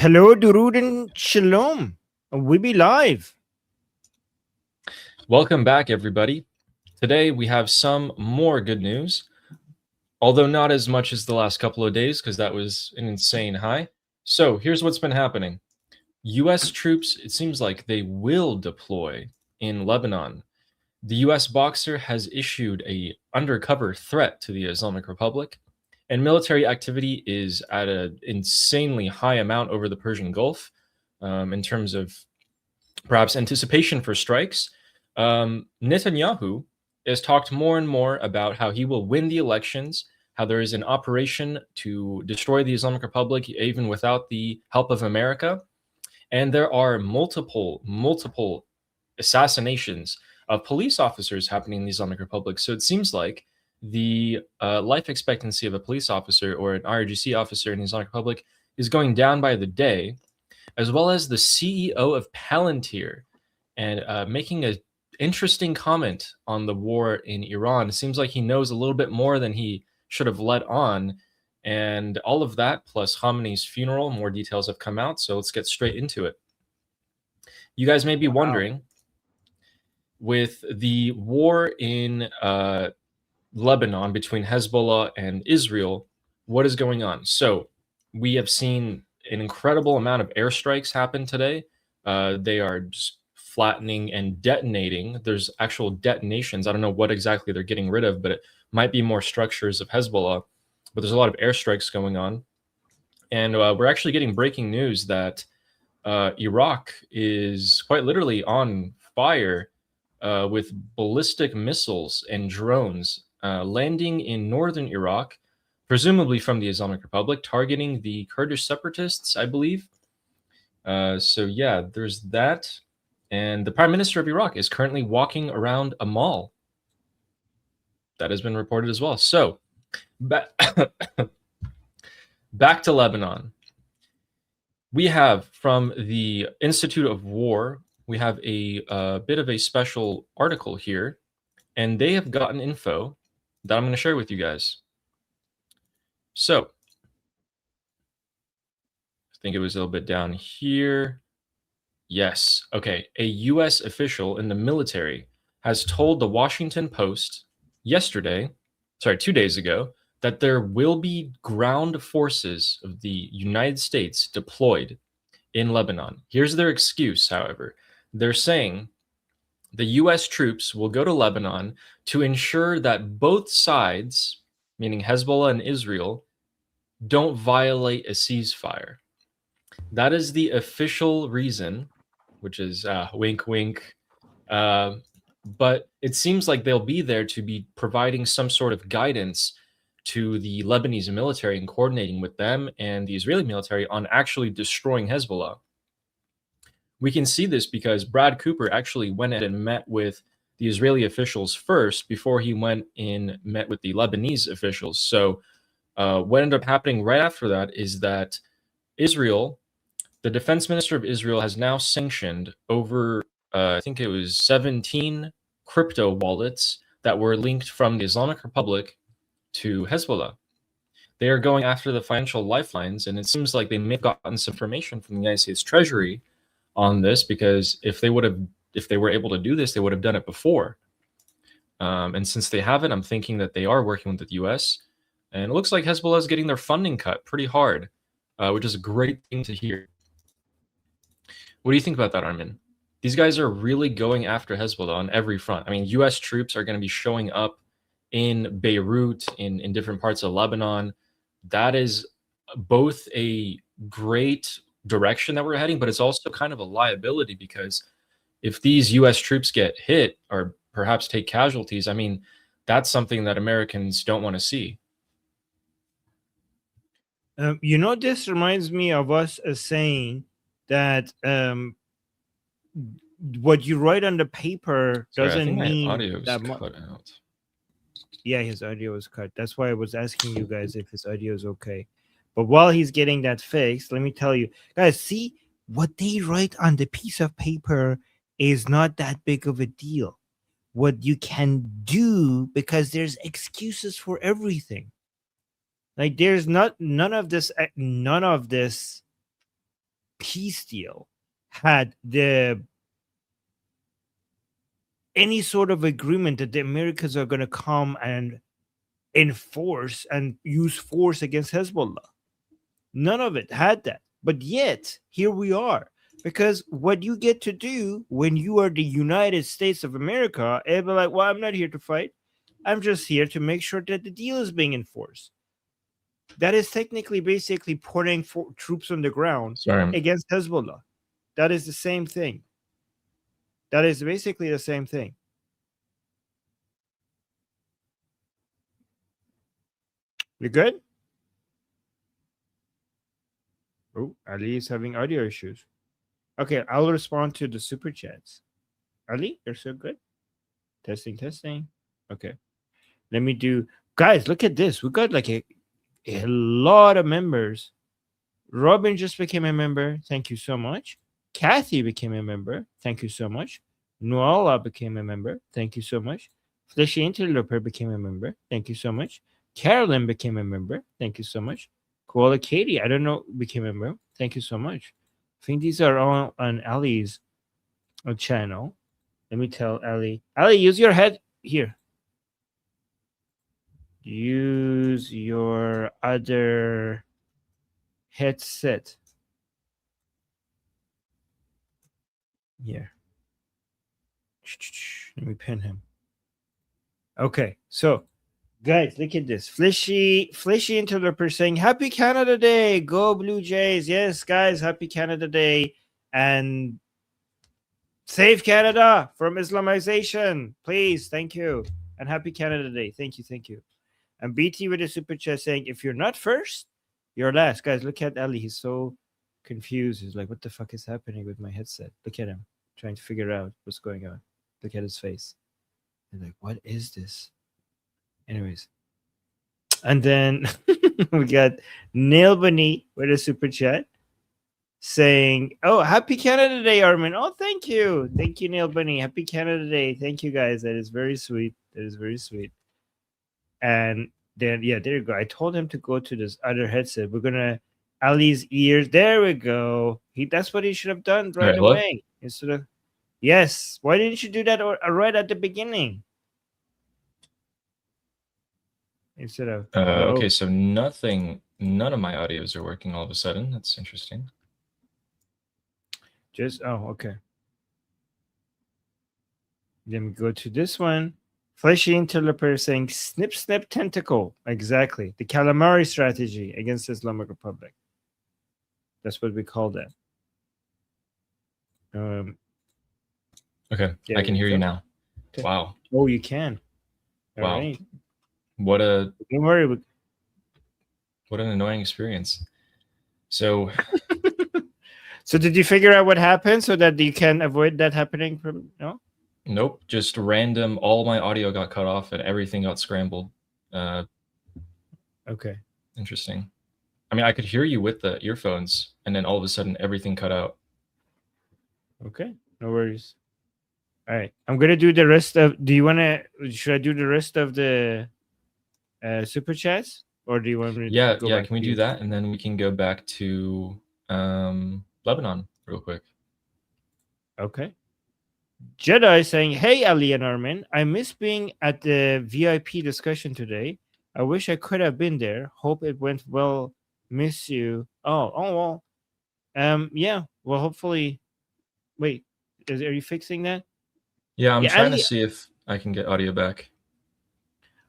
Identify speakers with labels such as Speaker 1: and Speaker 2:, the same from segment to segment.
Speaker 1: Hello, Durud and Shalom. We be live.
Speaker 2: Welcome back, everybody. Today we have some more good news, although not as much as the last couple of days because that was an insane high. So here's what's been happening. U.S. troops, it seems like they will deploy in Lebanon. The U.S. boxer has issued a undercover threat to the Islamic Republic, and military activity is at an insanely high amount over the Persian Gulf in terms of perhaps anticipation for strikes. Netanyahu has talked more and more about how he will win the elections, how there is an operation to destroy the Islamic Republic even without the help of America. And there are multiple assassinations of police officers happening in the Islamic Republic. So it seems like the life expectancy of a police officer or an IRGC officer in the Islamic Republic is going down by the day, as well as the CEO of Palantir, and making an interesting comment on the war in Iran. It seems like he knows a little bit more than he should have let on. And all of that, plus Khamenei's funeral, more details have come out. So let's get straight into it. You guys may be wondering, with the war in Lebanon between Hezbollah and Israel, what is going on? So we have seen an incredible amount of airstrikes happen today. They are just flattening and detonating. There's actual detonations. I don't know what exactly they're getting rid of, but it might be more structures of Hezbollah. But there's a lot of airstrikes going on. And we're actually getting breaking news that Iraq is quite literally on fire with ballistic missiles and drones landing in northern Iraq, presumably from the Islamic Republic, targeting the Kurdish separatists, I believe. So yeah, there's that. And the Prime Minister of Iraq is currently walking around a mall. That has been reported as well. So back to Lebanon. We have from the Institute of War, we have a bit of a special article here, and they have gotten info that I'm going to share with you guys. So I think it was a little bit down here. Yes. Okay. A U.S. official in the military has told the Washington Post yesterday, 2 days ago, that there will be ground forces of the United States deployed in Lebanon. Here's their excuse, however. They're saying the U.S. troops will go to Lebanon to ensure that both sides, meaning Hezbollah and Israel, don't violate a ceasefire. That is the official reason, which is wink, wink. But it seems like they'll be there to be providing some sort of guidance to the Lebanese military and coordinating with them and the Israeli military on actually destroying Hezbollah. We can see this because Brad Cooper actually went and met with the Israeli officials first before he went and met with the Lebanese officials. So what ended up happening right after that is that Israel, the defense minister of Israel, has now sanctioned over, I think it was 17 crypto wallets that were linked from the Islamic Republic to Hezbollah. They are going after the financial lifelines, and it seems like they may have gotten some information from the United States Treasury on this, because if they were able to do this, they would have done it before. And since they haven't, I'm thinking that they are working with the U.S. And it looks like Hezbollah is getting their funding cut pretty hard, which is a great thing to hear. What do you think about that, Armin? These guys are really going after Hezbollah on every front. I mean, U.S. troops are going to be showing up in Beirut, in different parts of Lebanon. That is both a great direction that we're heading, but it's also kind of a liability, because if these U.S. troops get hit or perhaps take casualties, I mean, that's something that Americans don't want to see.
Speaker 1: This reminds me of us as saying that what you write on the paper doesn't mean that much. Yeah, his audio was cut. That's why I was asking you guys if his audio is okay. But while he's getting that fixed, let me tell you, guys, see, what they write on the piece of paper is not that big of a deal. What you can do, because there's excuses for everything. Like there's none of this peace deal, had any sort of agreement that the Americans are going to come and enforce and use force against Hezbollah. None of it had that. But yet, here we are. Because what you get to do when you are the United States of America, it'll be like, well, I'm not here to fight. I'm just here to make sure that the deal is being enforced. That is technically basically putting troops on the ground against Hezbollah. That is the same thing. That is basically the same thing. You good? Oh, Ali is having audio issues. Okay, I'll respond to the super chats. Ali, you're so good. Testing. Okay. Let me do... Guys, look at this. We got like a lot of members. Robin just became a member. Thank you so much. Kathy became a member. Thank you so much. Nuala became a member. Thank you so much. Fleshy Interloper became a member. Thank you so much. Carolyn became a member. Thank you so much. Koala Katie, I don't know, became a member. Thank you so much. I think these are all on Ali's channel. Let me tell Ali. Ali, use your head here. Use your other headset. Here. Let me pin him. Okay, so guys, look at this. Fleshy Interloper saying, Happy Canada Day. Go Blue Jays. Yes, guys, Happy Canada Day. And save Canada from Islamization. Please, thank you. And Happy Canada Day. Thank you. And BT with a super chat saying, if you're not first, you're last. Guys, look at Ali. He's so confused. He's like, what the fuck is happening with my headset? Look at him, trying to figure out what's going on. Look at his face. He's like, what is this? Anyways. And then we got Nail Bunny with a super chat saying, oh, Happy Canada Day, Armin. Oh, thank you. Thank you, Nail Bunny. Happy Canada Day. Thank you, guys. That is very sweet. And then, yeah, there you go. I told him to go to this other headset. We're going to Ali's ears. There we go. That's what he should have done right away. Instead of, yes. Why didn't you do that right at the beginning? Instead of
Speaker 2: okay, so none of my audios are working all of a sudden. That's interesting.
Speaker 1: Okay. Then we go to this one. Fleshy Interloper saying snip tentacle. Exactly. The calamari strategy against the Islamic Republic. That's what we call that.
Speaker 2: Okay, yeah, I can hear you now. Okay. Wow.
Speaker 1: Oh, you can.
Speaker 2: All wow. Right. Don't worry. What an annoying experience. So
Speaker 1: so did you figure out what happened so that you can avoid that happening from no?
Speaker 2: Nope, just random. All my audio got cut off and everything got scrambled.
Speaker 1: Okay.
Speaker 2: Interesting. I mean, I could hear you with the earphones, and then all of a sudden everything cut out.
Speaker 1: Okay, no worries. All right, I'm gonna do the rest of. Should I do the rest of the super chats, or do you want me?
Speaker 2: Yeah. Can we do that, and then we can go back to Lebanon real quick?
Speaker 1: Okay. Jedi saying, hey, Ali and Armin, I miss being at the VIP discussion today. I wish I could have been there. Hope it went well. Miss you. Oh, well. Yeah. Well, hopefully. Wait, are you fixing that?
Speaker 2: Yeah, I'm trying to see if I can get audio back.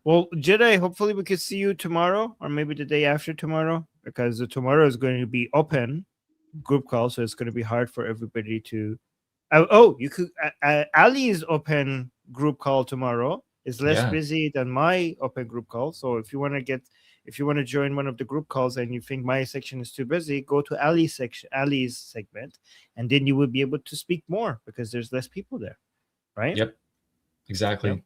Speaker 1: Well, Jedi, hopefully we could see you tomorrow or maybe the day after tomorrow, because tomorrow is going to be open group call, so it's going to be hard for everybody to. You could. Ali's open group call tomorrow is less busy than my open group call. So if you want to join one of the group calls and you think my section is too busy, go to Ali's segment, and then you will be able to speak more because there's less people there, right?
Speaker 2: Yep, exactly. Yep.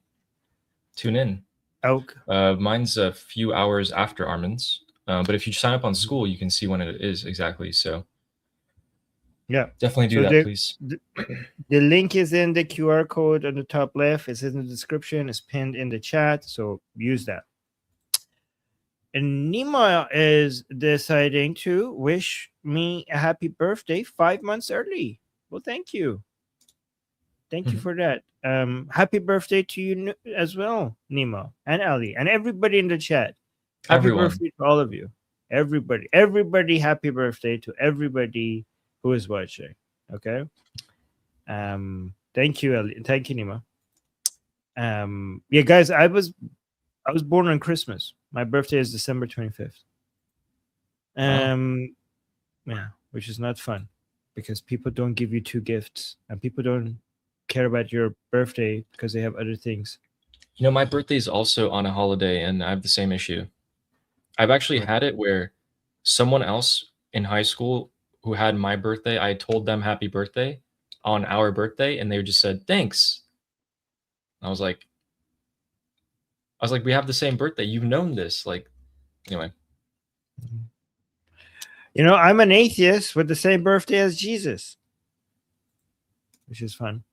Speaker 2: Tune in.
Speaker 1: Okay.
Speaker 2: Mine's a few hours after Armin's, but if you sign up on school, you can see when it is exactly. So.
Speaker 1: Yeah,
Speaker 2: definitely do that, please.
Speaker 1: The link is in the QR code on the top left. It's in the description. It's pinned in the chat. So use that. And Nima is deciding to wish me a happy birthday 5 months early. Well, thank you. Thank you for that. Happy birthday to you as well, Nima and Ali, and everybody in the chat. Happy birthday to all of you. Everybody, happy birthday to everybody who is watching. Okay. Thank you, Ali. Thank you, Nima. Yeah, guys, I was born on Christmas. My birthday is December 25th. Yeah, which is not fun because people don't give you 2 gifts and people don't care about your birthday because they have other things.
Speaker 2: You know, my birthday is also on a holiday and I have the same issue. I've actually had it where someone else in high school who had my birthday, I told them happy birthday on our birthday and they just said, thanks. I was like, we have the same birthday. You've known this. Like, anyway.
Speaker 1: You know, I'm an atheist with the same birthday as Jesus, which is fun.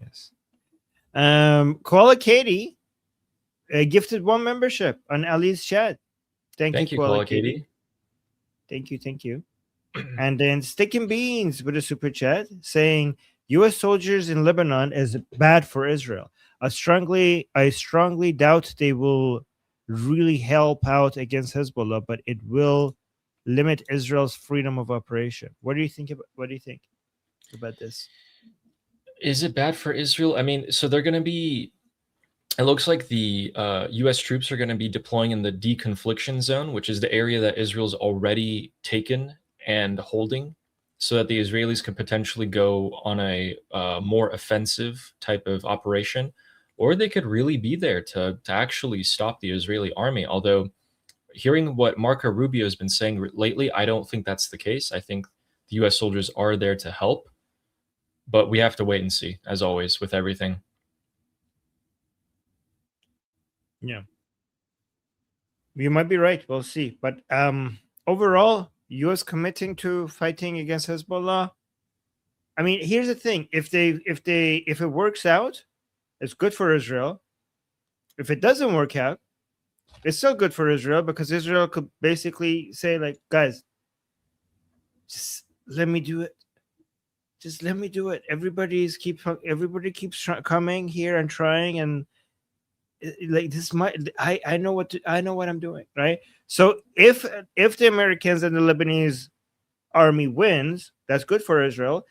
Speaker 1: Yes. Koala Katie gifted 1 membership on Ali's chat. Thank you, Koala Katie. Thank you. And then Stickin' Beans with a super chat saying U.S. soldiers in Lebanon is bad for Israel. I strongly doubt they will really help out against Hezbollah, but it will limit Israel's freedom of operation. What do you think about this?
Speaker 2: Is it bad for Israel? I mean, so they're going to be, it looks like the U.S. troops are going to be deploying in the deconfliction zone, which is the area that Israel's already taken and holding, so that the Israelis can potentially go on a more offensive type of operation, or they could really be there to actually stop the Israeli army. Although, hearing what Marco Rubio has been saying lately, I don't think that's the case. I think the U.S. soldiers are there to help, but we have to wait and see, as always, with everything.
Speaker 1: Yeah. You might be right. We'll see. But overall, U.S. committing to fighting against Hezbollah. I mean, here's the thing: if it works out, it's good for Israel. If it doesn't work out, it's still good for Israel because Israel could basically say, like, guys, just let me do it. Just let me do it. Everybody keeps coming here and trying, and like this might I know what I'm doing, right? So if the Americans and the Lebanese army wins, that's good for Israel.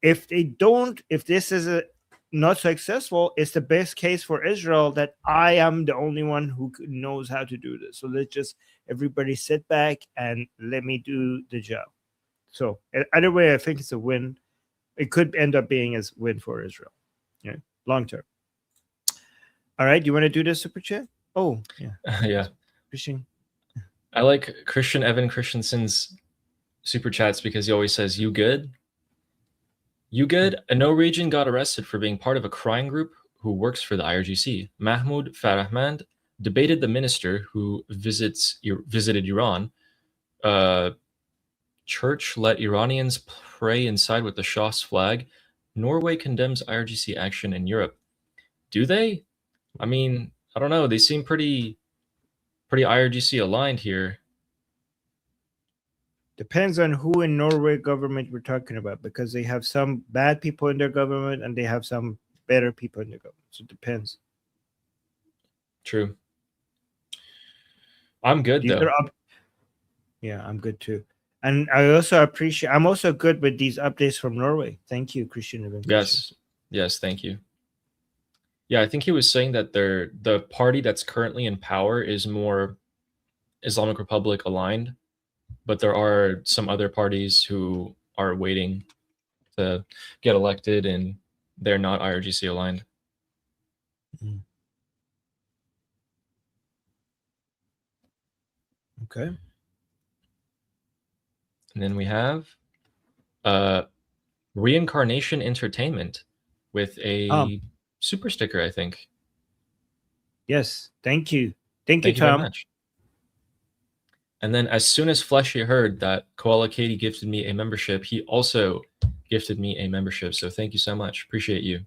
Speaker 1: If they don't, if this is not successful, it's the best case for Israel that I am the only one who knows how to do this. So let's just everybody sit back and let me do the job. So either way, I think it's a win. It could end up being a win for Israel, yeah, long term. All right, you want to do this super chat? Oh, yeah.
Speaker 2: Yeah.
Speaker 1: Christian.
Speaker 2: I like Christian Evan Christensen's super chats because he always says, you good? You good? A Norwegian got arrested for being part of a crime group who works for the IRGC. Mahmoud Farahmand debated the minister who visited Iran. Church let Iranians pray inside with the Shah's flag. Norway condemns IRGC action in Europe. Do they? I mean, I don't know. They seem pretty IRGC aligned here.
Speaker 1: Depends on who in Norway government we're talking about, because they have some bad people in their government and they have some better people in their government. So it depends.
Speaker 2: True. I'm good though.
Speaker 1: Yeah, I'm good too. And I also I'm also good with these updates from Norway. Thank you, Christian.
Speaker 2: Yes, thank you. Yeah, I think he was saying that the party that's currently in power is more Islamic Republic aligned, but there are some other parties who are waiting to get elected and they're not IRGC aligned.
Speaker 1: Okay.
Speaker 2: And then we have Reincarnation Entertainment with a super sticker, I think.
Speaker 1: Yes, thank you. Thank you, Tom.
Speaker 2: Very much. And then as soon as Fleshy heard that Koala Katie gifted me a membership, he also gifted me a membership. So thank you so much. Appreciate you.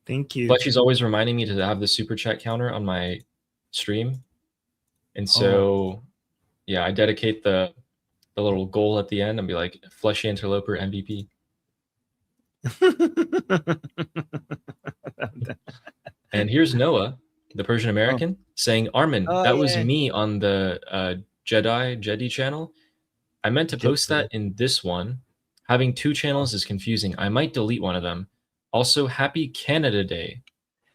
Speaker 1: Thank you.
Speaker 2: Fleshy's always reminding me to have the super chat counter on my stream. And so, yeah, I dedicate the little goal at the end and be like, fleshy interloper MVP. And here's Noah, the Persian American, saying, Armin, that was me on the Jedi channel. I meant to post that in this one. Having two channels is confusing. I might delete one of them. Also, happy Canada Day.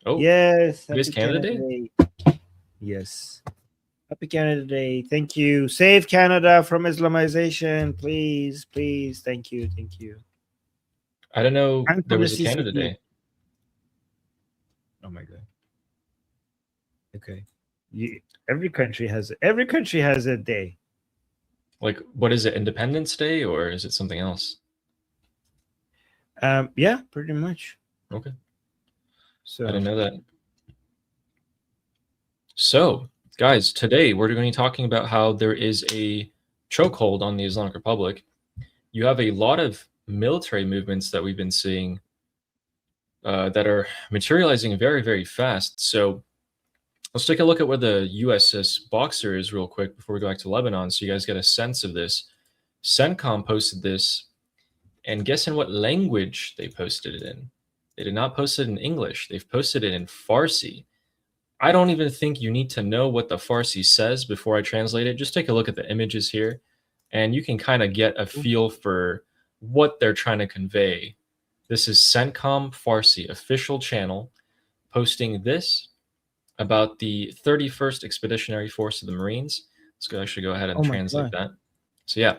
Speaker 2: Oh,
Speaker 1: yes.
Speaker 2: Happy Canada Day?
Speaker 1: Yes. Happy Canada Day. Thank you. Save Canada from Islamization. Please, please. Thank you. Thank you.
Speaker 2: I don't know. There was a Canada Day.
Speaker 1: Oh my God. Okay. Every country has a day.
Speaker 2: Like, what is it? Independence Day, or is it something else?
Speaker 1: Yeah, pretty much.
Speaker 2: Okay.
Speaker 1: So
Speaker 2: I didn't know that. So, guys, today we're going to be talking about how there is a chokehold on the Islamic Republic. You have a lot of military movements that we've been seeing that are materializing very, very fast. So let's take a look at where the USS Boxer is real quick before we go back to Lebanon, so you guys get a sense of this. CENTCOM posted this, and guess in what language they posted it in? They did not post it in English. They've posted it in Farsi. I don't even think you need to know what the Farsi says before I translate it. Just take a look at the images here, and you can kind of get a feel for what they're trying to convey. This is CENTCOM Farsi official channel posting this about the 31st Expeditionary Force of the Marines. Let's actually go ahead and translate that. So yeah,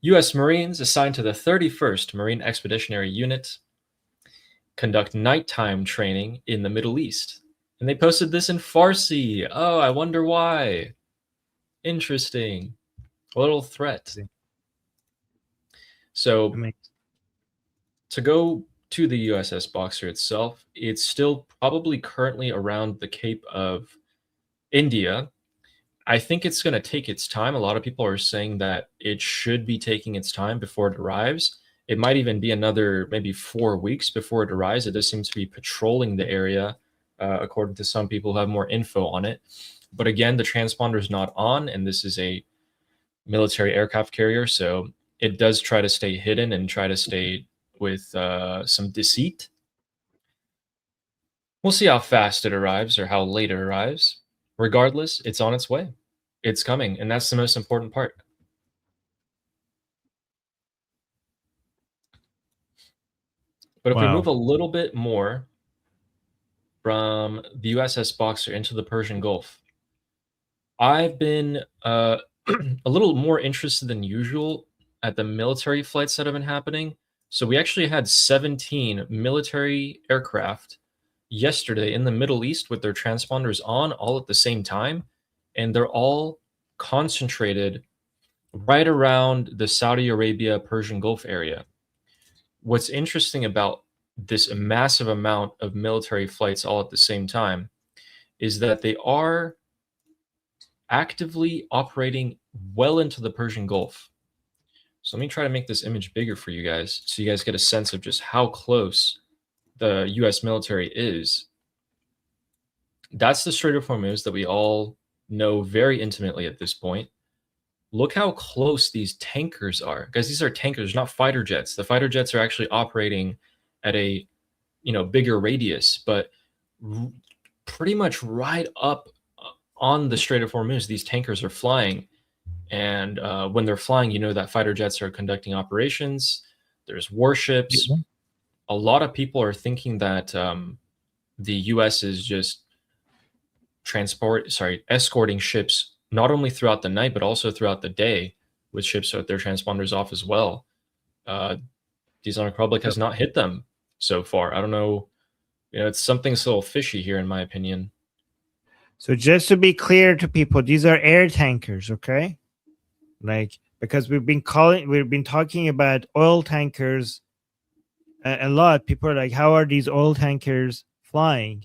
Speaker 2: U.S. Marines assigned to the 31st Marine Expeditionary Unit conduct nighttime training in the Middle East. And they posted this in Farsi. Oh, I wonder why. Interesting. A little threat. So to go to the USS Boxer itself, it's still probably currently around the Cape of India. I think it's going to take its time. A lot of people are saying that it should be taking its time before it arrives. It might even be another maybe 4 weeks before it arrives. It does seem to be patrolling the area, according to some people who have more info on it. But again, the transponder is not on, and this is a military aircraft carrier, so it does try to stay hidden and try to stay with some deceit. We'll see how fast it arrives or how late it arrives. Regardless, it's on its way. It's coming, and that's the most important part. But if we move a little bit more from the USS Boxer into the Persian Gulf, I've been a little more interested than usual at the military flights that have been happening. So we actually had 17 military aircraft yesterday in the Middle East with their transponders on all at the same time, and they're all concentrated right around the Saudi Arabia Persian Gulf area. What's interesting about this massive amount of military flights all at the same time is that they are actively operating well into the Persian Gulf. So let me try to make this image bigger for you guys so you guys get a sense of just how close the US military is. That's the Strait of Hormuz that we all know very intimately at this point. Look how close these tankers are. Guys, these are tankers, not fighter jets. The fighter jets are actually operating at a, bigger radius, but pretty much right up on the Strait of Hormuz, these tankers are flying. And when they're flying, that fighter jets are conducting operations. There's warships. A lot of people are thinking that the U.S. is just escorting ships not only throughout the night, but also throughout the day with ships with their transponders off as well. The Islamic Republic has not hit them so far. I don't know. It's something's a little fishy here, in my opinion.
Speaker 1: So just to be clear to people, these are air tankers, okay? Because we've been talking about oil tankers a lot. People are like, how are these oil tankers flying?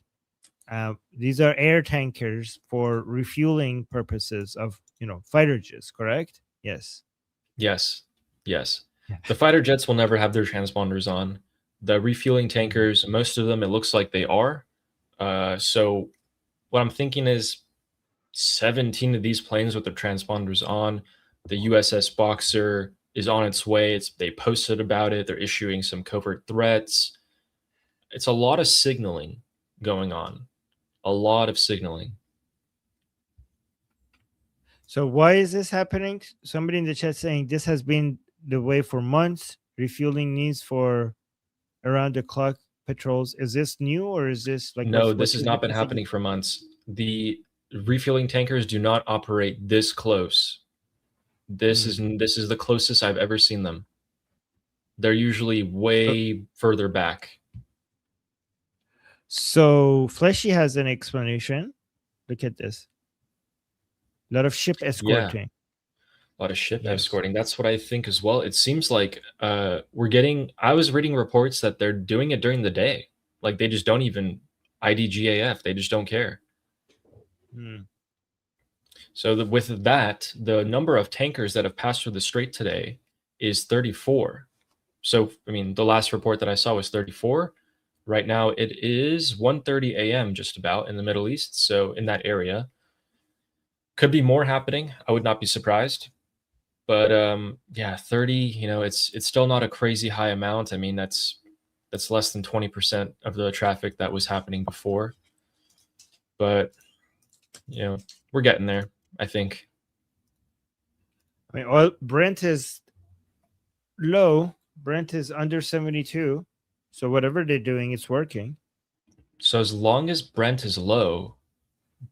Speaker 1: These are air tankers for refueling purposes of, fighter jets, correct? Yes.
Speaker 2: Yes. The fighter jets will never have their transponders on. The refueling tankers, most of them, it looks like they are. So what I'm thinking is 17 of these planes with their transponders on. The USS Boxer is on its way. They posted about it. They're issuing some covert threats. It's a lot of signaling going on. A lot of signaling.
Speaker 1: So why is this happening? Somebody in the chat saying this has been the way for months. Refueling needs for around the clock patrols. Is this new, or is this like
Speaker 2: no? This has not been happening for months. The refueling tankers do not operate this close. This is the closest I've ever seen them. They're usually way further back.
Speaker 1: So Fleshy has an explanation. Look at this. A lot of ship escorting.
Speaker 2: Yeah. A lot of ship escorting. That's what I think as well. It seems like I was reading reports that they're doing it during the day. Like they just don't even IDGAF. They just don't care. So with that, the number of tankers that have passed through the strait today is 34. So, I mean, the last report that I saw was 34. Right now, it is 1:30 a.m. just about in the Middle East. So in that area, could be more happening. I would not be surprised. But yeah, 30. You know, it's still not a crazy high amount. I mean, that's less than 20% of the traffic that was happening before. But you know, we're getting there, I think.
Speaker 1: I mean, oil Brent is low. Brent is under 72. So whatever they're doing, it's working.
Speaker 2: So as long as Brent is low,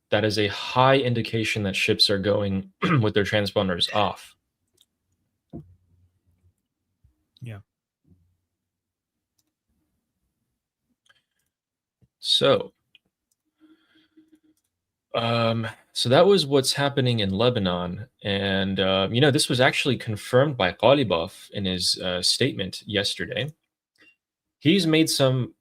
Speaker 2: that is a high indication that ships are going with their transponders off.
Speaker 1: Yeah.
Speaker 2: So that was what's happening in Lebanon. And, you know, this was actually confirmed by Ghalibaf in his statement yesterday. He's made some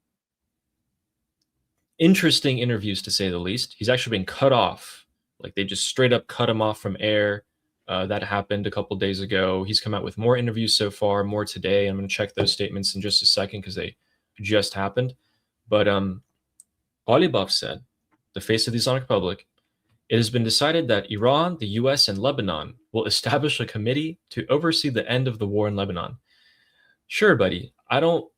Speaker 2: interesting interviews, to say the least. He's actually been cut off. Like they just straight up cut him off from air. That happened a couple days ago. He's come out with more interviews so far, more today. I'm going to check those statements in just a second because they just happened. But Ghalibaf said, the face of the Islamic Republic, it has been decided that Iran, the US, and Lebanon will establish a committee to oversee the end of the war in Lebanon. Sure, buddy. I don't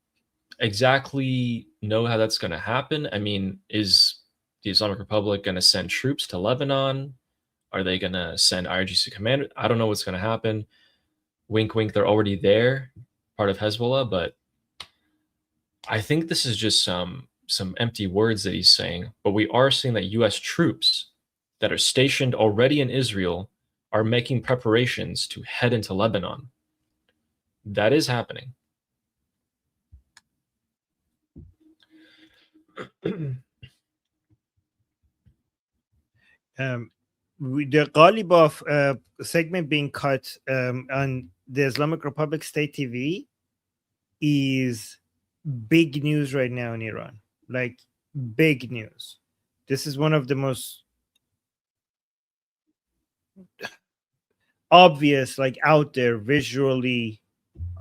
Speaker 2: exactly know how that's going to happen. I mean, is the Islamic Republic going to send troops to Lebanon? Are they going to send IRGC commander? I don't know what's going to happen. Wink, wink, they're already there, part of Hezbollah, but I think this is just some empty words that he's saying. But we are seeing that US troops that are stationed already in Israel are making preparations to head into Lebanon. That is happening.
Speaker 1: The Ghalibaf segment being cut on the Islamic Republic State TV is big news right now in Iran. Like big news. This is one of the most obvious, like out there, visually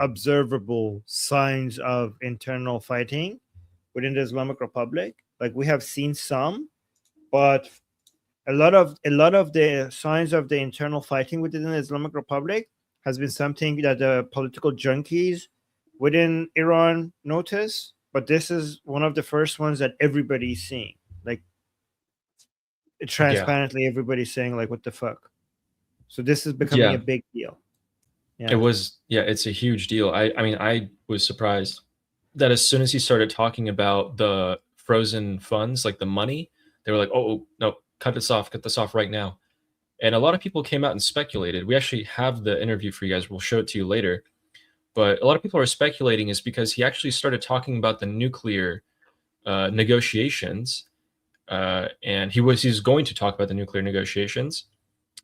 Speaker 1: observable signs of internal fighting within the Islamic Republic. Like we have seen some, but a lot of the signs of the internal fighting within the Islamic Republic has been something that the political junkies within Iran notice, but this is one of the first ones that everybody's seeing. Like transparently, everybody's saying like, what the fuck? So this is becoming a big deal.
Speaker 2: Yeah. It was, it's a huge deal. I mean, I was surprised that as soon as he started talking about the frozen funds, like the money, they were like, oh, no, cut this off right now. And a lot of people came out and speculated. We actually have the interview for you guys. We'll show it to you later. But a lot of people are speculating is because he actually started talking about the nuclear negotiations. And he was going to talk about the nuclear negotiations,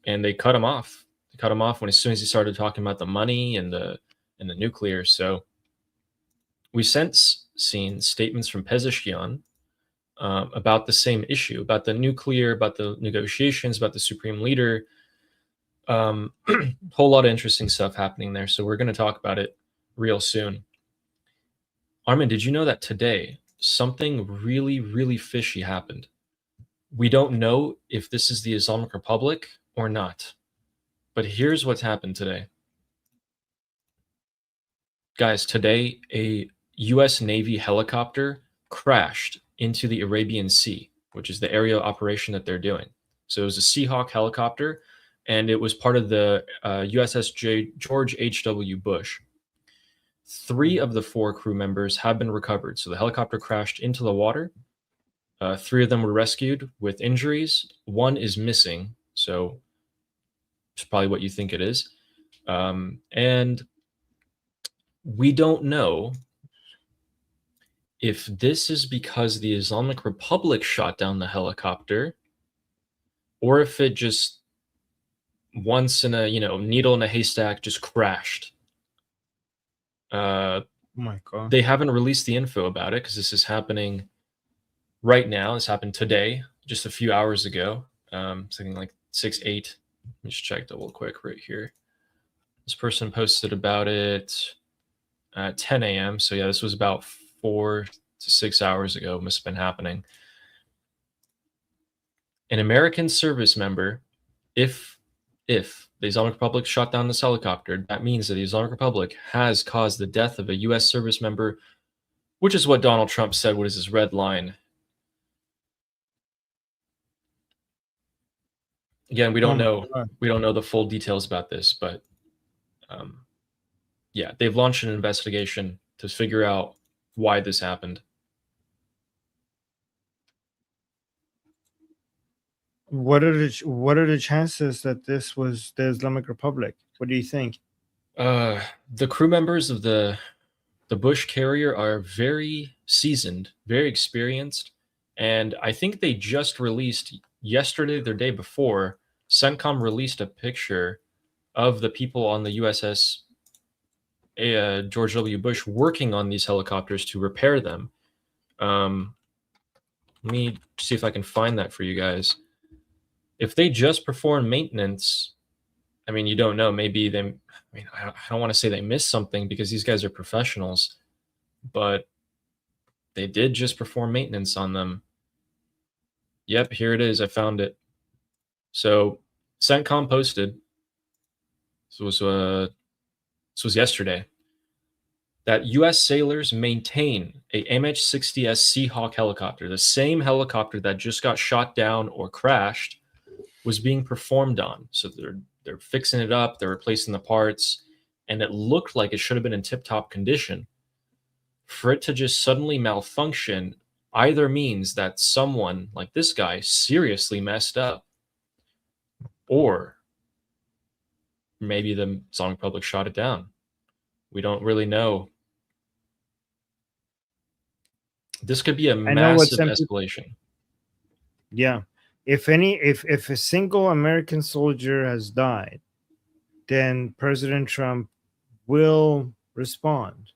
Speaker 2: and they cut him off. They cut him off as soon as he started talking about the money and the nuclear. So we since seen statements from Pezeshkian about the same issue, about the nuclear, about the negotiations, about the supreme leader. Whole lot of interesting stuff happening there. So we're going to talk about it real soon. Armin, did you know that today something really, really fishy happened? We don't know if this is the Islamic Republic or not. But here's what's happened today. Guys, today a US Navy helicopter crashed into the Arabian Sea, which is the area of operation that they're doing. So it was a Seahawk helicopter, and it was part of the USS George H.W. Bush. 3 of the 4 crew members have been recovered. So the helicopter crashed into the water. 3 of them were rescued with injuries. 1 is missing, so it's probably what you think it is. And we don't know if this is because the Islamic Republic shot down the helicopter, or if it just once in a needle in a haystack just crashed.
Speaker 1: Oh my God.
Speaker 2: They haven't released the info about it because this is happening right now. This happened today, just a few hours ago. Something like 6-8. Let me just check double quick right here. This person posted about it at 10 a.m. So yeah, this was about 4 to 6 hours ago. Must have been happening. An American service member, if the Islamic Republic shot down this helicopter, that means that the Islamic Republic has caused the death of a U.S. service member, which is what Donald Trump said was his red line. Again, we don't know the full details about this, but yeah, they've launched an investigation to figure out why this happened.
Speaker 1: What are the chances that this was the Islamic Republic? What do you think?
Speaker 2: The crew members of the Bush carrier are very seasoned, very experienced, and I think they just released yesterday, the day before, CENTCOM released a picture of the people on the USS George W. Bush working on these helicopters to repair them. Let me see if I can find that for you guys. If they just perform maintenance, I mean, you don't know. Maybe they, I don't want to say they missed something because these guys are professionals, but they did just perform maintenance on them. Yep, here it is. I found it. So CENTCOM posted, this was yesterday, that U.S. sailors maintain a MH-60S Seahawk helicopter, the same helicopter that just got shot down or crashed, was being performed on. So they're fixing it up, they're replacing the parts, and it looked like it should have been in tip-top condition. For it to just suddenly malfunction either means that someone like this guy seriously messed up, or maybe the Islamic Republic shot it down. We don't really know. This could be a massive escalation.
Speaker 1: Yeah. If a single American soldier has died, then President Trump will respond.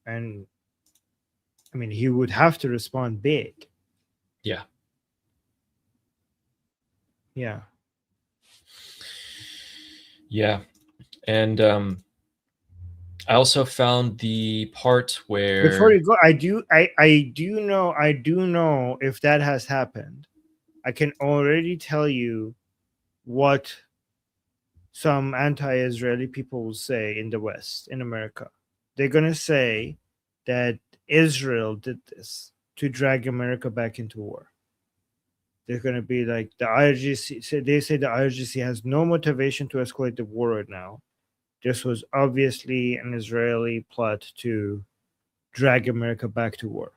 Speaker 1: And I mean, he would have to respond big.
Speaker 2: Yeah.
Speaker 1: Yeah.
Speaker 2: Yeah. And I also found the part where,
Speaker 1: before you go, I do know if that has happened. I can already tell you what some anti-Israeli people will say in the West, in America. They're going to say that Israel did this to drag America back into war. They're going to be like, the IRGC, they say the IRGC has no motivation to escalate the war right now. This was obviously an Israeli plot to drag America back to war.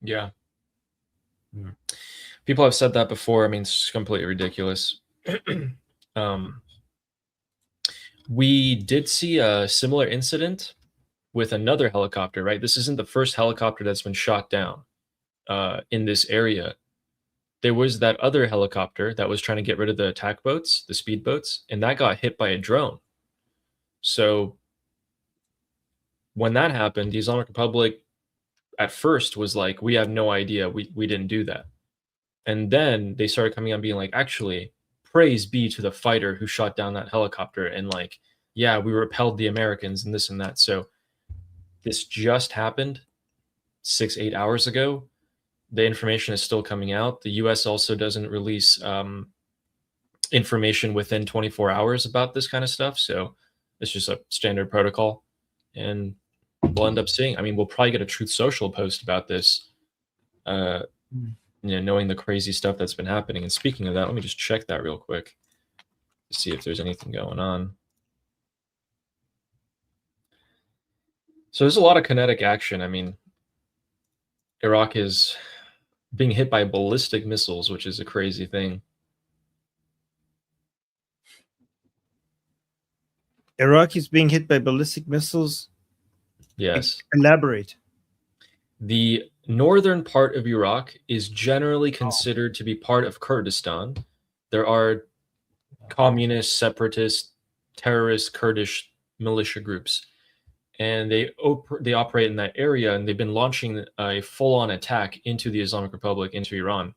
Speaker 2: Yeah. People have said that before. I mean, it's completely ridiculous. We did see a similar incident with another helicopter, right? This isn't the first helicopter that's been shot down in this area. There was that other helicopter that was trying to get rid of the attack boats, the speed boats, and that got hit by a drone. So when that happened, the Islamic Republic at first was like, we have no idea. We didn't do that. And then they started coming out and being like, actually, praise be to the fighter who shot down that helicopter. And like, yeah, we repelled the Americans and this and that. So this just happened 6-8 hours ago. the information is still coming out. The US also doesn't release information within 24 hours about this kind of stuff. So it's just a standard protocol. And we'll end up seeing, I mean, we'll probably get a Truth Social post about this, knowing the crazy stuff that's been happening. And speaking of that, let me just check that real quick to see if there's anything going on. So there's a lot of kinetic action. I mean, Iraq is being hit by ballistic missiles, which is a crazy thing.
Speaker 1: Iraq is being hit by ballistic missiles?
Speaker 2: Yes.
Speaker 1: Elaborate.
Speaker 2: The northern part of Iraq is generally considered to be part of Kurdistan. There are communist, separatist, terrorist Kurdish militia groups, and they operate in that area, and they've been launching a full-on attack into the Islamic Republic, into Iran.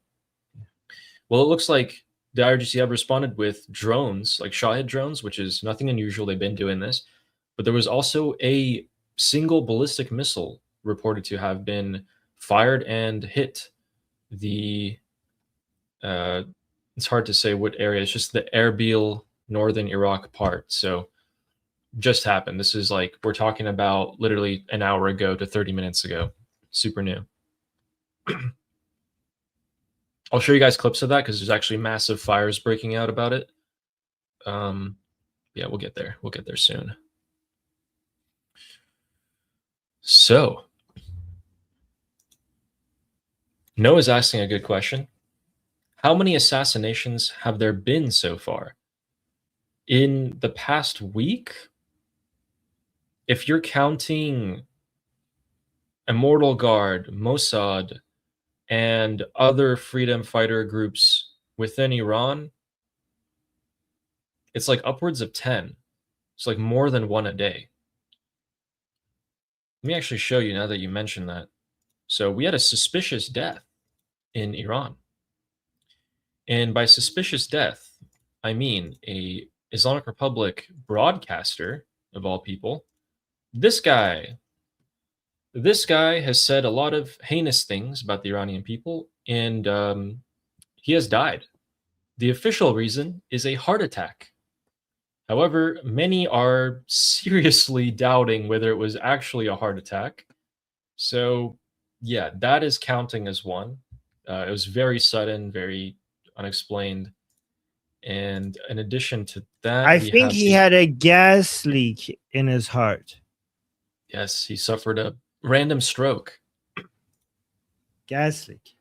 Speaker 2: Well, it looks like the IRGC have responded with drones, like Shahed drones, which is nothing unusual. They've been doing this. But there was also a single ballistic missile reported to have been fired and hit the, it's hard to say what area. It's just the Erbil, northern Iraq part. So just happened. This is like, we're talking about literally an hour ago to 30 minutes ago. Super new. I'll show you guys clips of that because there's actually massive fires breaking out about it. Yeah, we'll get there. We'll get there soon. So, Noah's asking a good question. How many assassinations have there been so far? In the past week, if you're counting Immortal Guard, Mossad, and other freedom fighter groups within Iran, it's like upwards of 10. It's like more than one a day. Let me actually show you now that you mentioned that. So we had a suspicious death in Iran. And by suspicious death, I mean a Islamic Republic broadcaster, of all people. This guy has said a lot of heinous things about the Iranian people, and he has died. The official reason is a heart attack. However, many are seriously doubting whether it was actually a heart attack. So, yeah, that is counting as one. It was very sudden, very unexplained. And in addition to that,
Speaker 1: I think he had a gas leak in his heart.
Speaker 2: Yes, he suffered a random stroke.
Speaker 1: Gas leak.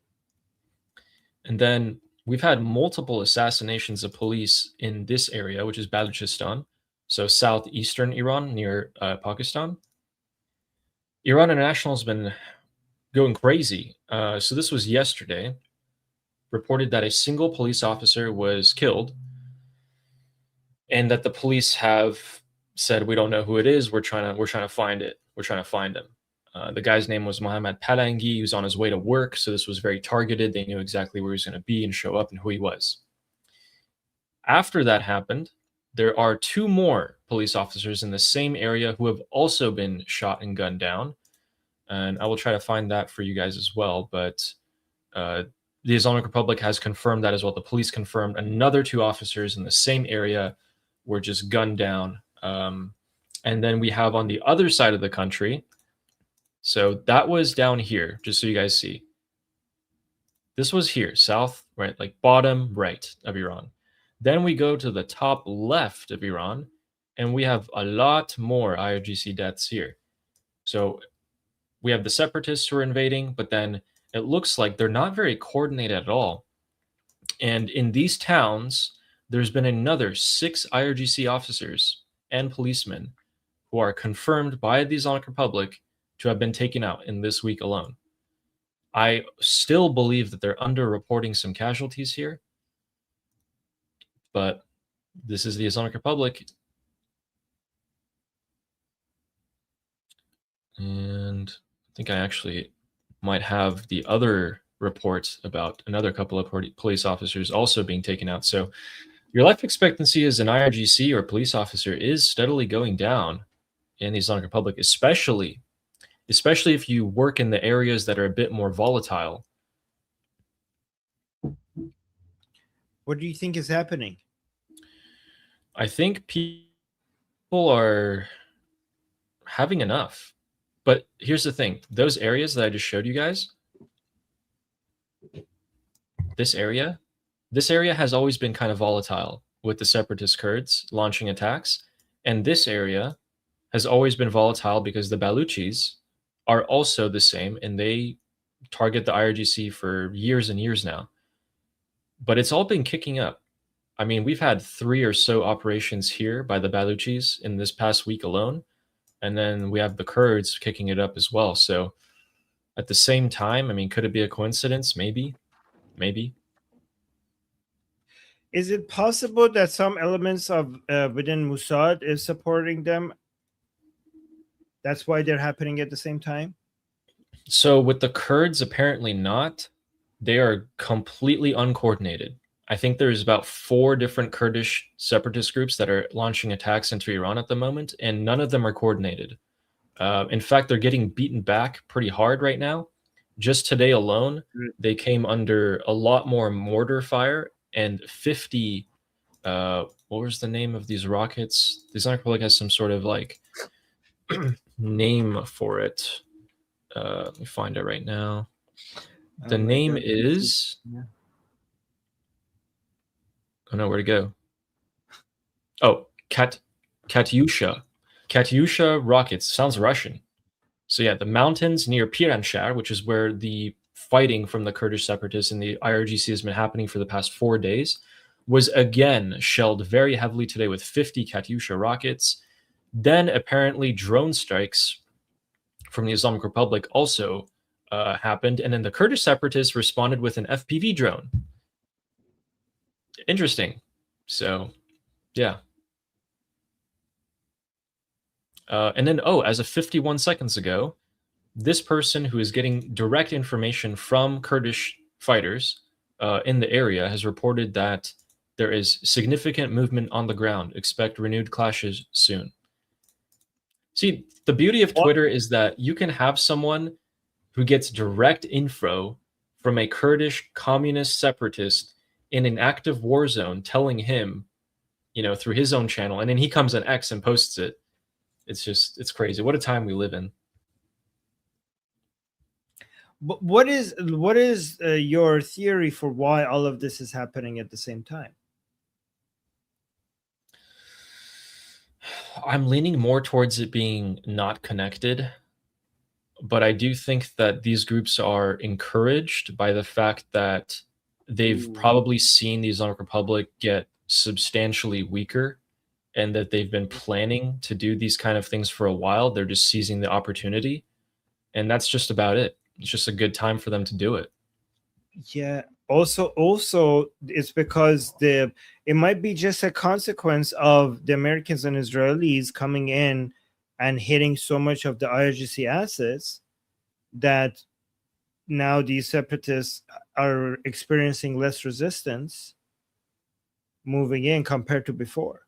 Speaker 2: And then we've had multiple assassinations of police in this area, which is Balochistan, so southeastern Iran near Pakistan. Iran International has been going crazy. So this was yesterday, reported that a single police officer was killed and that the police have said, we don't know who it is. We're trying to find it. We're trying to find him. The guy's name was Mohammad Palangi. He was on his way to work, so this was very targeted. They knew exactly where he was going to be and show up and who he was. After that happened, there are 2 more police officers in the same area who have also been shot and gunned down. And I will try to find that for you guys as well. But the Islamic Republic has confirmed that as well. The police confirmed another 2 officers in the same area were just gunned down. And then we have on the other side of the country, so that was down here, just so you guys see. This was here, south, right, like bottom right of Iran. Then we go to the top left of Iran, and we have a lot more IRGC deaths here. So we have the separatists who are invading, but then it looks like they're not very coordinated at all. And in these towns, there's been another 6 IRGC officers and policemen who are confirmed by the Islamic Republic to have been taken out in this week alone. I still believe that they're underreporting some casualties here, but this is the Islamic Republic. And I think I actually might have the other reports about another couple of police officers also being taken out. So your life expectancy as an IRGC or police officer is steadily going down in the Islamic Republic, especially if you work in the areas that are a bit more volatile.
Speaker 1: What do you think is happening?
Speaker 2: I think people are having enough. But here's the thing. Those areas that I just showed you guys, this area has always been kind of volatile with the separatist Kurds launching attacks. And this area has always been volatile because the Baluchis are also the same, and they target the IRGC for years and years now. But it's all been kicking up. I mean, we've had 3 or so operations here by the Baluchis in this past week alone, and then we have the Kurds kicking it up as well. So at the same time, I mean, could it be a coincidence? Maybe.
Speaker 1: Is it possible that some elements of within Mossad is supporting them? That's why they're happening at the same time?
Speaker 2: So with the Kurds, apparently not. They are completely uncoordinated. I think there's about 4 different Kurdish separatist groups that are launching attacks into Iran at the moment, and none of them are coordinated. In fact, they're getting beaten back pretty hard right now. Just today alone, they came under a lot more mortar fire and 50. What was the name of these rockets? The Islamic Republic has some sort of like name for it. Let me find it right now. The name is. Oh no, where to go? Oh, Katyusha. Katyusha rockets. Sounds Russian. So yeah, the mountains near Piranshar, which is where the fighting from the Kurdish separatists and the IRGC has been happening for the past 4 days, was again shelled very heavily today with 50 Katyusha rockets. Then apparently drone strikes from the Islamic Republic also happened, and then the Kurdish separatists responded with an FPV drone. Interesting. So, yeah. And then, as of 51 seconds ago, this person who is getting direct information from Kurdish fighters in the area has reported that there is significant movement on the ground. Expect renewed clashes soon. See, the beauty of Twitter is that you can have someone who gets direct info from a Kurdish communist separatist in an active war zone telling him, through his own channel, and then he comes on X and posts it. It's crazy. What a time we live in.
Speaker 1: But what is your theory for why all of this is happening at the same time?
Speaker 2: I'm leaning more towards it being not connected, but I do think that these groups are encouraged by the fact that they've probably seen the Islamic Republic get substantially weaker, and that they've been planning to do these kind of things for a while. They're just seizing the opportunity, and that's just about it. It's just a good time for them to do it.
Speaker 1: Yeah. Also, it's because it might be just a consequence of the Americans and Israelis coming in and hitting so much of the IRGC assets that now these separatists are experiencing less resistance moving in compared to before.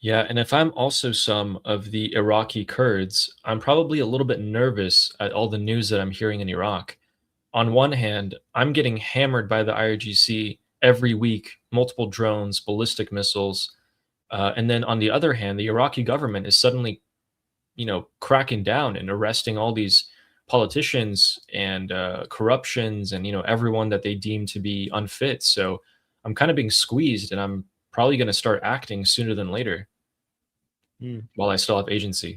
Speaker 2: Yeah, and if I'm also some of the Iraqi Kurds, I'm probably a little bit nervous at all the news that I'm hearing in Iraq. On one hand, I'm getting hammered by the IRGC every week, multiple drones, ballistic missiles. And then on the other hand, the Iraqi government is suddenly, cracking down and arresting all these politicians and corruptions and, everyone that they deem to be unfit. So I'm kind of being squeezed, and I'm probably going to start acting sooner than later while I still have agency.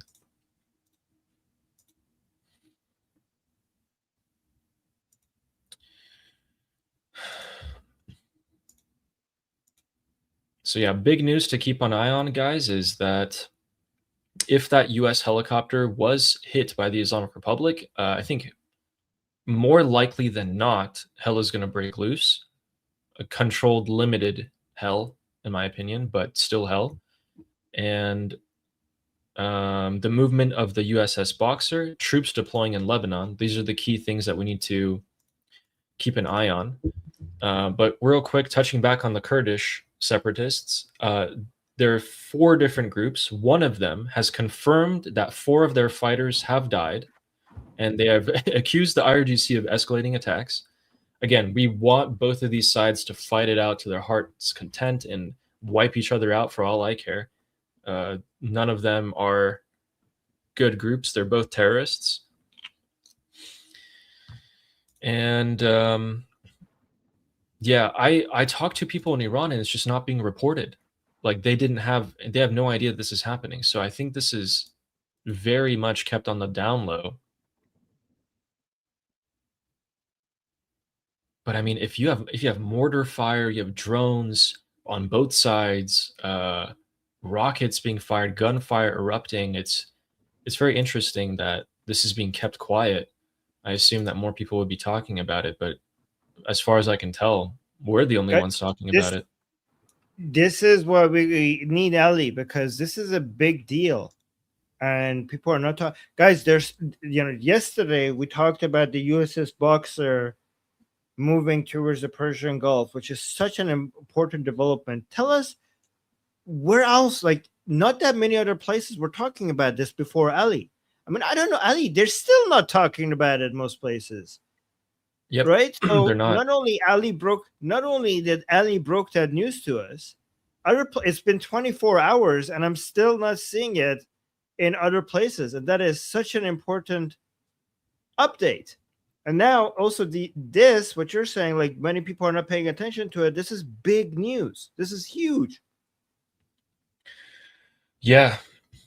Speaker 2: So yeah, big news to keep an eye on, guys, is that if that US helicopter was hit by the Islamic Republic, I think more likely than not, hell is going to break loose. A controlled, limited hell, in my opinion, but still hell. And the movement of the USS Boxer, troops deploying in Lebanon, these are the key things that we need to keep an eye on. But real quick, touching back on the Kurdish separatists, there are 4 different groups. One of them has confirmed that 4 of their fighters have died, and they have accused the IRGC of escalating attacks. again, we want both of these sides to fight it out to their heart's content and wipe each other out for all I care. None of them are good groups. They're both terrorists. And yeah, I talked to people in Iran and it's just not being reported. Like they have no idea this is happening. So I think this is very much kept on the down low. But I mean, if you have mortar fire, you have drones on both sides, rockets being fired, gunfire erupting, it's very interesting that this is being kept quiet. I assume that more people would be talking about it, but as far as I can tell, we're the only ones talking about it.
Speaker 1: This is why we need Ali, because this is a big deal. And people are not talking. Guys, there's, yesterday we talked about the USS Boxer moving towards the Persian Gulf, which is such an important development. Tell us where else, like not that many other places were talking about this before Ali. I mean, I don't know, Ali, they're still not talking about it most places.
Speaker 2: Yep.
Speaker 1: Right? So not only did Ali broke that news to us, it's been 24 hours and I'm still not seeing it in other places. And that is such an important update. And now also what you're saying, like many people are not paying attention to it. This is big news. This is huge.
Speaker 2: Yeah.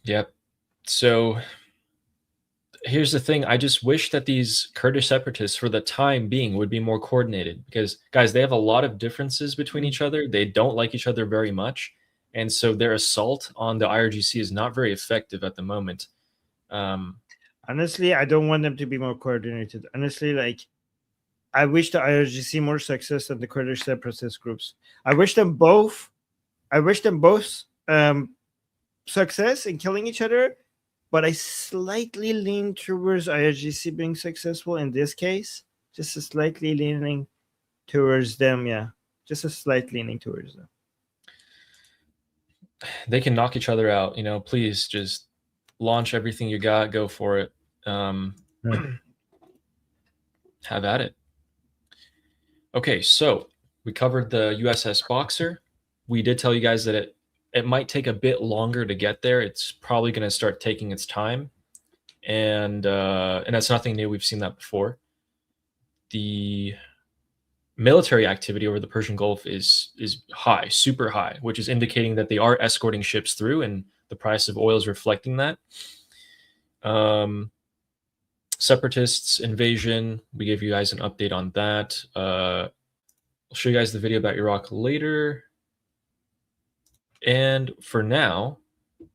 Speaker 2: Yep. So here's the thing. I just wish that these Kurdish separatists for the time being would be more coordinated, because guys, they have a lot of differences between each other. They don't like each other very much. And so their assault on the IRGC is not very effective at the moment.
Speaker 1: Honestly, I don't want them to be more coordinated. Honestly, like I wish the IRGC more success than the Kurdish separatist groups. I wish them both success in killing each other, but I slightly lean towards IRGC being successful in this case. Just a slightly leaning towards them, yeah. Just a slight leaning towards them.
Speaker 2: They can knock each other out, please just launch everything you got, go for it. Have at it. Okay, so we covered the USS Boxer. We did tell you guys that it might take a bit longer to get there. It's probably going to start taking its time, and that's nothing new. We've seen that before. The military activity over the Persian Gulf is high, super high, which is indicating that they are escorting ships through, and the price of oil is reflecting that. Separatists invasion, we gave you guys an update on that. I'll show you guys the video about Iraq later. And for now,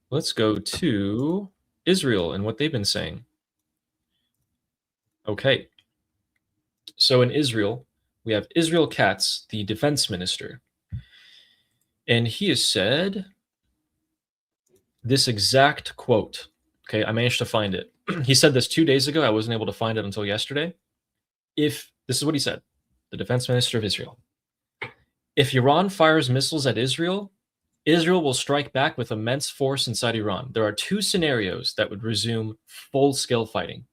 Speaker 2: let's go to Israel and what they've been saying. Okay. So in Israel, we have Israel Katz, the defense minister. And he has said this exact quote. Okay, I managed to find it. He said this 2 days ago. I wasn't able to find it until yesterday. This is what he said, the defense minister of Israel. If Iran fires missiles at Israel, Israel will strike back with immense force inside Iran. There are two scenarios that would resume full-scale fighting.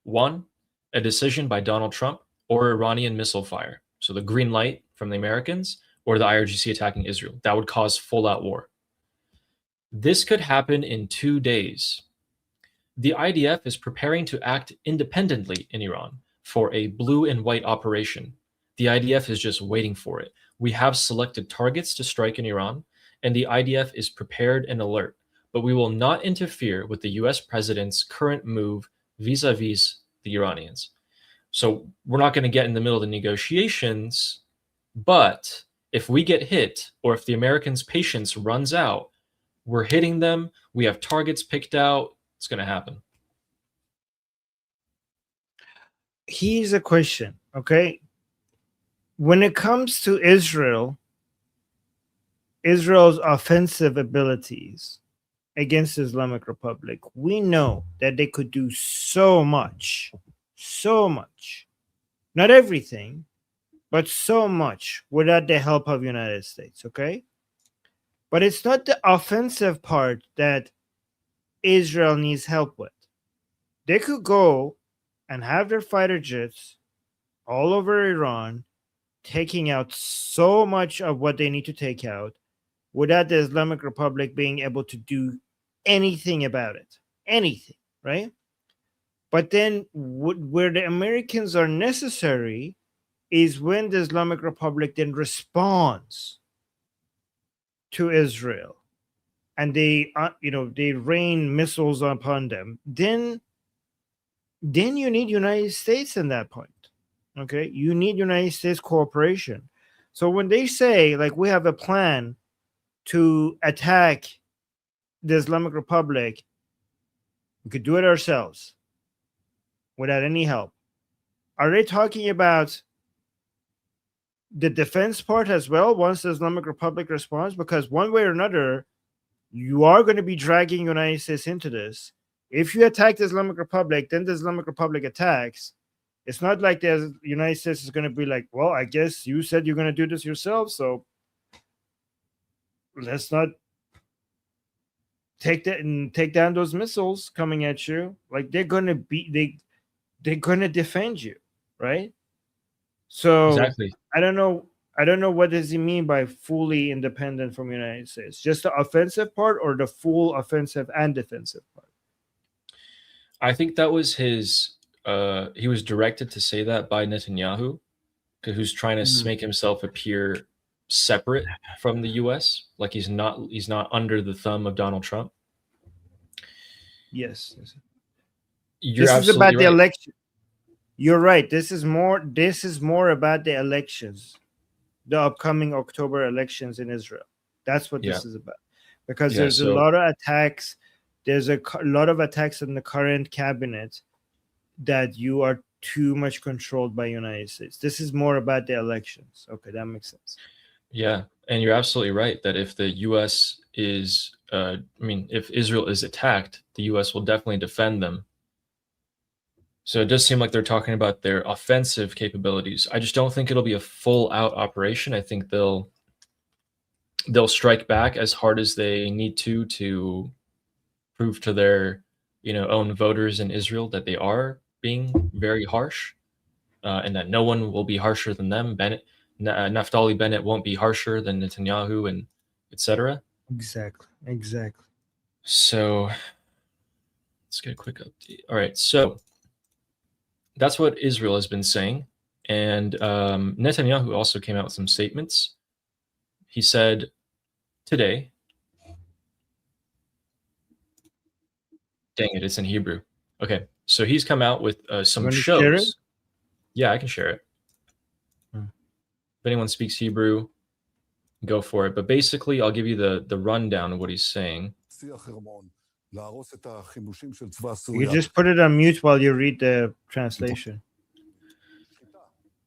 Speaker 2: One, a decision by Donald Trump or Iranian missile fire. So the green light from the Americans or the IRGC attacking Israel. That would cause full-out war. This could happen in 2 days. The IDF is preparing to act independently in Iran for a blue and white operation. The IDF is just waiting for it. We have selected targets to strike in Iran, and the IDF is prepared and alert, but we will not interfere with the US president's current move vis-a-vis the Iranians. So we're not going to get in the middle of the negotiations, but if we get hit or if the Americans' patience runs out, we're hitting them. We have targets picked out. It's going to happen.
Speaker 1: Here's a question, okay? When it comes to Israel's offensive abilities against the Islamic Republic, we know that they could do so much. Not everything, but so much without the help of the United States, okay? But it's not the offensive part that Israel needs help with. They could go and have their fighter jets all over Iran, taking out so much of what they need to take out without the Islamic Republic being able to do anything about it. Anything, right? But then where the Americans are necessary is when the Islamic Republic then responds to Israel and they they rain missiles upon them. Then you need United States in that point. Okay, you need United States cooperation. So when they say, like, we have a plan to attack the Islamic Republic, we could do it ourselves without any help. Are they talking about the defense part as well once the Islamic Republic responds? Because one way or another, you are going to be dragging United States into this. If you attack the Islamic Republic, then the Islamic Republic attacks. It's not like the United States is going to be like, well, I guess you said you're going to do this yourself, so let's not take down those missiles coming at you. Like, they're going to defend you, right? So
Speaker 2: Exactly.
Speaker 1: I don't know what does he mean by fully independent from the United States. Just the offensive part or the full offensive and defensive part?
Speaker 2: I think that was his he was directed to say that by Netanyahu, who's trying to make himself appear separate from the US, like he's not under the thumb of Donald Trump.
Speaker 1: Yes.
Speaker 2: You're
Speaker 1: this is about
Speaker 2: right.
Speaker 1: the election. You're right. This is more about the elections, the upcoming October elections in Israel. That's what this is about. Because there's a lot of attacks. There's a lot of attacks in the current cabinet that you are too much controlled by United States. This is more about the elections. Okay, that makes sense.
Speaker 2: Yeah, and you're absolutely right that if the U.S. is, if Israel is attacked, the U.S. will definitely defend them. So it does seem like they're talking about their offensive capabilities. I just don't think it'll be a full-out operation. I think they'll strike back as hard as they need to prove to their own voters in Israel that they are being very harsh, and that no one will be harsher than them. Naftali Bennett won't be harsher than Netanyahu, and etc.
Speaker 1: Exactly.
Speaker 2: So let's get a quick update. All right, so that's what Israel has been saying, and Netanyahu also came out with some statements. He said today, dang it, it's in Hebrew. Okay, so he's come out with some shows. Yeah, I can share it. If anyone speaks Hebrew, go for it. But basically, I'll give you the rundown of what he's saying.
Speaker 1: You just put it on mute while you read the translation.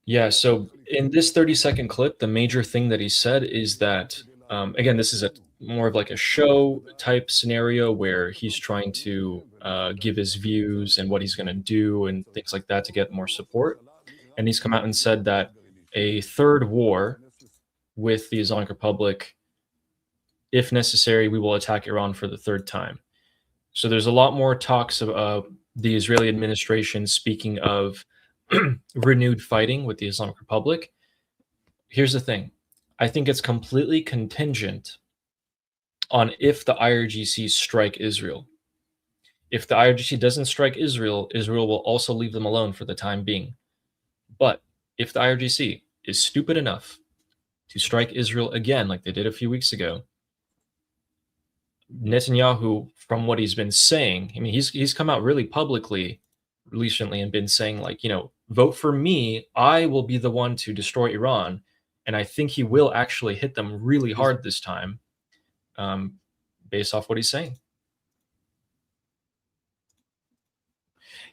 Speaker 2: Yeah, so in this 30-second clip, the major thing that he said is that, again, this is more of like a show type scenario where he's trying to give his views and what he's going to do and things like that to get more support. And he's come out and said that a third war with the Islamic Republic, if necessary, we will attack Iran for the third time. So there's a lot more talks of the Israeli administration speaking of renewed fighting with the Islamic Republic. Here's the thing. I think it's completely contingent on if the IRGC strike Israel. If the IRGC doesn't strike Israel, Israel will also leave them alone for the time being. But if the IRGC is stupid enough to strike Israel again, like they did a few weeks ago, Netanyahu, from what he's been saying, I mean, he's come out really publicly recently and been saying, like, vote for me, I will be the one to destroy Iran. And I think he will actually hit them really hard this time, based off what he's saying.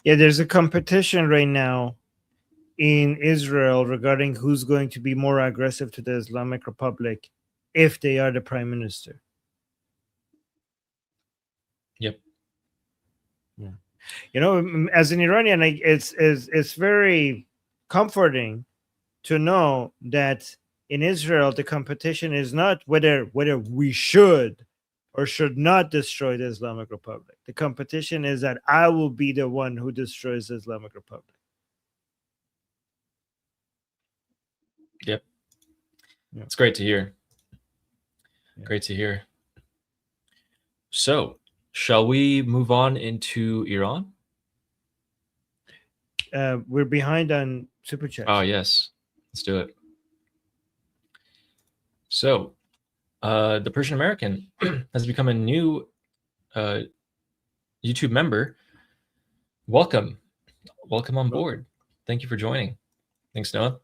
Speaker 1: Yeah, there's a competition right now in Israel regarding who's going to be more aggressive to the Islamic Republic if they are the prime minister.
Speaker 2: Yep.
Speaker 1: Yeah. As an Iranian, it's very comforting to know that in Israel the competition is not whether we should or should not destroy the Islamic Republic. The competition is that I will be the one who destroys the Islamic Republic. Yeah.
Speaker 2: It's great to hear. Yeah. Great to hear. So, shall we move on into Iran?
Speaker 1: We're behind on super chats.
Speaker 2: Oh, yes. Let's do it. So, the Persian American has become a new YouTube member. Welcome. Welcome on board. Thank you for joining. Thanks, Noah.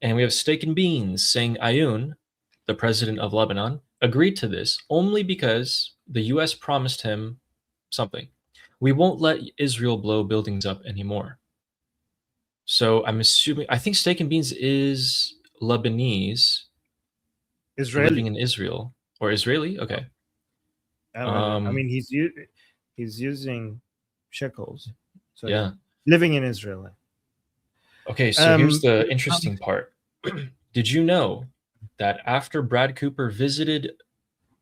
Speaker 2: And we have Steak and Beans saying Ayoun, the president of Lebanon, agreed to this only because the U.S. promised him something. We won't let Israel blow buildings up anymore. So I'm assuming, I think Steak and Beans is Lebanese,
Speaker 1: Israeli,
Speaker 2: living in Israel, or Israeli. Okay.
Speaker 1: I mean, he's using shekels. So
Speaker 2: yeah,
Speaker 1: living in Israel.
Speaker 2: Okay, so here's the interesting part. Did you know that after Brad Cooper visited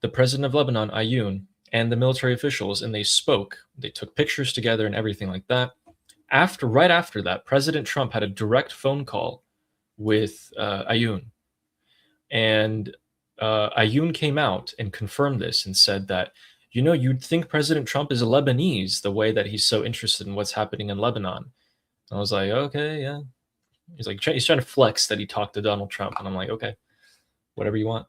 Speaker 2: the president of Lebanon, Ayoun, and the military officials, and they spoke, they took pictures together and everything like that. Right after that, President Trump had a direct phone call with Ayoun, and Ayoun came out and confirmed this and said that, you know, you'd think President Trump is a Lebanese the way that he's so interested in what's happening in Lebanon. I was like, okay, yeah. He's like, he's trying to flex that he talked to Donald Trump, and I'm like, okay, whatever you want.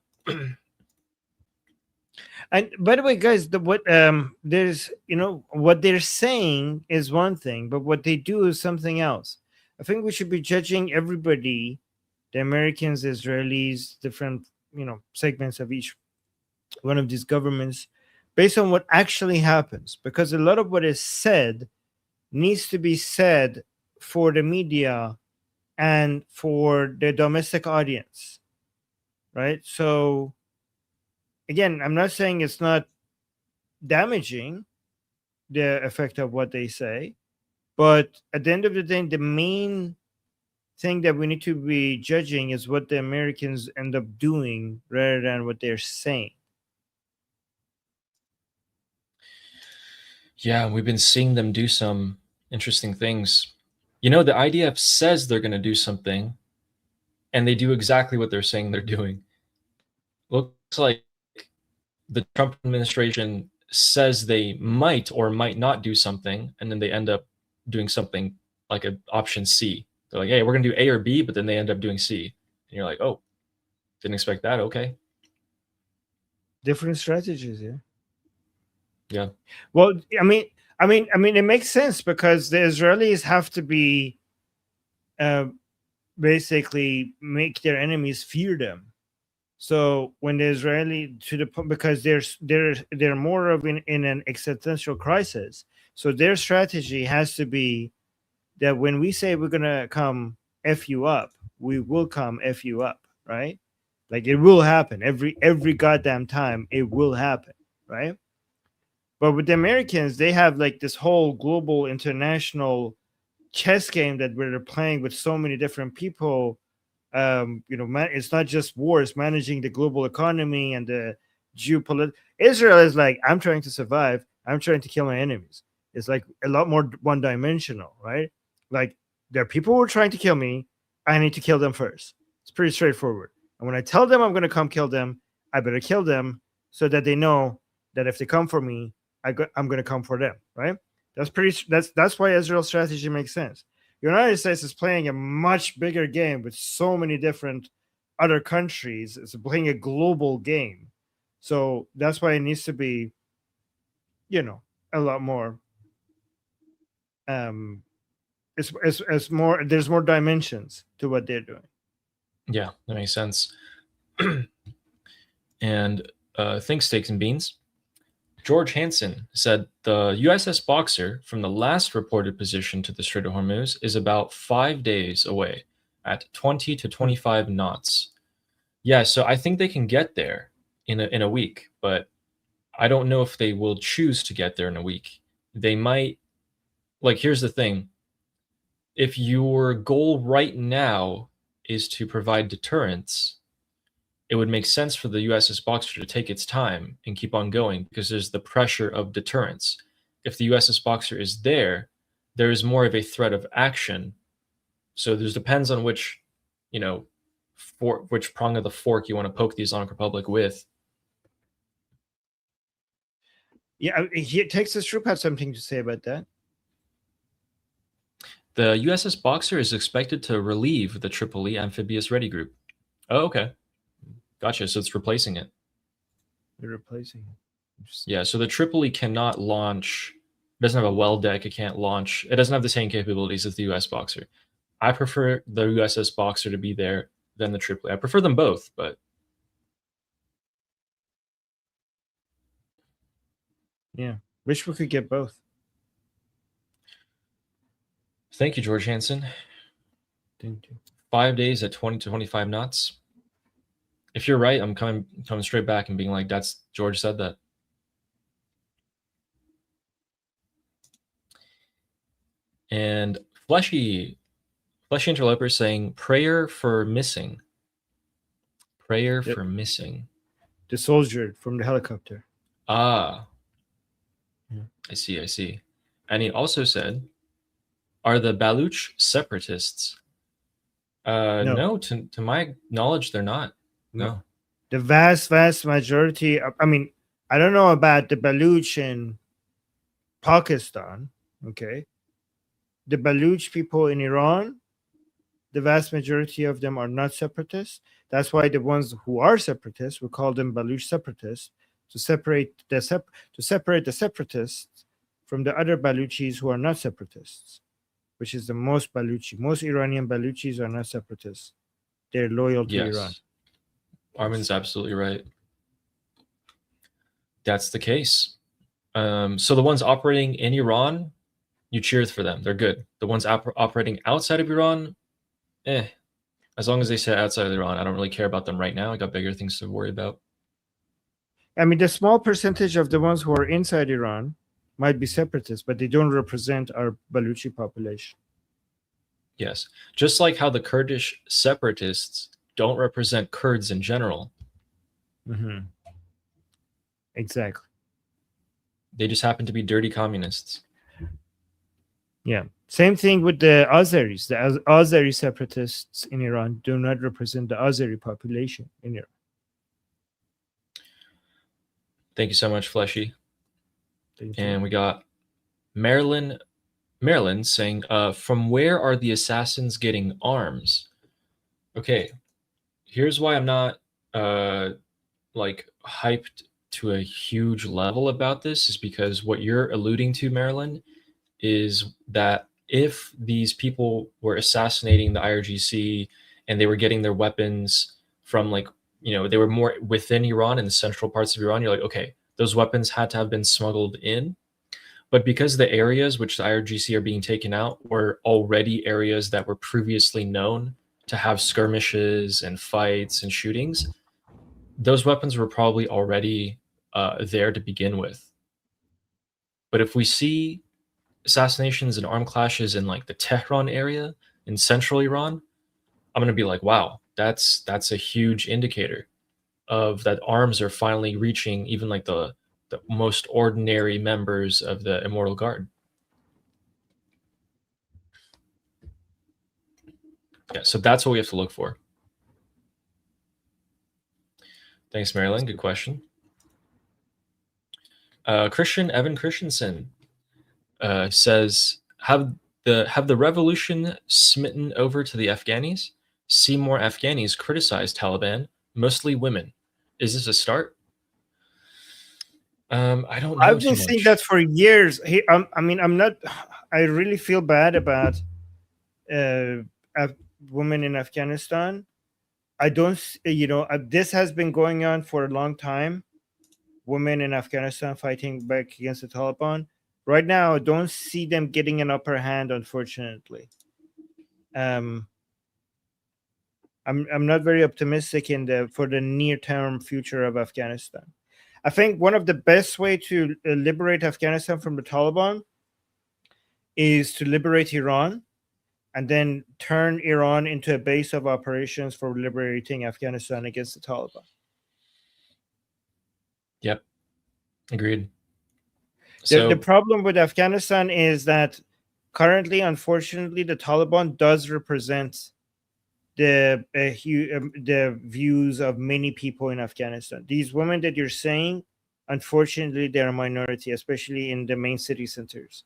Speaker 1: And by the way, guys, there's, you know, what they're saying is one thing, but what they do is something else. I think we should be judging everybody, the Americans, the Israelis, different, you know, segments of each one of these governments, based on what actually happens, because a lot of what is said needs to be said for the media and for the domestic audience, right? So again, I'm not saying it's not damaging, the effect of what they say, but at the end of the day, the main thing that we need to be judging is what the Americans end up doing rather than what they're saying.
Speaker 2: Yeah, we've been seeing them do some interesting things. You know, the IDF says they're going to do something, and they do exactly what they're saying they're doing. Looks like the Trump administration says they might or might not do something, and then they end up doing something like an option C. They're like, hey, we're going to do A or B, but then they end up doing C. And you're like, oh, didn't expect that. Okay.
Speaker 1: Different strategies, yeah.
Speaker 2: Yeah.
Speaker 1: Well, I mean, it makes sense because the Israelis have to be basically make their enemies fear them. So when the Israeli because they're more of in an existential crisis. So their strategy has to be that when we say we're gonna come F you up, we will come F you up, right? Like it will happen every goddamn time. It will happen, right? But with the Americans, they have like this whole global international chess game that we're playing with so many different people. You know, it's not just war; it's managing the global economy and the geopolitical. Israel is like, I'm trying to survive. I'm trying to kill my enemies. It's like a lot more one-dimensional, right? Like there are people who are trying to kill me. I need to kill them first. It's pretty straightforward. And when I tell them I'm going to come kill them, I better kill them so that they know that if they come for me, I'm going to come for them, right? That's why Israel's strategy makes sense. The United States is playing a much bigger game with so many different other countries. It's playing a global game. So that's why it needs to be, you know, a lot more. It's more, there's more dimensions to what they're doing.
Speaker 2: Yeah, that makes sense. And thanks, Steaks and Beans. George Hansen said the USS Boxer from the last reported position to the Strait of Hormuz is about 5 days away at 20 to 25 knots. Yeah, so I think they can get there in a week, but I don't know if they will choose to get there in a week. They might, like, here's the thing. If your goal right now is to provide deterrence, it would make sense for the USS Boxer to take its time and keep on going because there's the pressure of deterrence. If the USS Boxer is there, there is more of a threat of action. So there depends on which, you know, which prong of the fork you want to poke the Islamic Republic with.
Speaker 1: Yeah, Texas Troop had something to say about that.
Speaker 2: The USS Boxer is expected to relieve the Tripoli Amphibious Ready Group. Oh, okay. Gotcha. So it's replacing it.
Speaker 1: They're replacing it.
Speaker 2: Yeah, so the Tripoli cannot launch. It doesn't have a well deck. It can't launch. It doesn't have the same capabilities as the US Boxer. I prefer the USS Boxer to be there than the Tripoli. I prefer them both, but...
Speaker 1: Yeah. Wish we could get both.
Speaker 2: Thank you, George Hansen.
Speaker 1: Thank you.
Speaker 2: 5 days at 20 to 25 knots. If you're right, I'm coming straight back and being like, that's George said that. And Fleshy Interloper saying, prayer for missing. Prayer for missing.
Speaker 1: The soldier from the helicopter.
Speaker 2: Ah.
Speaker 1: Yeah.
Speaker 2: I see. And he also said, are the Baluch separatists? No, to my knowledge, they're not. No.
Speaker 1: The vast majority of, I mean, I don't know about the Baluch in Pakistan, okay? The Baluch people in Iran, the vast majority of them are not separatists. That's why the ones who are separatists, we call them Baluch separatists, to separate the separatists from the other Baluchis who are not separatists, which is the most Baluchi. Most Iranian Baluchis are not separatists. They're loyal to Iran.
Speaker 2: Armin's absolutely right. That's the case. So the ones operating in Iran, you cheers for them. They're good. The ones operating outside of Iran, as long as they stay outside of Iran, I don't really care about them right now. I got bigger things to worry about.
Speaker 1: I mean, the small percentage of the ones who are inside Iran might be separatists, but they don't represent our Baluchi population.
Speaker 2: Yes. Just like how the Kurdish separatists don't represent Kurds in general.
Speaker 1: Mm-hmm. Exactly.
Speaker 2: They just happen to be dirty communists.
Speaker 1: Yeah. Same thing with the Azeris. The Azeri separatists in Iran do not represent the Azeri population in Iran.
Speaker 2: Thank you so much, Fleshy. And we got Marilyn saying, from where are the assassins getting arms? Okay, here's why I'm not like hyped to a huge level about this, is because what you're alluding to, Marilyn, is that if these people were assassinating the IRGC and they were getting their weapons from, like, you know, they were more within Iran, in the central parts of Iran, you're like, okay, those weapons had to have been smuggled in. But because the areas which the IRGC are being taken out were already areas that were previously known to have skirmishes and fights and shootings, those weapons were probably already there to begin with. But if we see assassinations and armed clashes in, like, the Tehran area in central Iran, I'm going to be like, wow, that's a huge indicator of that arms are finally reaching even, like, the most ordinary members of the Immortal Guard. Yeah, so that's what we have to look for. Thanks, Marilyn. Good question. Evan Christensen says, have the revolution smitten over to the Afghanis? See more Afghanis criticize Taliban, mostly women. Is this a start? I don't know.
Speaker 1: I've been saying that for years. I mean, I really feel bad about women in Afghanistan. I don't, this has been going on for a long time. Women in Afghanistan fighting back against the Taliban. Right now, I don't see them getting an upper hand, unfortunately. I'm not very optimistic for the near-term future of Afghanistan. I think one of the best way to liberate Afghanistan from the Taliban is to liberate Iran and then turn Iran into a base of operations for liberating Afghanistan against the Taliban.
Speaker 2: Yep. Agreed.
Speaker 1: The problem with Afghanistan is that currently, unfortunately, the Taliban does represent the views of many people in Afghanistan. These women that you're saying, unfortunately, they're a minority, especially in the main city centers.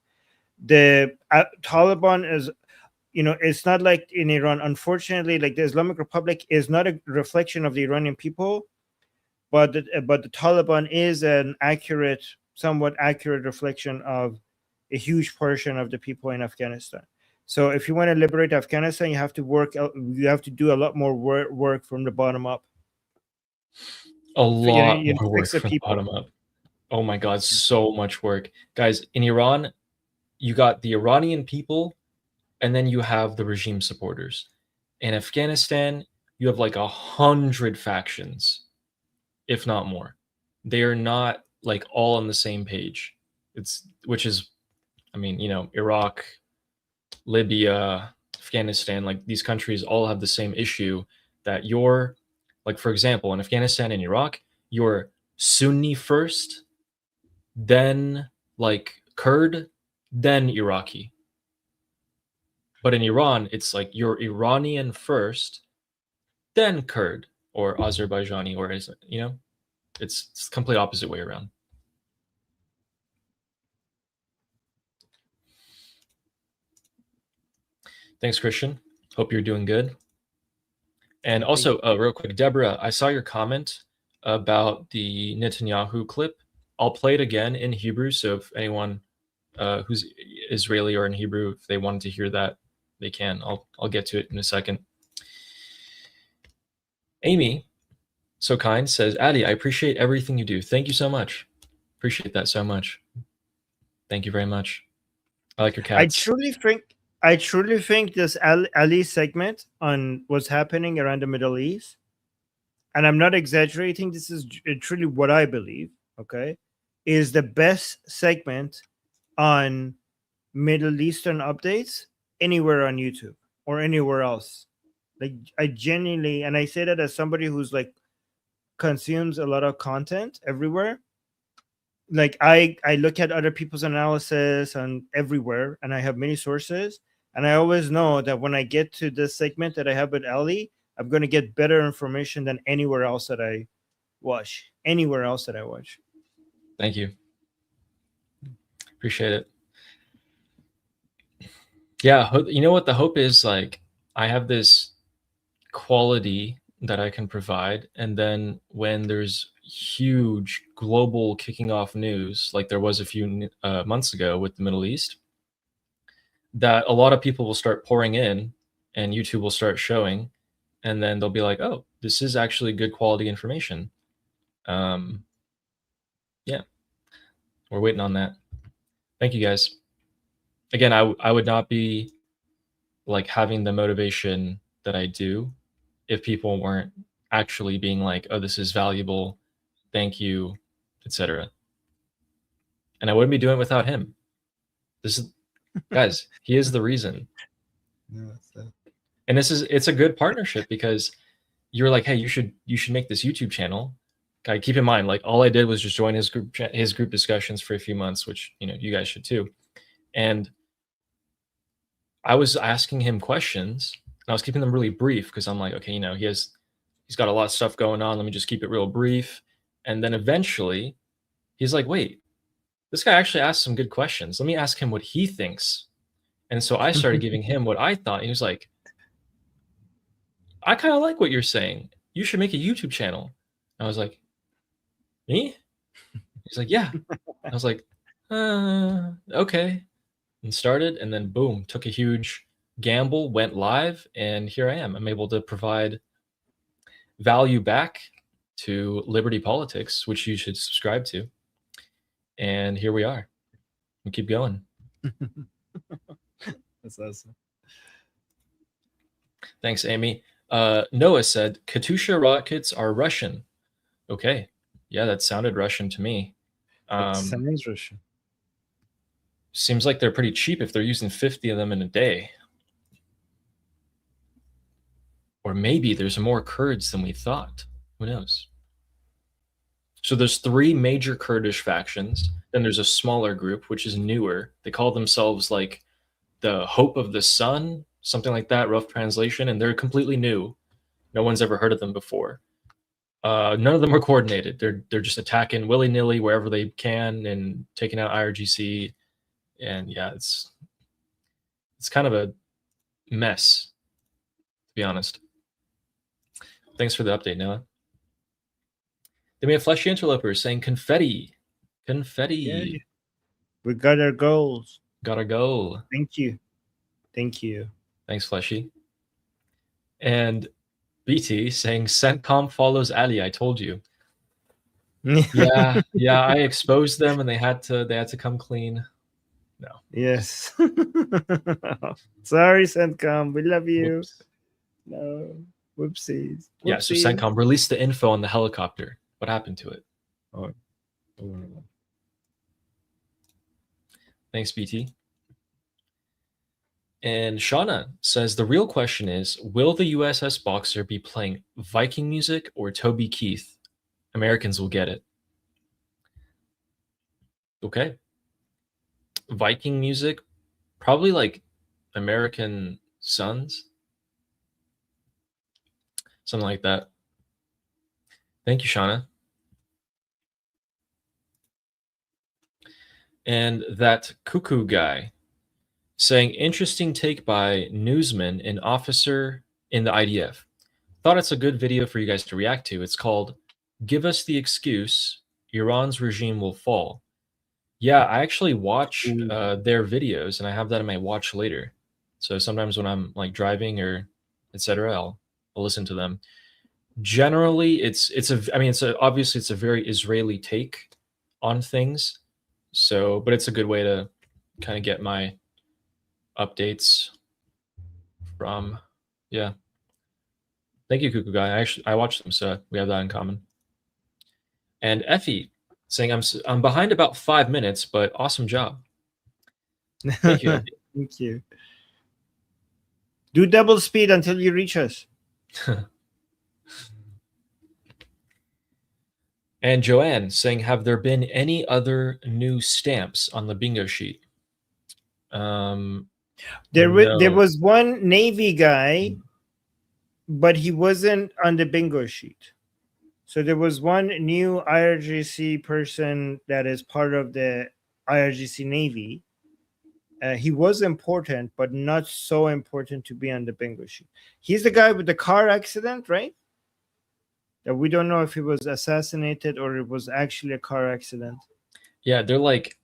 Speaker 1: The Taliban is, it's not like in Iran. Unfortunately, like the Islamic Republic is not a reflection of the Iranian people, but the Taliban is an somewhat accurate reflection of a huge portion of the people in Afghanistan. So if you want to liberate Afghanistan, you have to do a lot more work from the bottom up.
Speaker 2: A lot more work from the bottom up. Oh my God, so much work. Guys, in Iran, you got the Iranian people, and then you have the regime supporters. In Afghanistan, you have like 100 factions, if not more. They are not like all on the same page. Which is, I mean, Iraq, Libya, Afghanistan, like these countries all have the same issue that you're, like, for example, in Afghanistan and Iraq, you're Sunni first, then like Kurd, then Iraqi. But in Iran, it's like you're Iranian first, then Kurd or Azerbaijani, or it's the complete opposite way around. Thanks, Christian. Hope you're doing good. And also, real quick, Deborah, I saw your comment about the Netanyahu clip. I'll play it again in Hebrew, so if anyone who's Israeli or in Hebrew, if they wanted to hear that, they can. I'll get to it in a second. Amy, so kind, says, Adi, I appreciate everything you do. Thank you so much. Appreciate that so much. Thank you very much. I like your cats.
Speaker 1: I truly think this Ali segment on what's happening around the Middle East, and I'm not exaggerating, this is truly what I believe, okay, is the best segment on Middle Eastern updates anywhere on YouTube or anywhere else. Like, I genuinely, and I say that as somebody who's like consumes a lot of content everywhere. Like I look at other people's analysis and everywhere, and I have many sources, and I always know that when I get to this segment that I have with Ali, I'm going to get better information than anywhere else that I watch.
Speaker 2: Thank you. Appreciate it. Yeah, you know what the hope is? Like, I have this quality that I can provide, and then when there's huge global kicking off news, like there was a few months ago with the Middle East, that a lot of people will start pouring in, and YouTube will start showing, and then they'll be like, oh, this is actually good quality information. Yeah, we're waiting on that. Thank you, guys. Again, I would not be like having the motivation that I do if people weren't actually being like, oh, this is valuable, thank you, etc. And I wouldn't be doing it without him. This is, guys, he is the reason. And it's a good partnership, because you're like, hey, you should make this YouTube channel. Okay, keep in mind, like, all I did was just join his group discussions for a few months, which you guys should too. And I was asking him questions, and I was keeping them really brief, because I'm like, okay, he's got a lot of stuff going on. Let me just keep it real brief. And then eventually he's like, wait, this guy actually asked some good questions. Let me ask him what he thinks. And so I started giving him what I thought. And he was like, I kind of like what you're saying. You should make a YouTube channel. And I was like, me? He's like, yeah. I was like, okay. And started, and then boom, took a huge gamble, went live, and here I am. I'm able to provide value back to Liberty Politics, which you should subscribe to. And here we are. We keep going.
Speaker 1: That's awesome.
Speaker 2: Thanks, Amy. Noah said, Katyusha rockets are Russian. Okay. Yeah, that sounded Russian to me.
Speaker 1: Sounds Russian.
Speaker 2: Seems like they're pretty cheap if they're using 50 of them in a day. Or maybe there's more Kurds than we thought. Who knows? So there's 3 major Kurdish factions. Then there's a smaller group, which is newer. They call themselves like the Hope of the Sun, something like that, rough translation, and they're completely new. No one's ever heard of them before. None of them are coordinated. They're just attacking willy-nilly wherever they can and taking out IRGC. And yeah, it's kind of a mess, to be honest. Thanks for the update, Noah. Then we have Fleshy Interloper saying confetti. Confetti.
Speaker 1: Yeah. We got our goals.
Speaker 2: Gotta go.
Speaker 1: Thank you. Thank you.
Speaker 2: Thanks, Fleshy. And BT saying CENTCOM follows Ali. I told you. yeah, I exposed them and they had to come clean. No.
Speaker 1: Yes. Sorry, CENTCOM. We love you.
Speaker 2: Whoops.
Speaker 1: No. Whoopsies.
Speaker 2: Yeah, so CENTCOM released the info on the helicopter. What happened to it?
Speaker 1: Oh.
Speaker 2: Thanks, BT. And Shauna says the real question is, will the USS Boxer be playing Viking music or Toby Keith? Americans will get it. Okay. Viking music, probably like American Sons. Something like that. Thank you, Shauna. And that cuckoo guy saying, interesting take by newsman and officer in the IDF. Thought it's a good video for you guys to react to. It's called Give Us the Excuse, Iran's Regime Will Fall. Yeah, I actually watch their videos, and I have that in my watch later. So sometimes when I'm like driving or etc., I'll listen to them. Generally, obviously it's a very Israeli take on things. So, but it's a good way to kind of get my updates from, yeah. Thank you, Cuckoo Guy. I watched them, so we have that in common. And Effie saying, I'm behind about 5 minutes, but awesome job. Thank you, Effie.
Speaker 1: Thank you. Do double speed until you reach us.
Speaker 2: And Joanne saying, have there been any other new stamps on the bingo sheet?
Speaker 1: There was one Navy guy, but he wasn't on the bingo sheet. So there was one new IRGC person that is part of the IRGC Navy. He was important, but not so important to be on the bingo sheet. He's the guy with the car accident, right? That we don't know if he was assassinated or it was actually a car accident.
Speaker 2: Yeah, they're like,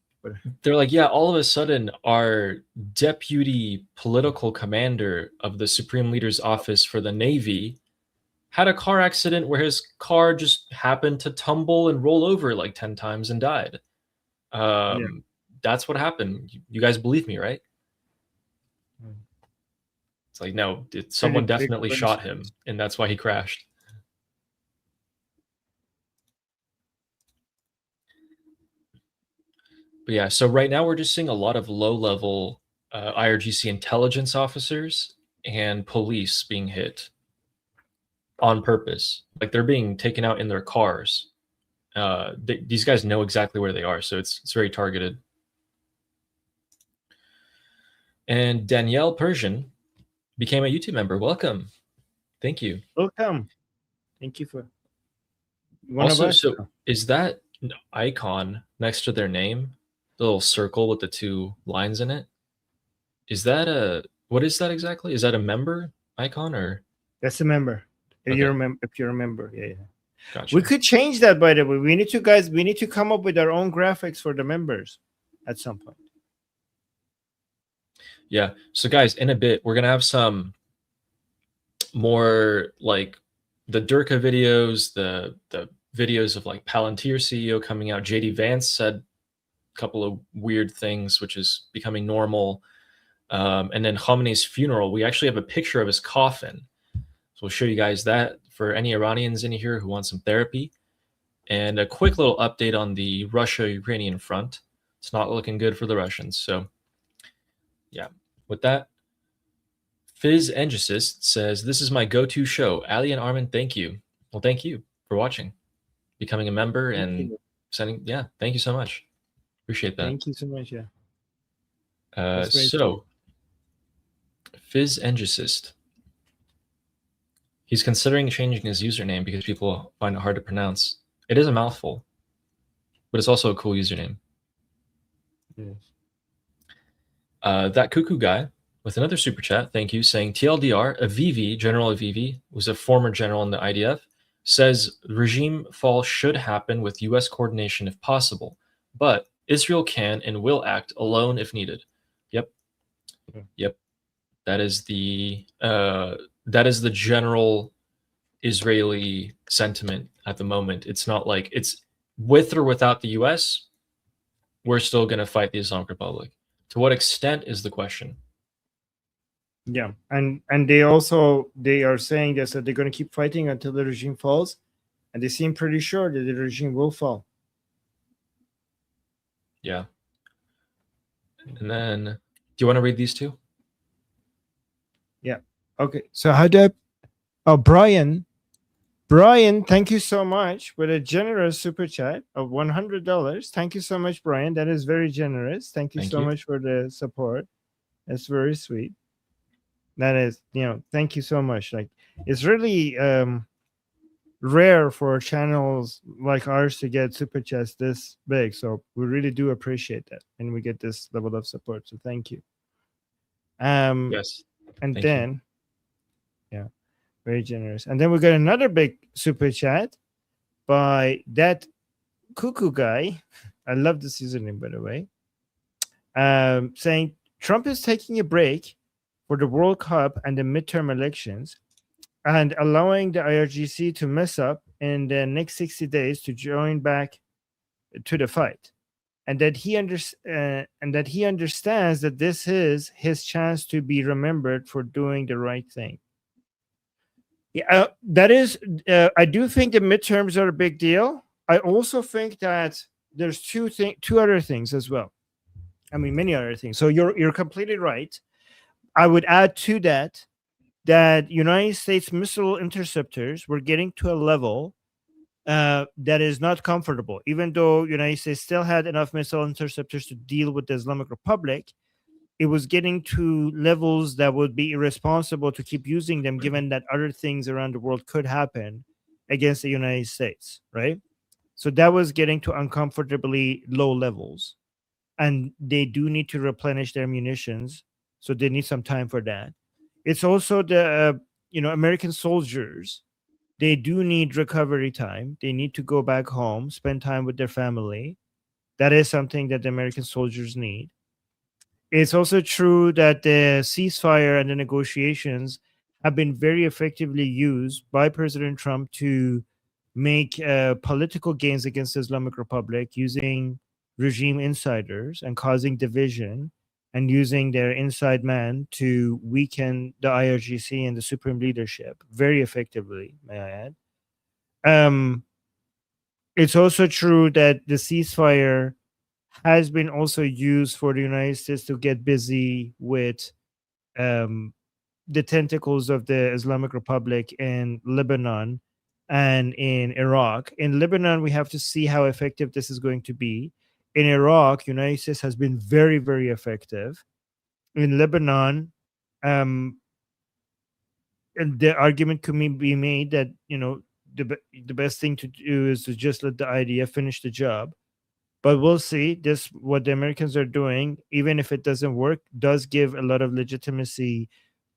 Speaker 2: yeah, all of a sudden our deputy political commander of the Supreme Leader's office for the Navy had a car accident where his car just happened to tumble and roll over like 10 times and died. That's what happened. You guys believe me, right? It's like, no, someone definitely shot him, and that's why he crashed. But yeah, so right now we're just seeing a lot of low-level IRGC intelligence officers and police being hit on purpose. Like they're being taken out in their cars. These guys know exactly where they are, so it's very targeted. And Danielle Persian became a YouTube member. Welcome. Thank you.
Speaker 1: Welcome. Thank you for
Speaker 2: one also, of us. So is that icon next to their name, the little circle with the 2 lines in it? Is that what is that exactly? Is that a member icon or?
Speaker 1: That's a member. If you remember, yeah.
Speaker 2: Gotcha.
Speaker 1: We could change that, by the way. We need to come up with our own graphics for the members at some point.
Speaker 2: Yeah. So guys, in a bit, we're gonna have some more like the Durka videos, the videos of like Palantir CEO coming out. JD Vance said a couple of weird things, which is becoming normal. And then Khamenei's funeral, we actually have a picture of his coffin. So we'll show you guys that for any Iranians in here who want some therapy. And a quick little update on the Russia-Ukrainian front. It's not looking good for the Russians. So yeah, with that, Fizz Engicist says, this is my go-to show. Ali and Armin, thank you. Well, thank you for watching, becoming a member, and sending. Yeah, thank you so much. Appreciate that.
Speaker 1: Thank you so much. Yeah.
Speaker 2: So Physengicist. He's considering changing his username because people find it hard to pronounce. It is a mouthful, but it's also a cool username.
Speaker 1: Yes.
Speaker 2: That cuckoo guy with another super chat, thank you, saying TLDR, Avivi, General Avivi, was a former general in the IDF, says regime fall should happen with U.S. coordination if possible, but Israel can and will act alone if needed. Yep.
Speaker 1: Yeah.
Speaker 2: Yep. That is the general Israeli sentiment at the moment. It's not like it's with or without the U.S., we're still going to fight the Islamic Republic. To what extent is the question?
Speaker 1: Yeah, and they are saying this, that they're going to keep fighting until the regime falls, and they seem pretty sure that the regime will fall.
Speaker 2: Yeah. And then, do you want to read these two?
Speaker 1: Yeah. Okay. So how do I? Oh, Brian, thank you so much with a generous super chat of $100. Thank you so much, Brian. That is very generous. Thank you so much for the support. That's very sweet. That is, thank you so much. Like, it's really rare for channels like ours to get super chats this big, so we really do appreciate that, and we get this level of support. So thank you.
Speaker 2: Yes.
Speaker 1: And then, yeah, very generous. And then we got another big super chat by that cuckoo guy. I love this username, by the way. Saying Trump is taking a break for the World Cup and the midterm elections, and allowing the IRGC to mess up in the next 60 days to join back to the fight, and that he understands that this is his chance to be remembered for doing the right thing. Yeah, that is. I do think the midterms are a big deal. I also think that there's two other things as well. I mean, many other things. So you're completely right. I would add to that United States missile interceptors were getting to a level that is not comfortable. Even though United States still had enough missile interceptors to deal with the Islamic Republic, it was getting to levels that would be irresponsible to keep using them, given that other things around the world could happen against the United States, right? So that was getting to uncomfortably low levels, and they do need to replenish their munitions, so they need some time for that. It's also the American soldiers. They do need recovery time. They need to go back home, spend time with their family. That is something that the American soldiers need. It's also true that the ceasefire and the negotiations have been very effectively used by President Trump to make political gains against the Islamic Republic, using regime insiders and causing division, and using their inside man to weaken the IRGC and the supreme leadership very effectively, may I add. It's also true that the ceasefire has been also used for the United States to get busy with the tentacles of the Islamic Republic in Lebanon and in Iraq. In Lebanon, we have to see how effective this is going to be. In Iraq, United States has been very, very effective. In Lebanon, and the argument could be made that the best thing to do is to just let the IDF finish the job. But we'll see. This, what the Americans are doing, even if it doesn't work, does give a lot of legitimacy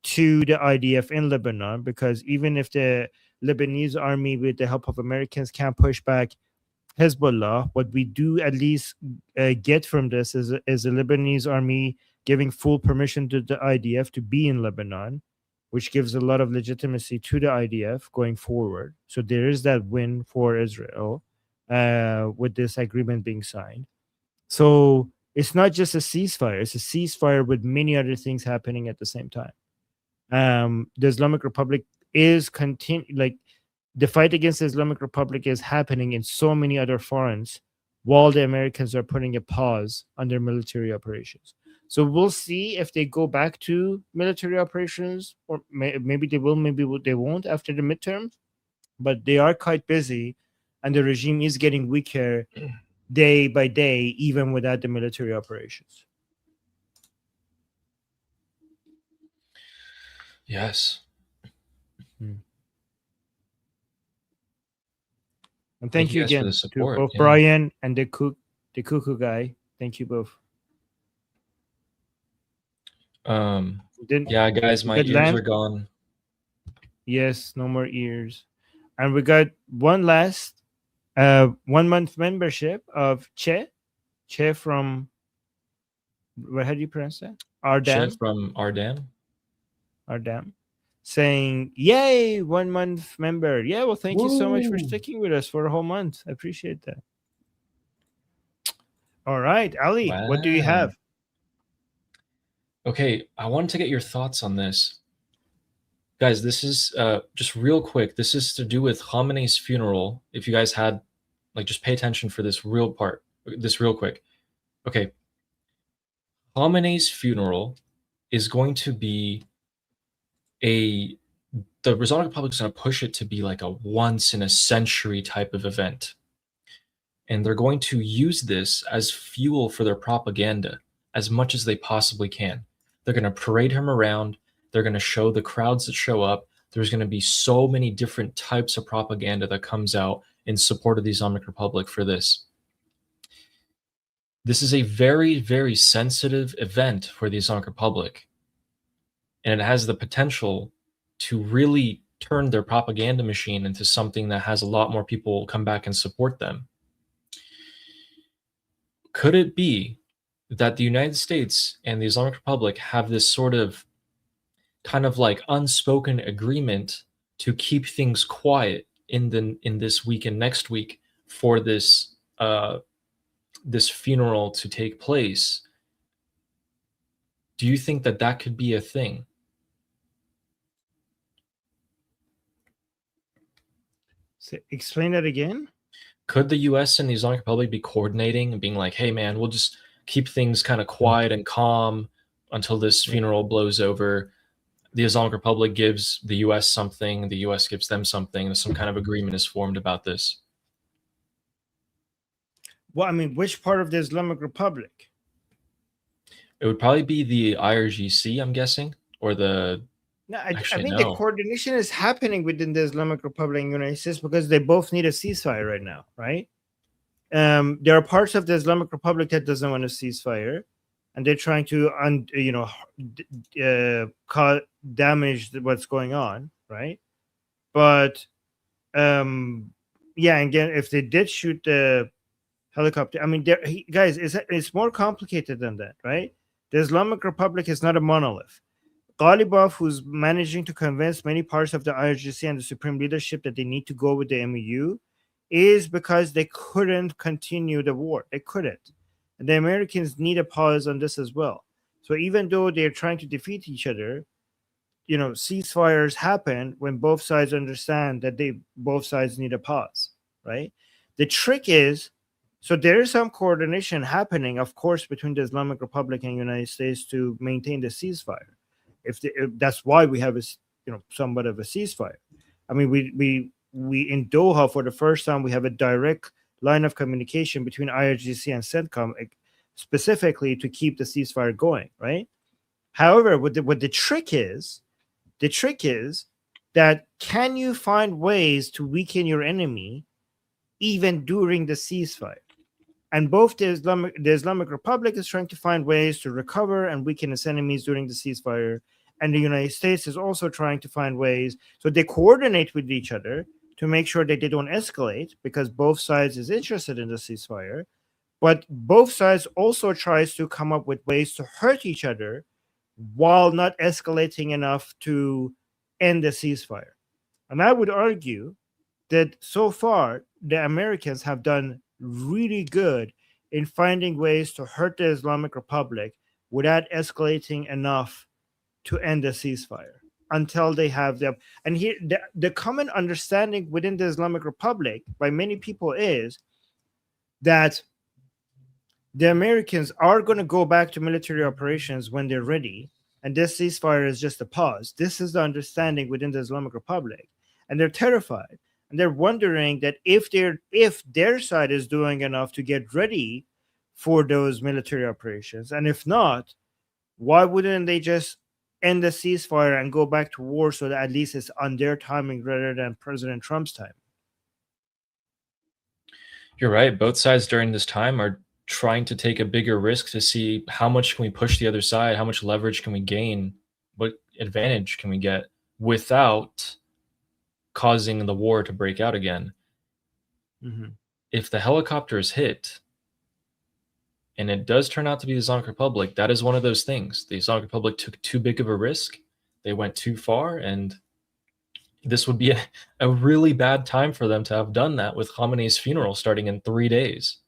Speaker 1: to the IDF in Lebanon, because even if the Lebanese army, with the help of Americans, can't push back Hezbollah, what we do at least get from this is the Lebanese army giving full permission to the IDF to be in Lebanon, which gives a lot of legitimacy to the IDF going forward. So there is that win for Israel with this agreement being signed. So it's not just a ceasefire; it's a ceasefire with many other things happening at the same time. The Islamic Republic is the fight against the Islamic Republic is happening in so many other fronts, while the Americans are putting a pause on their military operations. So we'll see if they go back to military operations, or maybe they will, maybe they won't after the midterm. But they are quite busy, and the regime is getting weaker day by day, even without the military operations.
Speaker 2: Yes.
Speaker 1: And thank you
Speaker 2: guys for
Speaker 1: again
Speaker 2: the support.
Speaker 1: to both Brian and the cuckoo guy. Thank you both.
Speaker 2: Yeah, guys, my ears are gone.
Speaker 1: Yes, no more ears. And we got one last 1 month membership of Che from, how do you pronounce that?
Speaker 2: Che from Ardam,
Speaker 1: saying, yay, 1 month member. Yeah, well, thank you so much for sticking with us for a whole month. I appreciate that. All right, Ali, what do you have?
Speaker 2: Okay, I wanted to get your thoughts on this. Guys, this is just real quick. This is to do with Khamenei's funeral. If you guys had, like, just pay attention for this real part, this real quick. Okay. Khamenei's funeral is going to be the Islamic Republic is going to push it to be like a once in a century type of event. And they're going to use this as fuel for their propaganda as much as they possibly can. They're going to parade him around. They're going to show the crowds that show up. There's going to be so many different types of propaganda that comes out in support of the Islamic Republic for this. This is a very, very sensitive event for the Islamic Republic. And it has the potential to really turn their propaganda machine into something that has a lot more people come back and support them. Could it be that the United States and the Islamic Republic have this sort of kind of like unspoken agreement to keep things quiet in this week and next week for this this funeral to take place? Do you think that that could be a thing?
Speaker 1: So explain that again.
Speaker 2: Could the US and the Islamic Republic be coordinating and being like, hey man, we'll just keep things kind of quiet and calm until this funeral blows over? The Islamic Republic gives the US something, the US gives them something, and some kind of agreement is formed about this.
Speaker 1: Well, I mean, which part of the Islamic Republic?
Speaker 2: It would probably be the IRGC, I'm guessing, or the...
Speaker 1: No, I think the coordination is happening within the Islamic Republic and United States because they both need a ceasefire right now, right? There are parts of the Islamic Republic that doesn't want a ceasefire, and they're trying to, damage what's going on, right? But, yeah, again, if they did shoot the helicopter, I mean, guys, it's more complicated than that, right? The Islamic Republic is not a monolith. Ghalibaf, who's managing to convince many parts of the IRGC and the Supreme Leadership that they need to go with the MEU, is because they couldn't continue the war. They couldn't. And the Americans need a pause on this as well. So even though they're trying to defeat each other, ceasefires happen when both sides understand that both sides need a pause, right? The trick is, so there is some coordination happening, of course, between the Islamic Republic and United States to maintain the ceasefire. If that's why we have somewhat of a ceasefire. I mean, we in Doha for the first time we have a direct line of communication between IRGC and CENTCOM specifically to keep the ceasefire going, right? However, what the trick is that can you find ways to weaken your enemy even during the ceasefire? And both the Islamic Republic is trying to find ways to recover and weaken its enemies during the ceasefire. And the United States is also trying to find ways. So they coordinate with each other to make sure that they don't escalate because both sides is interested in the ceasefire. But both sides also tries to come up with ways to hurt each other while not escalating enough to end the ceasefire. And I would argue that so far the Americans have done really good in finding ways to hurt the Islamic Republic without escalating enough to end the ceasefire until they have them. And here, the common understanding within the Islamic Republic by many people is that the Americans are going to go back to military operations when they're ready, and this ceasefire is just a pause. This is the understanding within the Islamic Republic, and they're terrified. And they're wondering that if their side is doing enough to get ready for those military operations, and if not, why wouldn't they just end the ceasefire and go back to war, so that at least it's on their timing rather than President Trump's time.
Speaker 2: You're right. Both sides during this time are trying to take a bigger risk to see how much can we push the other side, how much leverage can we gain, what advantage can we get without causing the war to break out again.
Speaker 1: Mm-hmm.
Speaker 2: If the helicopter is hit, and it does turn out to be the Islamic Republic, that is one of those things. The Islamic Republic took too big of a risk. They went too far, and this would be a really bad time for them to have done that with Khamenei's funeral starting in 3 days.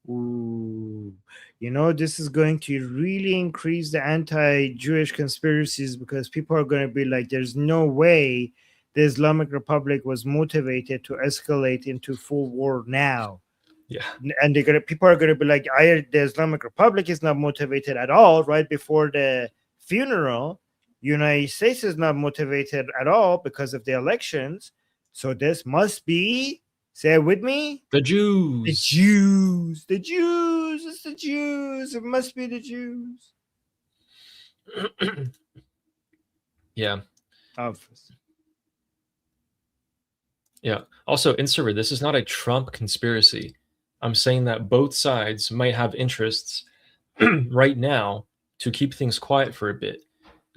Speaker 1: Ooh. You know, this is going to really increase the anti-Jewish conspiracies, because people are going to be like, there's no way the Islamic Republic was motivated to escalate into full war now.
Speaker 2: Yeah.
Speaker 1: And people are gonna be like, the Islamic Republic is not motivated at all. Right before the funeral, United States is not motivated at all because of the elections. So this must be, say it with me,
Speaker 2: the Jews.
Speaker 1: The Jews. The Jews. It's the Jews. It must be the Jews.
Speaker 2: Yeah.
Speaker 1: Obviously.
Speaker 2: Yeah. Also, in server, this is not a Trump conspiracy. I'm saying that both sides might have interests right now to keep things quiet for a bit,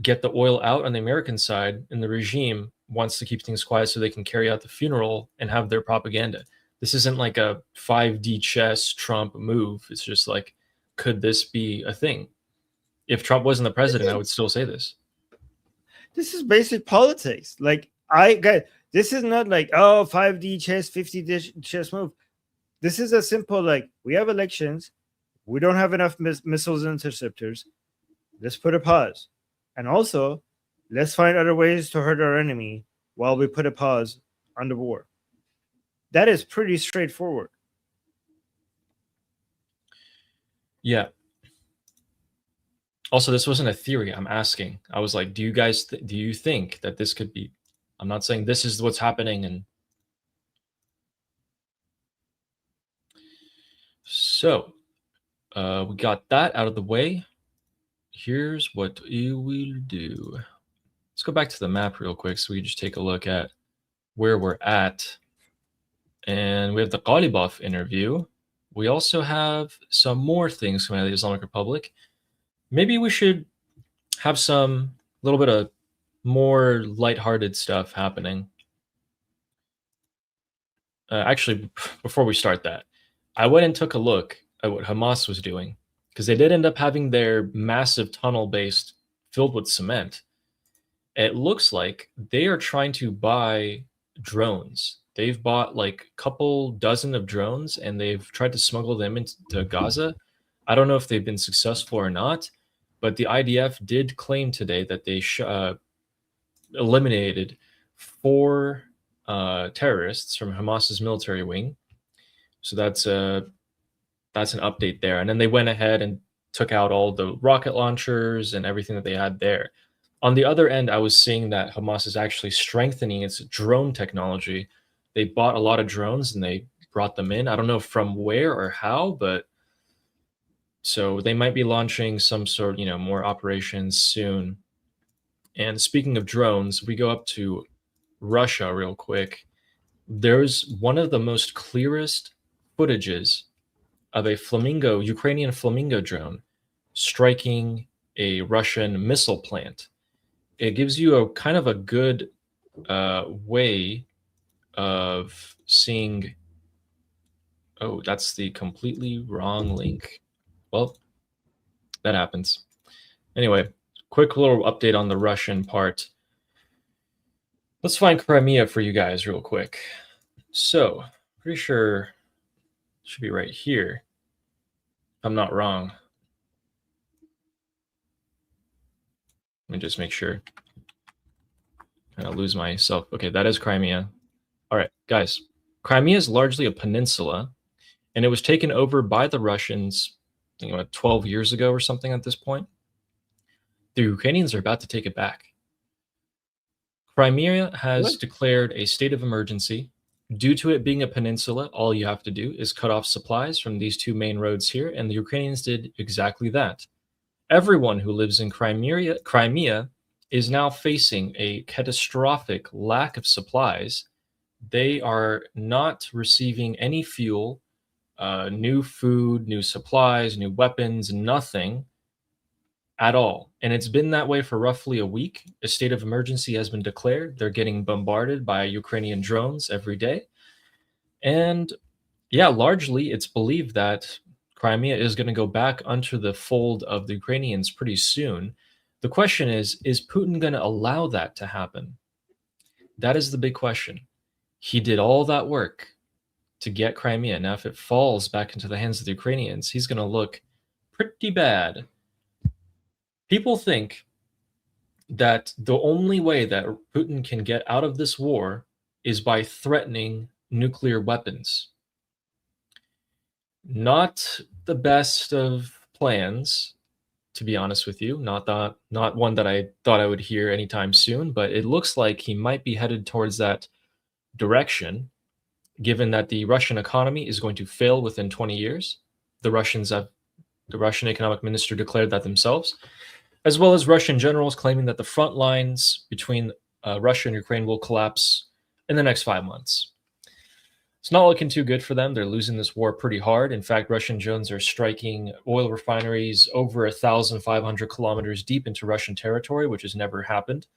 Speaker 2: get the oil out on the American side, and the regime wants to keep things quiet so they can carry out the funeral and have their propaganda. This isn't like a 5D chess Trump move. It's just like, could this be a thing? If Trump wasn't the president, I would still say this.
Speaker 1: This is basic politics. Like, this is not like, 5D chess, 50D chess move. This is a simple, like, we have elections. We don't have enough missiles and interceptors. Let's put a pause. And also, let's find other ways to hurt our enemy while we put a pause on the war. That is pretty straightforward.
Speaker 2: Yeah. Also, this wasn't a theory. I'm asking. I was like, do you guys, do you think that this could be? I'm not saying this is what's happening. And so we got that out of the way. Here's what we will do. Let's go back to the map real quick so we just take a look at where we're at. And we have the Ghalibaf interview. We also have some more things coming out of the Islamic Republic. Maybe we should have some little bit of more lighthearted stuff happening. Actually, before we start that, I went and took a look at what Hamas was doing, because they did end up having their massive tunnel base filled with cement. It looks like they are trying to buy drones. They've bought like a couple dozen of drones, and they've tried to smuggle them into Gaza. I don't know if they've been successful or not, but the IDF did claim today that they eliminated 4 terrorists from Hamas's military wing. So that's an update there. And then they went ahead and took out all the rocket launchers and everything that they had there. On the other end, I was seeing that Hamas is actually strengthening its drone technology. They bought a lot of drones and they brought them in. I don't know from where or how, but so they might be launching some sort, more operations soon. And speaking of drones, we go up to Russia real quick. There's one of the most clearest footages of a Ukrainian Flamingo drone striking a Russian missile plant. It gives you a kind of a good way of seeing. Oh, that's the completely wrong link. Well, that happens. Anyway, quick little update on the Russian part. Let's find Crimea for you guys real quick. So, pretty sure it should be right here, if I'm not wrong. Let me just make sure. I don't lose myself. Okay, that is Crimea. All right, guys. Crimea is largely a peninsula, and it was taken over by the Russians, 12 years ago or something at this point. The Ukrainians are about to take it back. Crimea has declared a state of emergency. Due to it being a peninsula, all you have to do is cut off supplies from these 2 main roads here, and the Ukrainians did exactly that. Everyone who lives in Crimea is now facing a catastrophic lack of supplies. They are not receiving any fuel, new food, new supplies, new weapons, nothing at all. And it's been that way for roughly a week. A state of emergency has been declared. They're getting bombarded by Ukrainian drones every day. And yeah, largely it's believed that Crimea is going to go back under the fold of the Ukrainians pretty soon. The question is Putin going to allow that to happen? That is the big question. He did all that work to get Crimea. Now, if it falls back into the hands of the Ukrainians, he's going to look pretty bad. People think that the only way that Putin can get out of this war is by threatening nuclear weapons. Not the best of plans, to be honest with you. Not one that I thought I would hear anytime soon, but it looks like he might be headed towards that direction, given that the Russian economy is going to fail within 20 years. The Russian economic minister declared that themselves, as well as Russian generals claiming that the front lines between Russia and Ukraine will collapse in the next 5 months. It's not looking too good for them. They're losing this war pretty hard. In fact, Russian drones are striking oil refineries over 1,500 kilometers deep into Russian territory, which has never happened.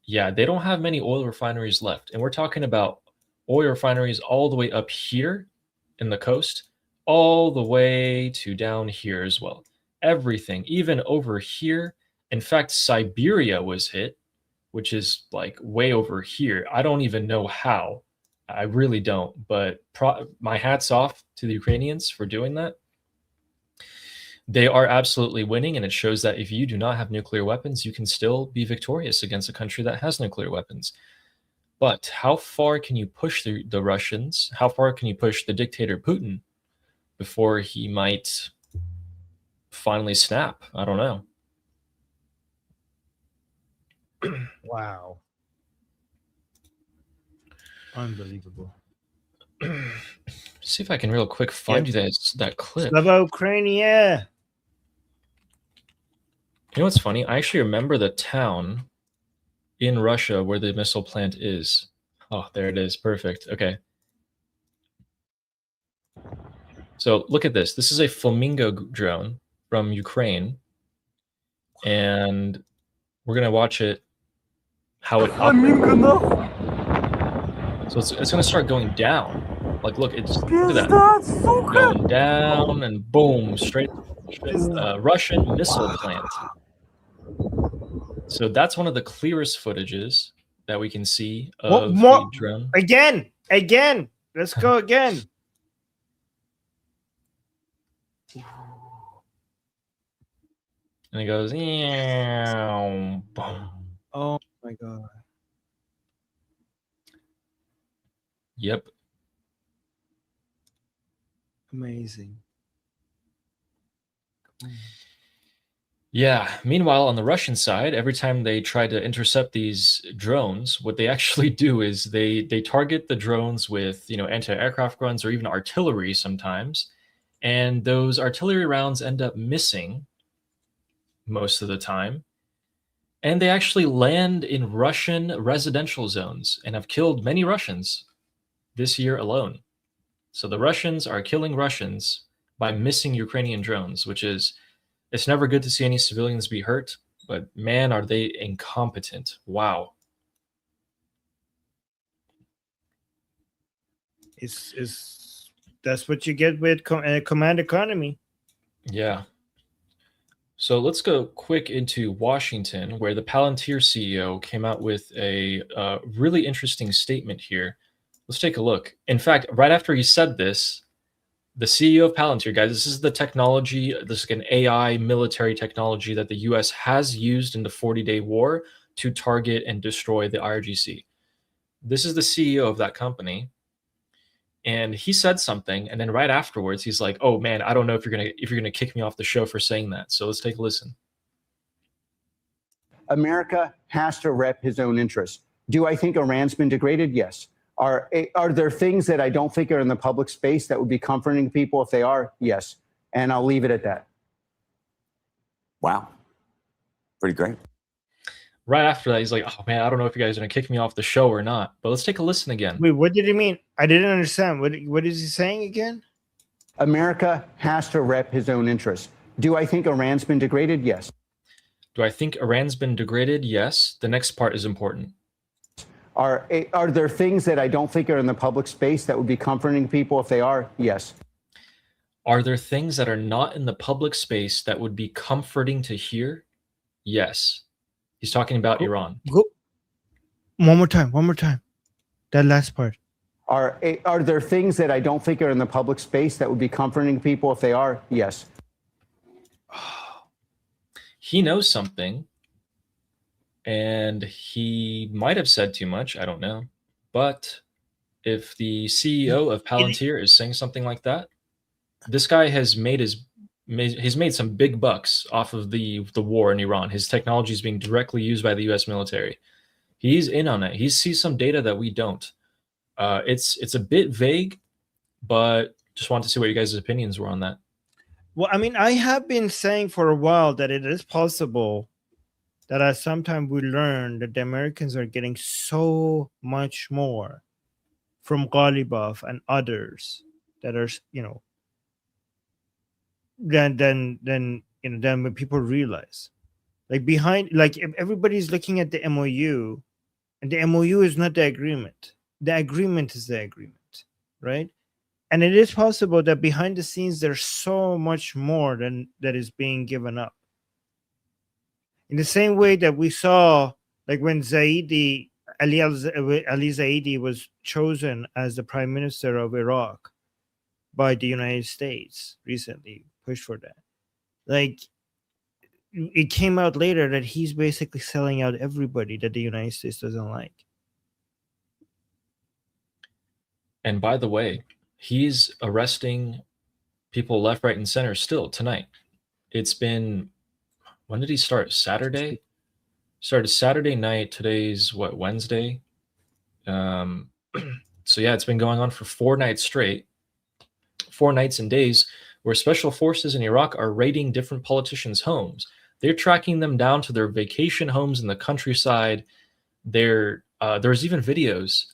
Speaker 2: Yeah, they don't have many oil refineries left. And we're talking about oil refineries all the way up here in the coast, all the way to down here as well. Everything, even over here. In fact, Siberia was hit, which is like way over here. I don't even know how. I really don't, but my hat's off to the Ukrainians for doing that. They are absolutely winning, and it shows that if you do not have nuclear weapons, you can still be victorious against a country that has nuclear weapons. But how far can you push the Russians? How far can you push the dictator Putin before he might finally snap? I don't know.
Speaker 1: Wow. Unbelievable.
Speaker 2: See if I can real quick find you that clip.
Speaker 1: Slava Ukraine.
Speaker 2: You know what's funny? I actually remember the town in Russia where the missile plant is. Oh, there it is. Perfect. Okay. So look at this. This is a Flamingo drone from Ukraine. And we're going to watch it, how it operates. So it's going to start going down. Like, look at that. Going down and boom, straight Russian missile plant. So that's one of the clearest footages that we can see of the drone.
Speaker 1: Again. Let's go again.
Speaker 2: And it goes, boom.
Speaker 1: Oh my God.
Speaker 2: Yep.
Speaker 1: Amazing.
Speaker 2: Yeah. Meanwhile, on the Russian side, every time they try to intercept these drones, what they actually do is they target the drones with, anti-aircraft guns or even artillery sometimes. And those artillery rounds end up missing most of the time. And they actually land in Russian residential zones and have killed many Russians this year alone. So the Russians are killing Russians by missing Ukrainian drones, which is, it's never good to see any civilians be hurt, but man, are they incompetent. Wow.
Speaker 1: That's what you get with command economy.
Speaker 2: Yeah. So let's go quick into Washington, where the Palantir CEO came out with a really interesting statement here. Let's take a look. In fact, right after he said this, the CEO of Palantir, guys, this is the technology, this is an AI military technology that the US has used in the 40-day war to target and destroy the IRGC. This is the CEO of that company. And he said something, and then right afterwards, he's like, "Oh man, I don't know if you're gonna kick me off the show for saying that." So let's take a listen.
Speaker 3: America has to rep his own interests. Do I think Iran's been degraded? Yes. Are there things that I don't think are in the public space that would be comforting to people if they are? Yes. And I'll leave it at that.
Speaker 4: Wow. Pretty great.
Speaker 2: Right after that, he's like, oh man, I don't know if you guys are going to kick me off the show or not, but let's take a listen again.
Speaker 1: Wait, what did he mean? I didn't understand. What is he saying again?
Speaker 3: America has to rep his own interests. Do I think Iran's been degraded? Yes.
Speaker 2: Do I think Iran's been degraded? Yes. The next part is important.
Speaker 3: Are there things that I don't think are in the public space that would be comforting people if they are? Yes.
Speaker 2: Are there things that are not in the public space that would be comforting to hear? Yes. He's talking about Iran.
Speaker 1: Go. One more time. That last part.
Speaker 3: Are there things that I don't think are in the public space that would be comforting people if they are? Yes.
Speaker 2: He knows something, and he might have said too much. I don't know. But if the CEO of Palantir is saying something like that, this guy has he's made some big bucks off of the war in Iran. His technology is being directly used by the U.S. military. He's in on it. He sees some data that we don't. It's a bit vague, but just want to see what you guys' opinions were on that.
Speaker 1: Well, I mean, I have been saying for a while that it is possible that at some time we learn that the Americans are getting so much more from Ghalibaf and others that are, than when people realize. Like everybody's looking at the MOU, and the MOU is not the agreement. The agreement is the agreement, right? And it is possible that behind the scenes there's so much more than that is being given up. In the same way that we saw, like when Ali Zaidi was chosen as the prime minister of Iraq by the United States recently, pushed for that. Like, it came out later that he's basically selling out everybody that the United States doesn't like.
Speaker 2: And by the way, he's arresting people left, right, and center still tonight. It's been, when did he start? Saturday? Started Saturday night. Today's what, Wednesday? So yeah, it's been going on for 4 nights straight. 4 nights and days where special forces in Iraq are raiding different politicians' homes. They're tracking them down to their vacation homes in the countryside. There's even videos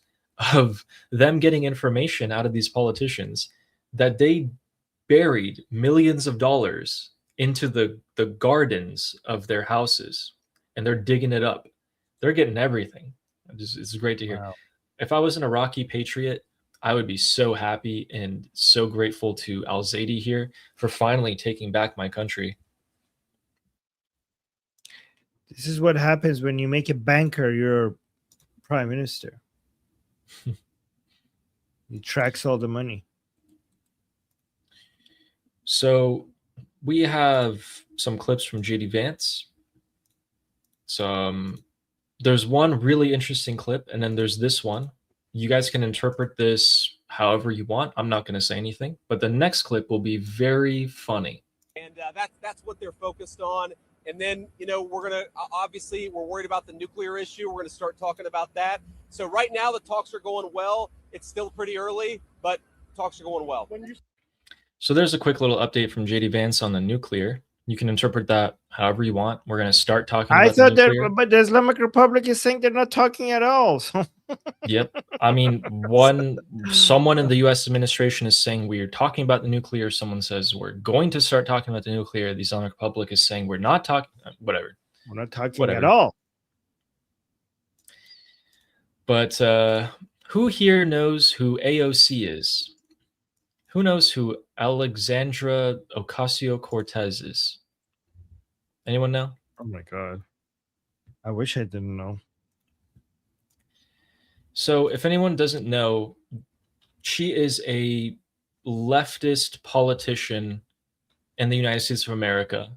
Speaker 2: of them getting information out of these politicians that they buried millions of dollars into the gardens of their houses, and they're digging it up. They're getting everything. It's great to hear. Wow. If I was an Iraqi patriot, I would be so happy and so grateful to Al Zaidi here for finally taking back my country.
Speaker 1: This is what happens when you make a banker your prime minister. He tracks all the money.
Speaker 2: So we have some clips from JD Vance. There's one really interesting clip, and then there's this one. You guys can interpret this however you want. I'm not going to say anything, but the next clip will be very funny.
Speaker 5: And that's what they're focused on. And then, we're going to, obviously, we're worried about the nuclear issue. We're going to start talking about that. So right now, the talks are going well. It's still pretty early, but talks are going well.
Speaker 2: So there's a quick little update from JD Vance on the nuclear. You can interpret that however you want. We're going to start talking about the nuclear.
Speaker 1: But the Islamic Republic is saying they're not talking at all. So.
Speaker 2: Yep. I mean, someone in the U.S. administration is saying we're talking about the nuclear. Someone says we're going to start talking about the nuclear. The Islamic Republic is saying we're not talking. Whatever.
Speaker 1: We're not talking at all.
Speaker 2: But who here knows who AOC is? Who knows who Alexandra Ocasio-Cortez is? Anyone know?
Speaker 1: Oh my God. I wish I didn't know.
Speaker 2: So if anyone doesn't know, she is a leftist politician in the United States of America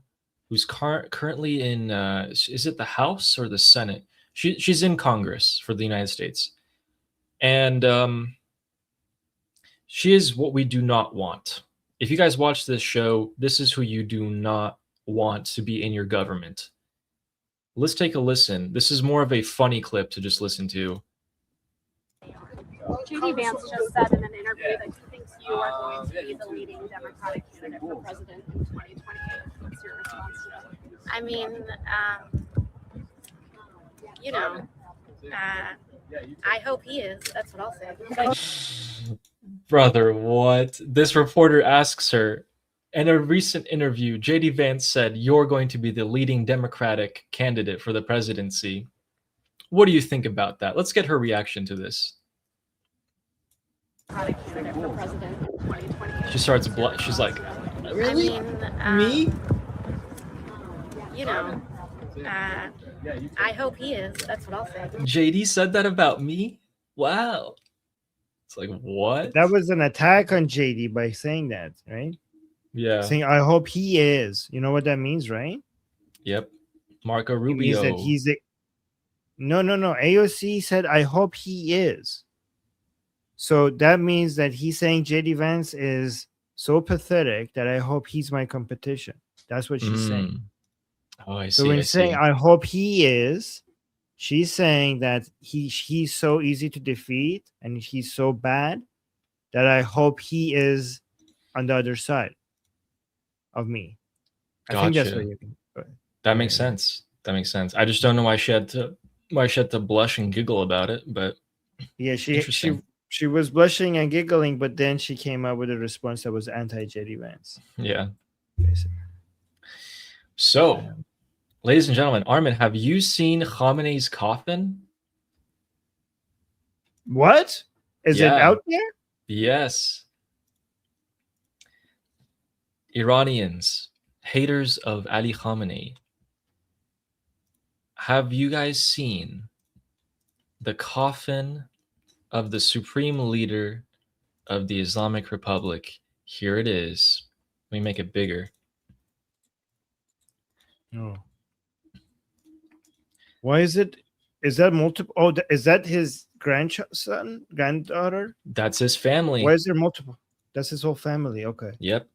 Speaker 2: who's currently in, is it the House or the Senate? She's in Congress for the United States. And she is what we do not want. If you guys watch this show, this is who you do not want to be in your government. Let's take a listen. This is more of a funny clip to just listen to.
Speaker 6: JD Vance just said in an interview that he thinks you are going to be the leading Democratic candidate for president in 2028. What's your response to that? I mean, you know, I hope he is. That's what I'll say.
Speaker 2: Brother, what? This reporter asks her, in a recent interview, J.D. Vance said, "You're going to be the leading Democratic candidate for the presidency." What do you think about that? Let's get her reaction to this. She starts she's like, really?
Speaker 6: I mean,
Speaker 2: Me?
Speaker 6: You know, I hope he is. That's what I'll say.
Speaker 2: JD said that about me? Wow. It's like, what?
Speaker 1: That was an attack on JD by saying that, right?
Speaker 2: Yeah.
Speaker 1: Saying, I hope he is. You know what that means, right?
Speaker 2: Yep. Marco Rubio.
Speaker 1: It means that he's a... No. AOC said, I hope he is. So that means that he's saying JD Vance is so pathetic that I hope he's my competition. That's what she's saying.
Speaker 2: Oh, I see.
Speaker 1: So when saying, I hope he is, she's saying that he's so easy to defeat and he's so bad that I hope he is on the other side of me.
Speaker 2: Gotcha.
Speaker 1: I think that's what you can.
Speaker 2: That makes sense. That makes sense. I just don't know why she had to blush and giggle about it, but
Speaker 1: yeah, she was blushing and giggling, but then she came up with a response that was anti-JD Vance.
Speaker 2: Yeah.
Speaker 1: Basically.
Speaker 2: So, ladies and gentlemen, Armin, have you seen Khamenei's coffin?
Speaker 1: What? Is it out there?
Speaker 2: Yes. Iranians, haters of Ali Khamenei. Have you guys seen the coffin of the supreme leader of the Islamic Republic? Here it is. Let me make it bigger.
Speaker 1: No. Why is it? Is that multiple? Oh, is that his granddaughter?
Speaker 2: That's his family.
Speaker 1: Why is there multiple? That's his whole family. Okay.
Speaker 2: Yep.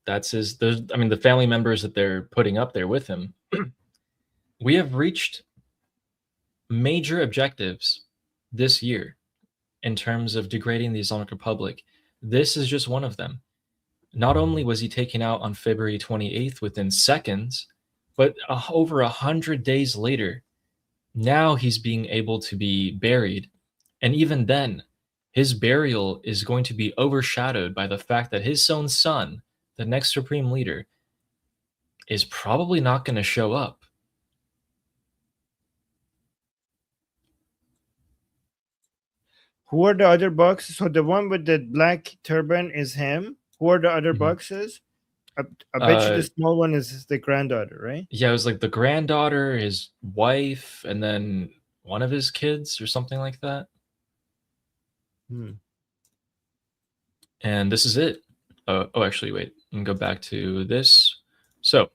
Speaker 2: That's his. The family members that they're putting up there with him. We have reached major objectives this year in terms of degrading the Islamic Republic. This is just one of them. Not only was he taken out on February 28th within seconds, but over 100 days later, now he's being able to be buried. And even then, his burial is going to be overshadowed by the fact that his own son, the next supreme leader, is probably not going to show up.
Speaker 1: Who are the other boxes? So the one with the black turban is him. Who are the other boxes? I bet you the small one is the granddaughter, right?
Speaker 2: Yeah, it was like the granddaughter, his wife, and then one of his kids or something like that. And this is it. Actually, wait. Let me go back to this. So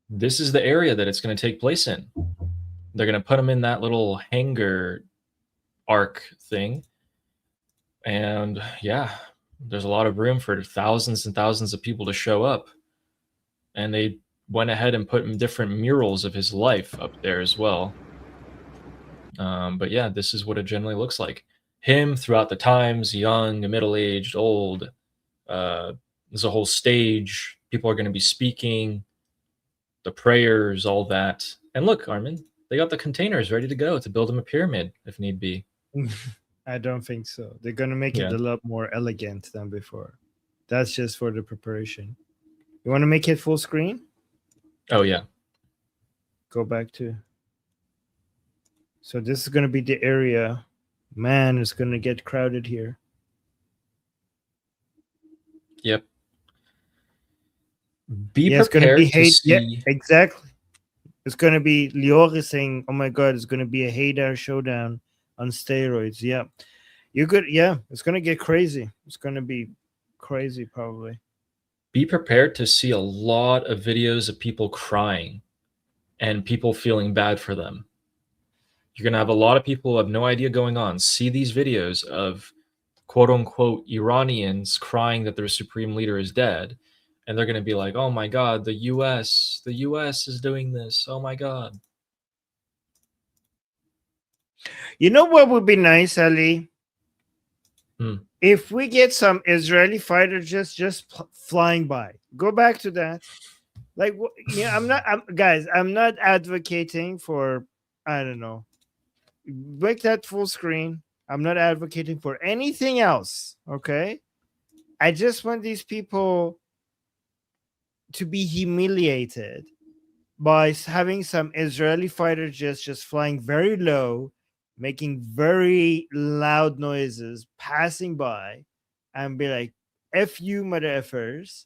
Speaker 2: this is the area that it's going to take place in. They're going to put him in that little hangar arc thing. And yeah, there's a lot of room for thousands and thousands of people to show up. And they went ahead and put different murals of his life up there as well. But yeah, this is what it generally looks like. Him throughout the times, young, middle-aged, old. There's a whole stage. People are going to be speaking, the prayers, all that. And look, Armin, they got the containers ready to go to build him a pyramid if need be.
Speaker 1: I don't think so. They're going to make it a lot more elegant than before. That's just for the preparation. You want to make it full screen?
Speaker 2: Oh, yeah.
Speaker 1: Go back to... So this is going to be the area. Man, it's going to get crowded here.
Speaker 2: Yep. Be prepared to see...
Speaker 1: Yeah, exactly. It's going to be... Lior is saying, oh my God, it's going to be a Haydar showdown on steroids. Yeah. You could... Yeah, it's going to get crazy. It's going to be crazy, probably.
Speaker 2: Be prepared to see a lot of videos of people crying and people feeling bad for them. You're going to have a lot of people who have no idea going on. See these videos of quote-unquote Iranians crying that their supreme leader is dead. And they're going to be like, oh my God, the U.S. is doing this. Oh my God.
Speaker 1: You know what would be nice, Ali? If we get some Israeli fighter just flying by. Go back to that. Like, yeah, I'm not advocating for, I don't know, make that full screen. I'm not advocating for anything else. Okay. I just want these people to be humiliated by having some Israeli fighter jets just flying very low, making very loud noises, passing by, and be like, "F you, mother effers.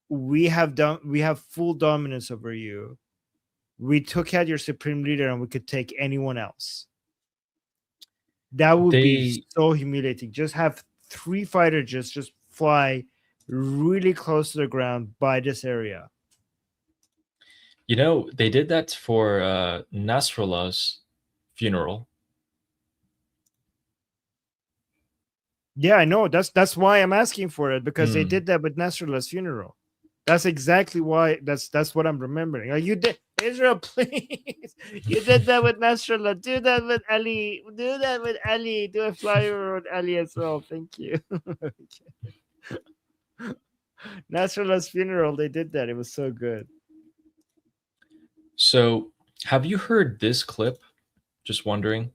Speaker 1: We have full dominance over you. We took out your supreme leader, and we could take anyone else." That would be so humiliating. Just have 3 fighter jets just fly really close to the ground by this area.
Speaker 2: You know, they did that for Nasrallah's funeral.
Speaker 1: Yeah, I know. That's why I'm asking for it, because they did that with Nasrallah's funeral. That's exactly why. That's what I'm remembering. Like, you did, Israel, please. You did that with Nasrallah. Do that with Ali. Do that with Ali. Do a flyover with Ali as well. Thank you. Nasrallah's funeral. They did that. It was so good.
Speaker 2: So, have you heard this clip? Just wondering.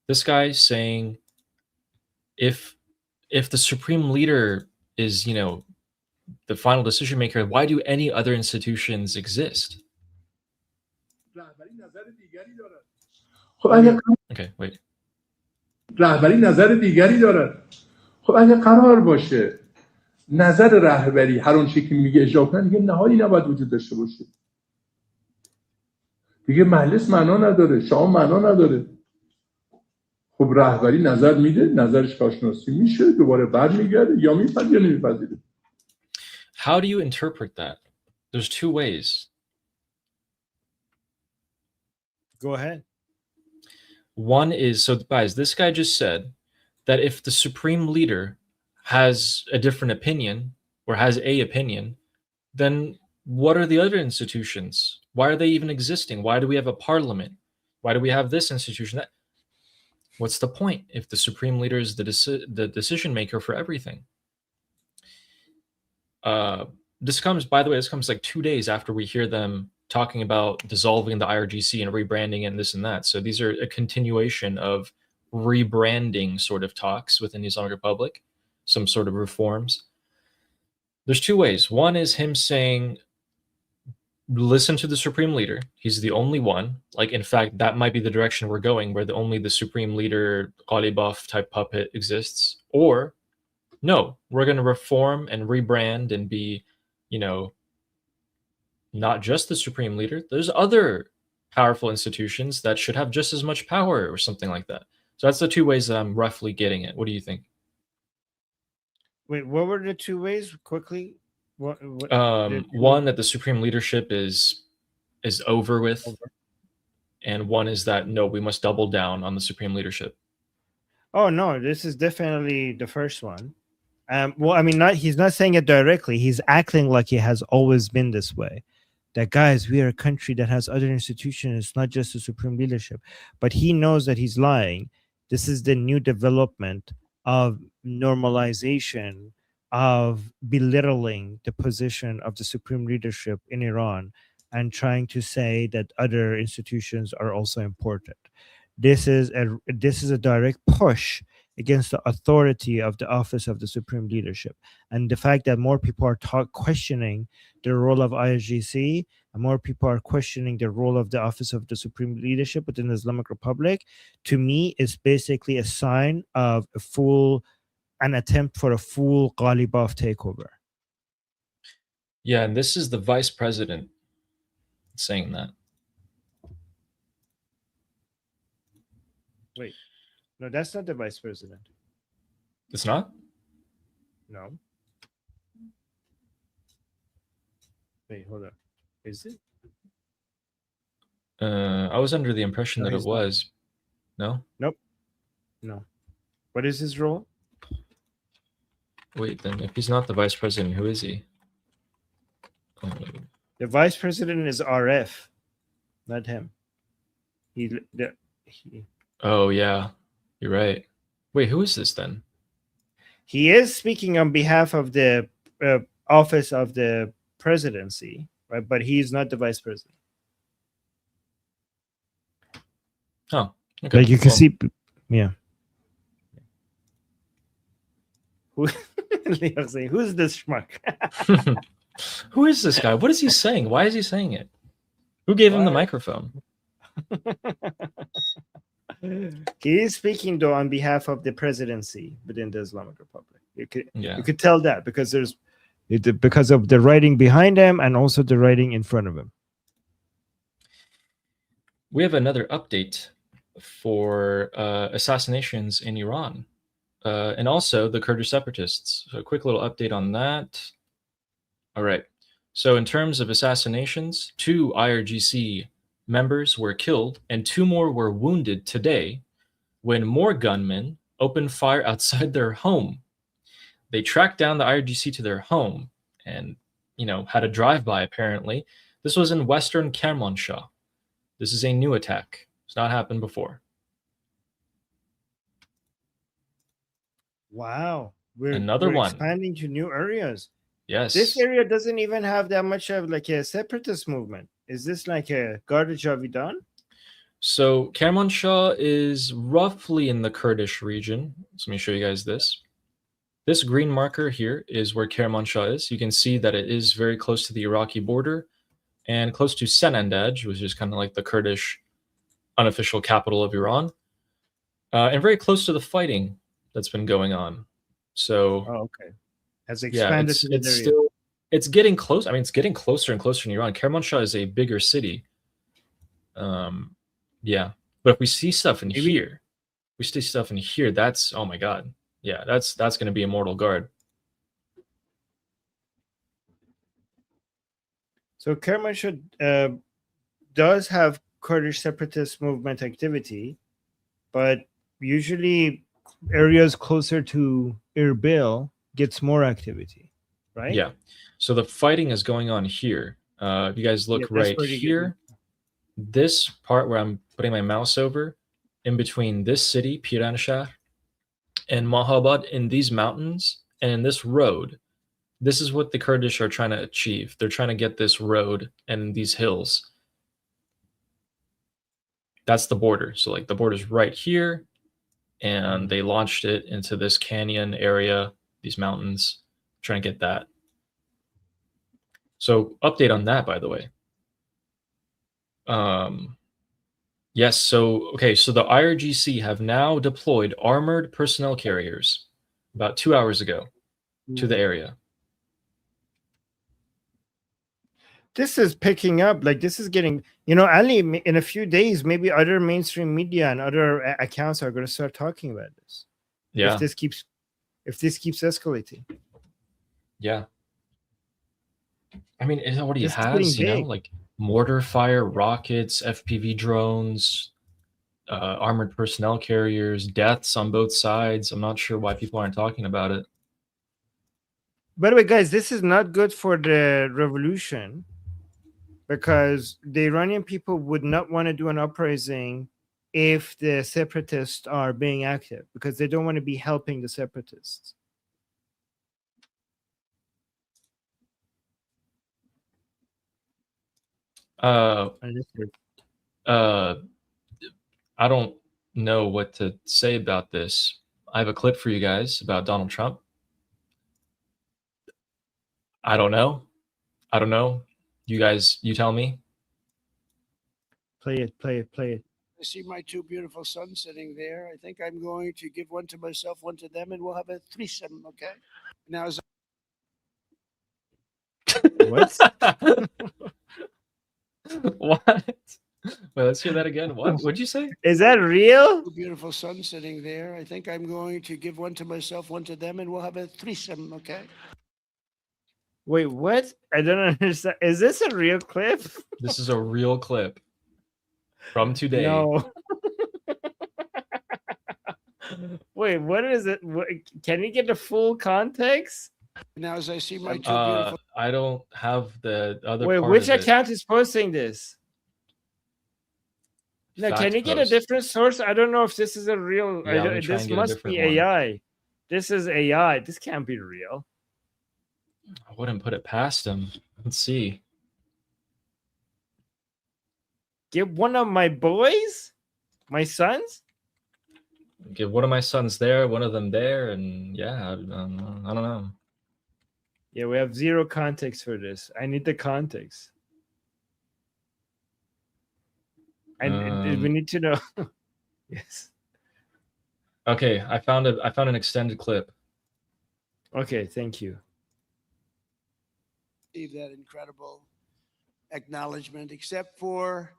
Speaker 2: This guy saying, if the supreme leader is, you know, the final decision maker, why do any other institutions exist? Okay, wait.
Speaker 7: رهبری نظر دیگری دارد. خب اگه قرار باشه نظر رهبری هر اون چیزی که میگه اجرا کنن، دیگه نهایی نباید وجود داشته باشه. دیگه مجلس معنا نداره، شام معنا نداره. خب رهبری نظر میده، نظرش کارشناسی میشه، دوباره برمیگرده یا میپذیره یا نمیپذیره.
Speaker 2: How do you interpret that? There's 2 ways.
Speaker 1: Go ahead.
Speaker 2: One is, so guys, this guy just said that if the supreme leader has a different opinion or has a opinion, then what are the other institutions? Why are they even existing? Why do we have a parliament? Why do we have this institution? That, what's the point if the supreme leader is the decision maker for everything? This comes, by the way, this comes like 2 days after we hear them talking about dissolving the IRGC and rebranding and this and that. So these are a continuation of rebranding sort of talks within the Islamic Republic, some sort of reforms. There's 2 ways. One is him saying, listen to the supreme leader. He's the only one. Like, in fact, that might be the direction we're going, where only the supreme leader, Ghalibaf type puppet exists. Or, no, we're going to reform and rebrand and be, you know, not just the supreme leader. There's other powerful institutions that should have just as much power or something like that. So that's the 2 ways that I'm roughly getting at. What do you think?
Speaker 1: Wait, what were the 2 ways? Quickly.
Speaker 2: One, that the supreme leadership is over with, and one is that no, we must double down on the supreme leadership.
Speaker 1: Oh no, this is definitely the first one. Well, I mean, he's not saying it directly. He's acting like he has always been this way. That, guys, we are a country that has other institutions. It's not just the supreme leadership. But he knows that he's lying. This is the new development of normalization, of belittling the position of the supreme leadership in Iran and trying to say that other institutions are also important. This is a direct push against the authority of the office of the supreme leadership, and the fact that more people are questioning the role of IRGC and more people are questioning the role of the office of the supreme leadership within the Islamic Republic, to me, is basically a sign of an attempt for a full Ghalibaf takeover.
Speaker 2: Yeah, and this is the vice president saying that.
Speaker 1: Wait. No, that's not the vice president.
Speaker 2: It's not?
Speaker 1: No. Wait, hold on. Is it?
Speaker 2: I was under the impression that it was. No?
Speaker 1: Nope. No. What is his role?
Speaker 2: Wait, then if he's not the vice president, who is he?
Speaker 1: The vice president is RF, not him.
Speaker 2: Oh, yeah. You're right. Wait, who is this then?
Speaker 1: He is speaking on behalf of the office of the presidency, right? But he's not the vice president.
Speaker 2: Oh, okay.
Speaker 1: Like you can see, yeah. Leo's saying, "Who's this schmuck?"
Speaker 2: Who is this guy? What is he saying? Why is he saying it? Who gave him the microphone?
Speaker 1: He is speaking though on behalf of the presidency within the Islamic Republic. You could tell that because because of the writing behind him and also the writing in front of him.
Speaker 2: We have another update for assassinations in Iran and also the Kurdish separatists. So a quick little update on that. All right. So in terms of assassinations, 2 IRGC members were killed and 2 more were wounded today when more gunmen opened fire outside their home. They tracked down the IRGC to their home and, had a drive-by apparently. This was in western Kermanshah. This is a new attack. It's not happened before.
Speaker 1: Wow. We're expanding to new areas.
Speaker 2: Yes.
Speaker 1: This area doesn't even have that much of like a separatist movement. Is this like a Garda Javidan?
Speaker 2: So Kermanshah is roughly in the Kurdish region. So let me show you guys this. This green marker here is where Kermanshah is. You can see that it is very close to the Iraqi border and close to Senandaj, which is kind of like the Kurdish unofficial capital of Iran, and very close to the fighting that's been going on. So,
Speaker 1: okay, has expanded.
Speaker 2: It's getting close. I mean, it's getting closer and closer in Iran. Kermanshah is a bigger city. Yeah, but if we see stuff in here, that's, oh my God, yeah, that's going to be a mortal guard.
Speaker 1: So Kermanshah does have Kurdish separatist movement activity, but usually areas closer to Erbil gets more activity, right?
Speaker 2: Yeah. So the fighting is going on here. If you guys look right here, this part where I'm putting my mouse over, in between this city, Piranshah, and Mahabad, in these mountains and in this road, this is what the Kurdish are trying to achieve. They're trying to get this road and these hills. That's the border. So like the border's right here, and they launched it into this canyon area, these mountains, trying to get that. So update on that, by the way. Yes, so the IRGC have now deployed armored personnel carriers about 2 hours ago to the area.
Speaker 1: This is picking up. Like this is getting, Ali, in a few days, maybe other mainstream media and other accounts are going to start talking about this.
Speaker 2: Yeah.
Speaker 1: If this keeps escalating.
Speaker 2: Yeah. I mean, it already has, like mortar fire, rockets, FPV drones, armored personnel carriers, deaths on both sides. I'm not sure why people aren't talking about it.
Speaker 1: By the way, guys, this is not good for the revolution because the Iranian people would not want to do an uprising if the separatists are being active because they don't want to be helping the separatists.
Speaker 2: I don't know what to say about this. I have a clip for you guys about Donald Trump. I don't know. You guys, you tell me.
Speaker 1: Play it.
Speaker 8: I see my 2 beautiful sons sitting there. I think I'm going to give one to myself, one to them, and we'll have a threesome, okay? Now,
Speaker 1: what?
Speaker 2: What? Wait, let's hear that again. What'd you say?
Speaker 1: Is that real?
Speaker 8: 2 beautiful sons sitting there. I think I'm going to give one to myself, one to them, and we'll have a threesome, okay?
Speaker 1: Wait, what? I don't understand. Is this a real clip?
Speaker 2: This is a real clip from today.
Speaker 1: No. Wait, what is it? Can we get the full context?
Speaker 8: Now, as I see my 2 beautiful...
Speaker 2: I don't have the other.
Speaker 1: Wait, which account is posting this? No, can you get a different source? I don't know if this is a real.
Speaker 2: Yeah,
Speaker 1: this must be AI. This is AI. This can't be real.
Speaker 2: I wouldn't put it past him. Let's see.
Speaker 1: Give one of my boys, my sons.
Speaker 2: Give one of my sons there, one of them there, and yeah, I don't know.
Speaker 1: Yeah, we have zero context for this. I need the context. And we need to know. Yes.
Speaker 2: Okay, I found an extended clip.
Speaker 1: Okay, thank you.
Speaker 8: That incredible acknowledgement, except for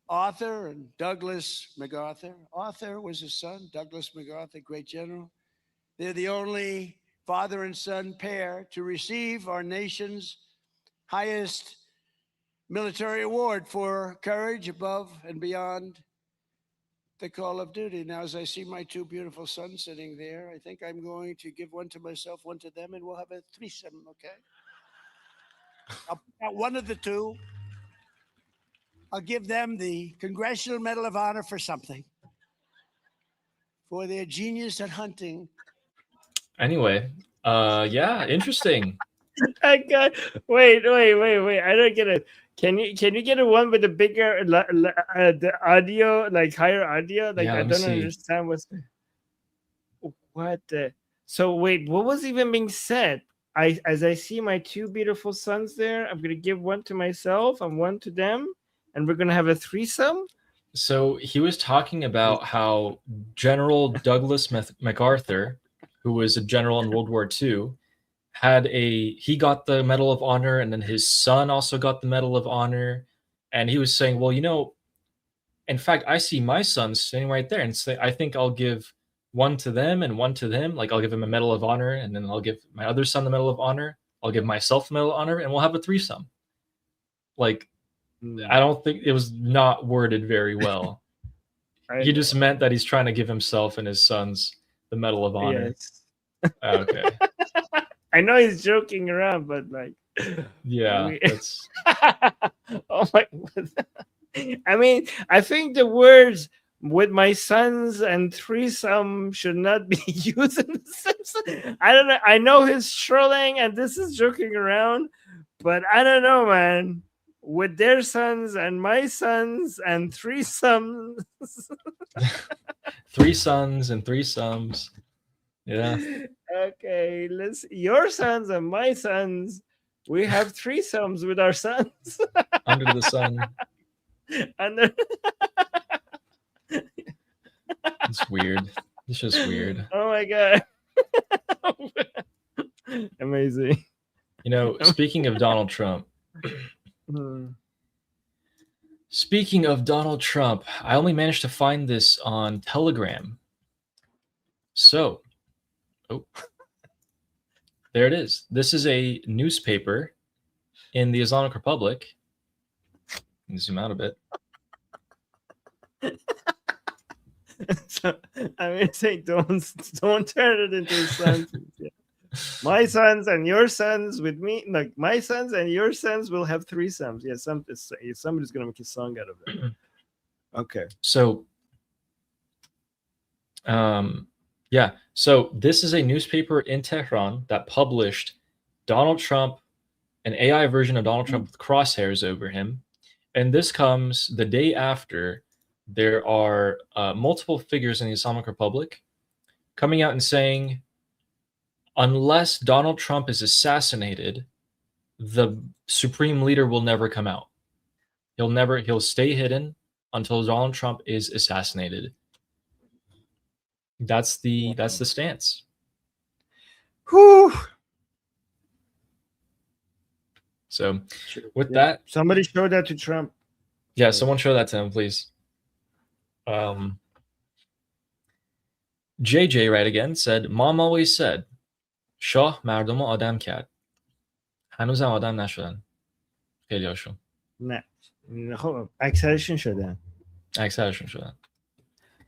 Speaker 8: Arthur and Douglas MacArthur. Arthur was his son, Douglas MacArthur, great general. They're the only father and son pair to receive our nation's highest military award for courage above and beyond the call of duty. Now, as I see my two beautiful sons sitting there, I think I'm going to give one to myself, one to them, and we'll have a threesome, okay? I'll pick out one of the two. I'll give them the Congressional Medal of Honor for something, for their genius at hunting.
Speaker 2: Anyway, yeah, interesting.
Speaker 1: I got wait. I don't get it. Can you get a one with a bigger the audio, like higher audio? Like
Speaker 2: Yeah,
Speaker 1: I don't understand what the. So wait, what was even being said? As I see my two beautiful sons there, I'm gonna give one to myself and one to them, and we're gonna have a threesome.
Speaker 2: So he was talking about how General Douglas MacArthur, who was a general in World War II, he got the Medal of Honor, and then his son also got the Medal of Honor. And he was saying, well, in fact, I see my son sitting right there, and say, I think I'll give one to them and one to them. Like I'll give him a Medal of Honor, and then I'll give my other son the Medal of Honor. I'll give myself the Medal of Honor, and we'll have a threesome. Like, I don't think it was not worded very well. He just meant that he's trying to give himself and his sons the Medal of Honor.
Speaker 1: Yes.
Speaker 2: Okay.
Speaker 1: I know he's joking around, but like,
Speaker 2: yeah, that's.
Speaker 1: Oh my! I mean, I think the words "with my sons" and "threesome" should not be used in the Simpsons. I don't know. I know he's trolling, and this is joking around, but I don't know, man. With their sons and my sons and threesomes.
Speaker 2: Three sons and threesomes. Yeah.
Speaker 1: Okay, your sons and my sons. We have threesomes with our sons.
Speaker 2: Under the sun. It's weird. It's just weird.
Speaker 1: Oh my god. Amazing.
Speaker 2: Speaking of Donald Trump. Speaking of Donald Trump, I only managed to find this on Telegram. So, there it is. This is a newspaper in the Islamic Republic. Let me zoom out a bit.
Speaker 1: So, I mean, say don't turn it into a sentence. Yeah. My sons and your sons with me, like my sons and your sons will have threesomes. Yeah, somebody's gonna make a song out of that. Okay.
Speaker 2: So, yeah. So this is a newspaper in Tehran that published Donald Trump, an AI version of Donald Trump with crosshairs over him, and this comes the day after there are multiple figures in the Islamic Republic coming out and saying, unless Donald Trump is assassinated, the supreme leader will never come out. He'll stay hidden until Donald Trump is assassinated. That's the stance.
Speaker 1: Whew.
Speaker 2: So with that,
Speaker 1: somebody show that to Trump.
Speaker 2: Yeah, someone show that to him, please. JJ right again said, Mom always said, شاه مردم آدم کرد. هنوزم آدم نشدن. خیلی هاشون.
Speaker 1: نه. خب اکثرشون شدن.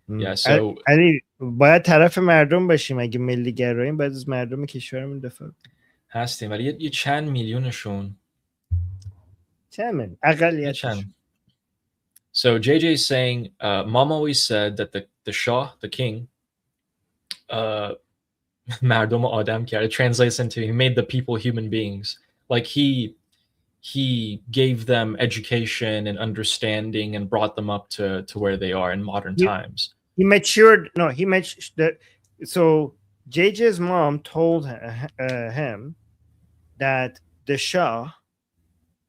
Speaker 2: Yeah, so
Speaker 1: علی باید طرف مردم باشیم. اگه ملی گراییم باید از مردم کشورمون دفاع
Speaker 2: هستیم، ولی یه چند میلیونشون
Speaker 1: چند اقلیتشون.
Speaker 2: So JJ is saying, Mom always said that the Shah, the king, مردم آدم کرد. It translates into he made the people human beings. Like he he gave them education and understanding and brought them up to where they are in modern times.
Speaker 1: He matured. No, he matured. So JJ's mom told him that the Shah,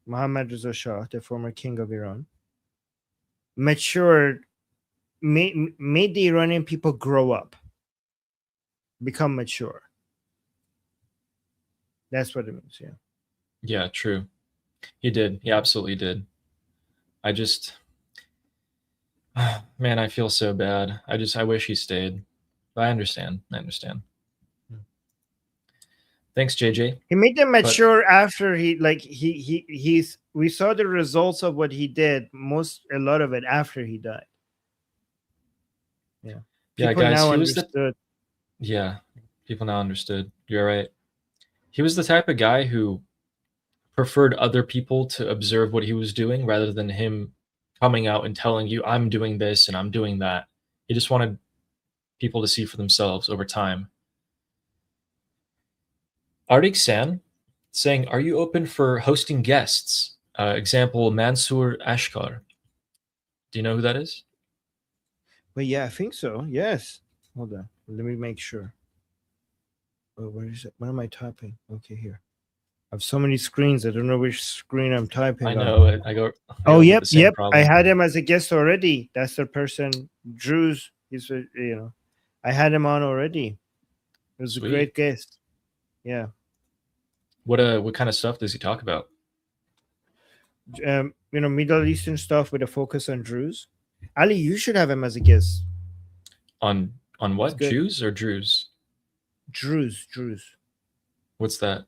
Speaker 1: Muhammad Reza Shah, the former king of Iran, matured, made the Iranian people grow up, become mature. That's what it means. Yeah.
Speaker 2: Yeah, true. He did. He absolutely did. I just, man, I feel so bad. I wish he stayed. But I understand. Thanks, JJ.
Speaker 1: He made them mature after we saw the results of what he did, a lot of it after he died. Yeah.
Speaker 2: People guys, now understood. People now understood. You're right. He was the type of guy who preferred other people to observe what he was doing rather than him coming out and telling you, I'm doing this and I'm doing that. He just wanted people to see for themselves over time. Ardik San saying, are you open for hosting guests? Example, Mansour Ashkar. Do you know who that is?
Speaker 1: Well, yeah, I think so. Yes. Hold on. Let me make sure. Oh, where is it? What am I typing? Okay, here. I have so many screens. I don't know which screen I'm typing on.
Speaker 2: I know.
Speaker 1: Oh, yep. Problem. I had him as a guest already. That's the person, Drews. He's, I had him on already. It was a great guest. Yeah.
Speaker 2: What kind of stuff does he talk about?
Speaker 1: Middle Eastern stuff with a focus on Druze. Ali, you should have him as a guest.
Speaker 2: On what? Jews or Druze?
Speaker 1: Druze.
Speaker 2: What's that?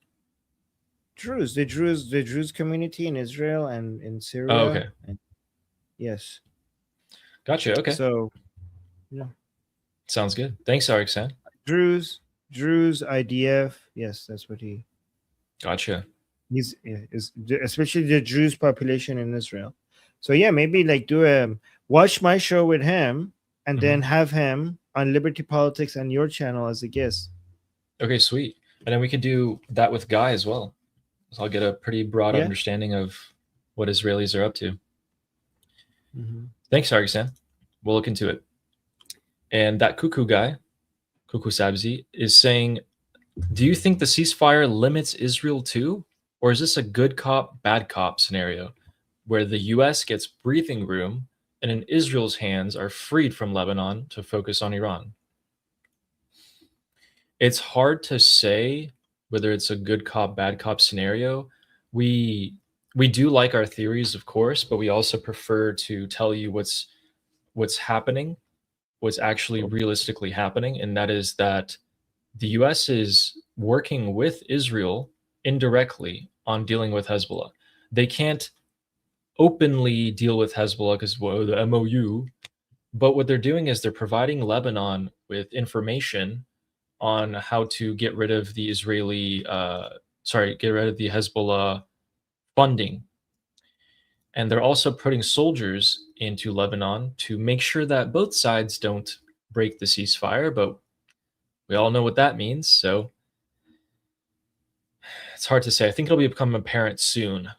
Speaker 1: Druze, the Druze community in Israel and in Syria.
Speaker 2: Oh, okay.
Speaker 1: Yes.
Speaker 2: Gotcha. Okay.
Speaker 1: So,
Speaker 2: sounds good. Thanks, Ariksan.
Speaker 1: Druze, IDF. Yes, that's what he.
Speaker 2: Gotcha.
Speaker 1: Is especially the Druze population in Israel. So yeah, maybe do watch my show with him and then have him on Liberty Politics and your channel as a guest.
Speaker 2: Okay, sweet. And then we could do that with Guy as well. So I'll get a pretty broad understanding of what Israelis are up to. Thanks, Argisan. We'll look into it. And that Cuckoo guy, Cuckoo Sabzi, is saying, do you think the ceasefire limits Israel too? Or is this a good cop, bad cop scenario where the US gets breathing room and in Israel's hands are freed from Lebanon to focus on Iran? It's hard to say whether it's a good cop, bad cop scenario. We do like our theories, of course, but we also prefer to tell you what's happening, what's actually realistically happening, and that is that the US is working with Israel indirectly on dealing with Hezbollah. They can't openly deal with Hezbollah because the MOU, but what they're doing is they're providing Lebanon with information on how to get rid of the get rid of the Hezbollah funding. And they're also putting soldiers into Lebanon to make sure that both sides don't break the ceasefire, but we all know what that means, so it's hard to say. I think it'll become apparent soon.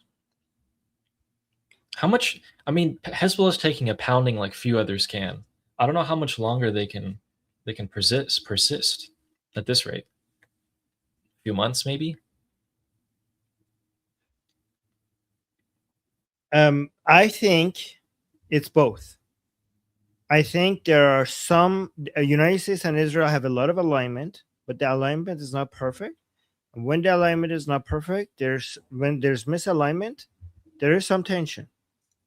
Speaker 2: How much, Hezbollah is taking a pounding like few others can. I don't know how much longer they can persist at this rate. A few months, maybe?
Speaker 1: I think it's both. I think there are some United States and Israel have a lot of alignment, but the alignment is not perfect. And when the alignment is not perfect, when there's misalignment, there is some tension.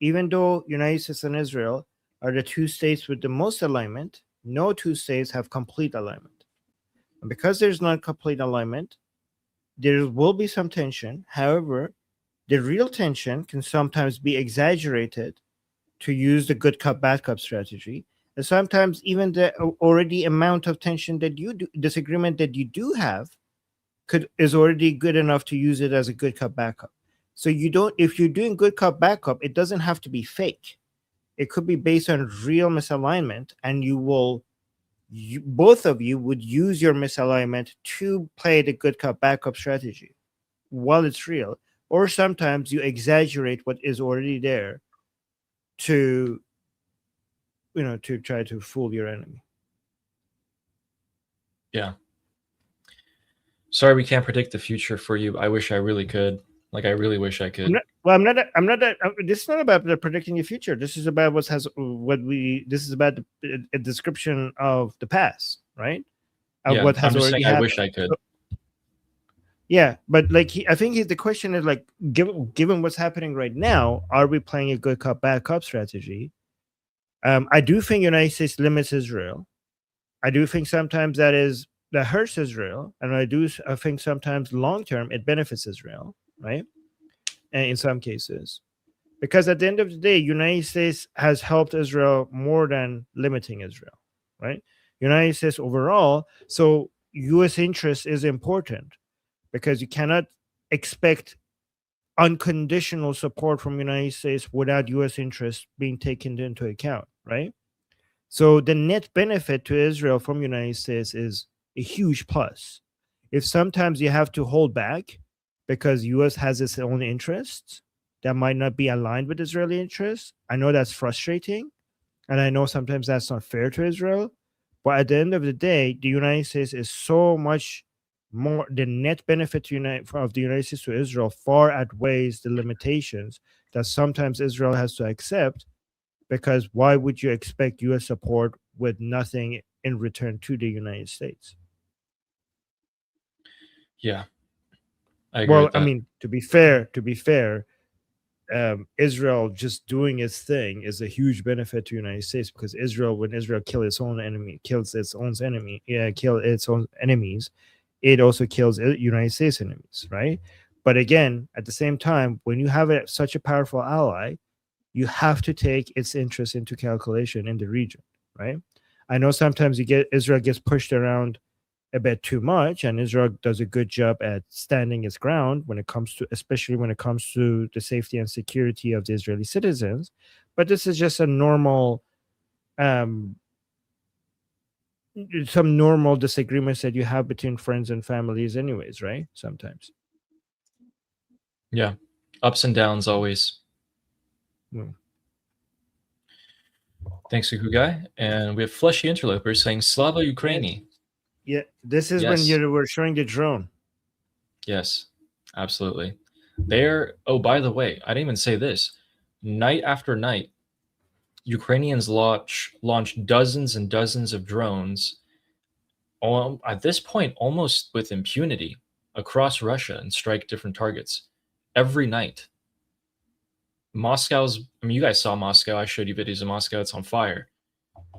Speaker 1: Even though United States and Israel are the two states with the most alignment, no two states have complete alignment. And because there's not complete alignment, there will be some tension. However, the real tension can sometimes be exaggerated to use the good cop, bad cop strategy. And sometimes even the already amount of tension that disagreement that you do have is already good enough to use it as a good cop, bad cop. So if you're doing good cop, bad cop, it doesn't have to be fake. It could be based on real misalignment, and both of you would use your misalignment to play the good cop, bad cop strategy while it's real. or sometimes you exaggerate what is already there to, to try to fool your enemy.
Speaker 2: Yeah. Sorry, we can't predict the future for you. I wish I really could. Like, I really wish I could.
Speaker 1: This is not about predicting the future. This is about this is about a description of the past, right?
Speaker 2: Yeah,
Speaker 1: what has
Speaker 2: I'm just
Speaker 1: already
Speaker 2: saying
Speaker 1: happened.
Speaker 2: I wish I could.
Speaker 1: Yeah, but like I think the question is like, given what's happening right now, are we playing a good cop bad cop strategy? I do think United States limits Israel. I do think sometimes that hurts Israel, and I think sometimes long term it benefits Israel, right? And in some cases, because at the end of the day, United States has helped Israel more than limiting Israel, right? United States overall, so U.S. interest is important because you cannot expect unconditional support from United States without U.S. interest being taken into account, right? So the net benefit to Israel from United States is a huge plus. If sometimes you have to hold back because U.S. has its own interests that might not be aligned with Israeli interests, I know that's frustrating, and I know sometimes that's not fair to Israel. But at the end of the day, the United States is so much more. The net benefit of the United States to Israel far outweighs the limitations that sometimes Israel has to accept. Because why would you expect U.S. support with nothing in return to the United States?
Speaker 2: Yeah, I agree with that.
Speaker 1: I mean, to be fair, Israel just doing its thing is a huge benefit to the United States, because when Israel kills its own enemies, it also kills United States enemies, right? But again, at the same time, when you have such a powerful ally, you have to take its interest into calculation in the region, right? I know sometimes Israel gets pushed around a bit too much, and Israel does a good job at standing its ground especially when it comes to the safety and security of the Israeli citizens. But this is just a normal, some normal disagreements that you have between friends and families anyways, right? Sometimes.
Speaker 2: Yeah. Ups and downs always. Thanks, Kuku Guy. And we have Fleshy Interloper saying Slava Ukraini.
Speaker 1: Yeah, this is when you were showing the drone.
Speaker 2: Yes, absolutely. Oh, by the way, I didn't even say this. Night after night, Ukrainians launch dozens and dozens of drones, at this point almost with impunity, across Russia and strike different targets every night. You guys saw Moscow. I showed you videos of Moscow. It's on fire.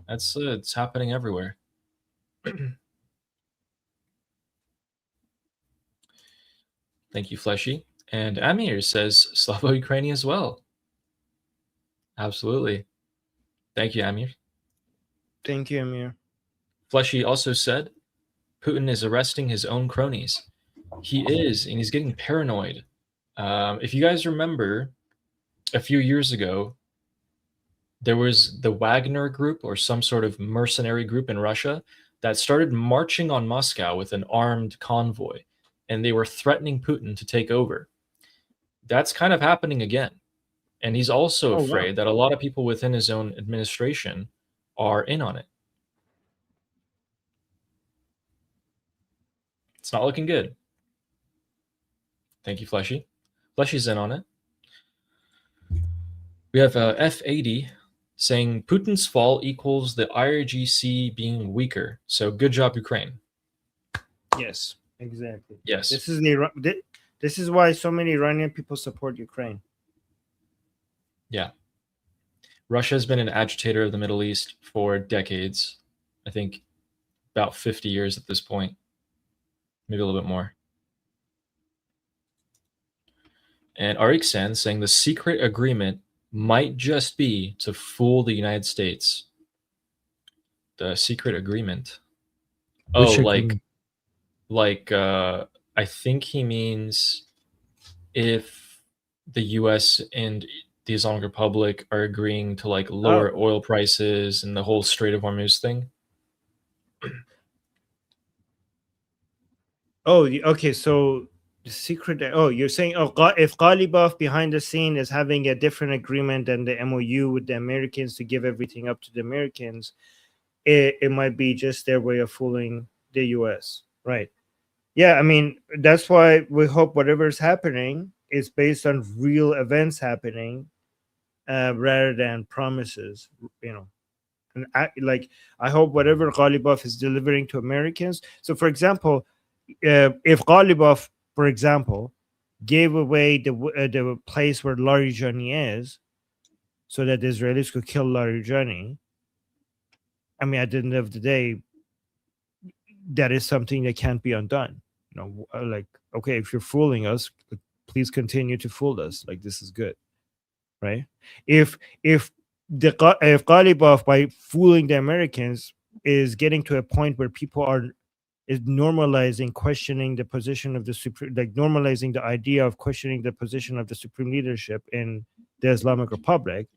Speaker 2: It's happening everywhere. Thank you, Fleshy. And Amir says Slavo Ukraini as well. Absolutely. Thank you, Amir.
Speaker 1: Thank you, Amir.
Speaker 2: Fleshy also said Putin is arresting his own cronies. He is, and he's getting paranoid. If you guys remember, a few years ago, there was the Wagner group, or some sort of mercenary group in Russia, that started marching on Moscow with an armed convoy, and they were threatening Putin to take over. That's kind of happening again. And he's also afraid that a lot of people within his own administration are in on it. It's not looking good. Thank you, Fleshy. Fleshy's in on it. We have F80 saying Putin's fall equals the IRGC being weaker. So good job, Ukraine.
Speaker 1: Yes, exactly.
Speaker 2: Yes.
Speaker 1: This is why so many Iranian people support Ukraine.
Speaker 2: Yeah. Russia has been an agitator of the Middle East for decades. I think about 50 years at this point. Maybe a little bit more. And Ariksan saying the secret agreement might just be to fool the United States. The secret agreement. I think he means if the US and the Islamic Republic are agreeing to lower oil prices and the whole Strait of Hormuz thing.
Speaker 1: Oh, okay. So secret. Oh, you're saying if Ghalibaf behind the scene is having a different agreement than the MOU with the Americans to give everything up to the Americans, it might be just their way of fooling the US, right? Yeah, I mean, that's why we hope whatever's happening is based on real events happening, rather than promises, you know. And I hope whatever Ghalibaf is delivering to Americans. So, for example, if Ghalibaf, for example, gave away the place where Larijani is, so that the Israelis could kill Larijani, I mean, at the end of the day, that is something that can't be undone. You know, like, okay, if you're fooling us, please continue to fool us. Like, this is good, right? If Ghalibaf, by fooling the Americans, is getting to a point where people is normalizing questioning the position of the supreme, like normalizing the idea of questioning the position of the supreme leadership in the Islamic Republic,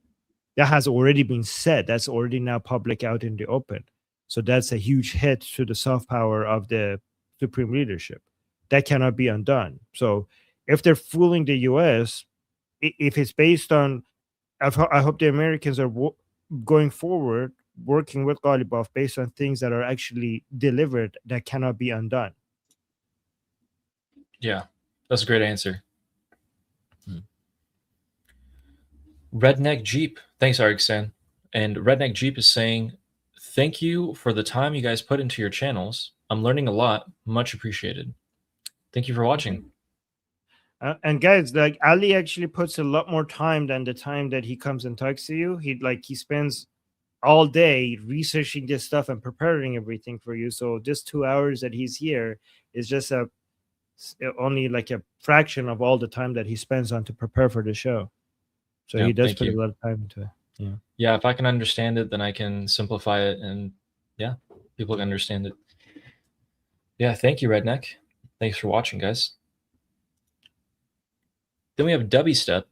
Speaker 1: that has already been said. That's already now public out in the open. So that's a huge hit to the soft power of the supreme leadership. That cannot be undone. So if they're fooling the US, if it's based on, I hope the Americans are going forward working with Ghalibaf based on things that are actually delivered that cannot be undone.
Speaker 2: Yeah, that's a great answer. Redneck Jeep, thanks, Argsan. And Redneck Jeep is saying, thank you for the time you guys put into your channels. I'm learning a lot. Much appreciated. Thank you for watching.
Speaker 1: And guys, like, Ali actually puts a lot more time than the time that he comes and talks to you. He spends all day researching this stuff and preparing everything for you. So just 2 hours that he's here is just only like a fraction of all the time that he spends on to prepare for the show. So he does put a lot of time into it. Yeah.
Speaker 2: Yeah, if I can understand it, then I can simplify it, and yeah, people can understand it. Yeah, thank you, Redneck. Thanks for watching, guys. Then we have Dubby Step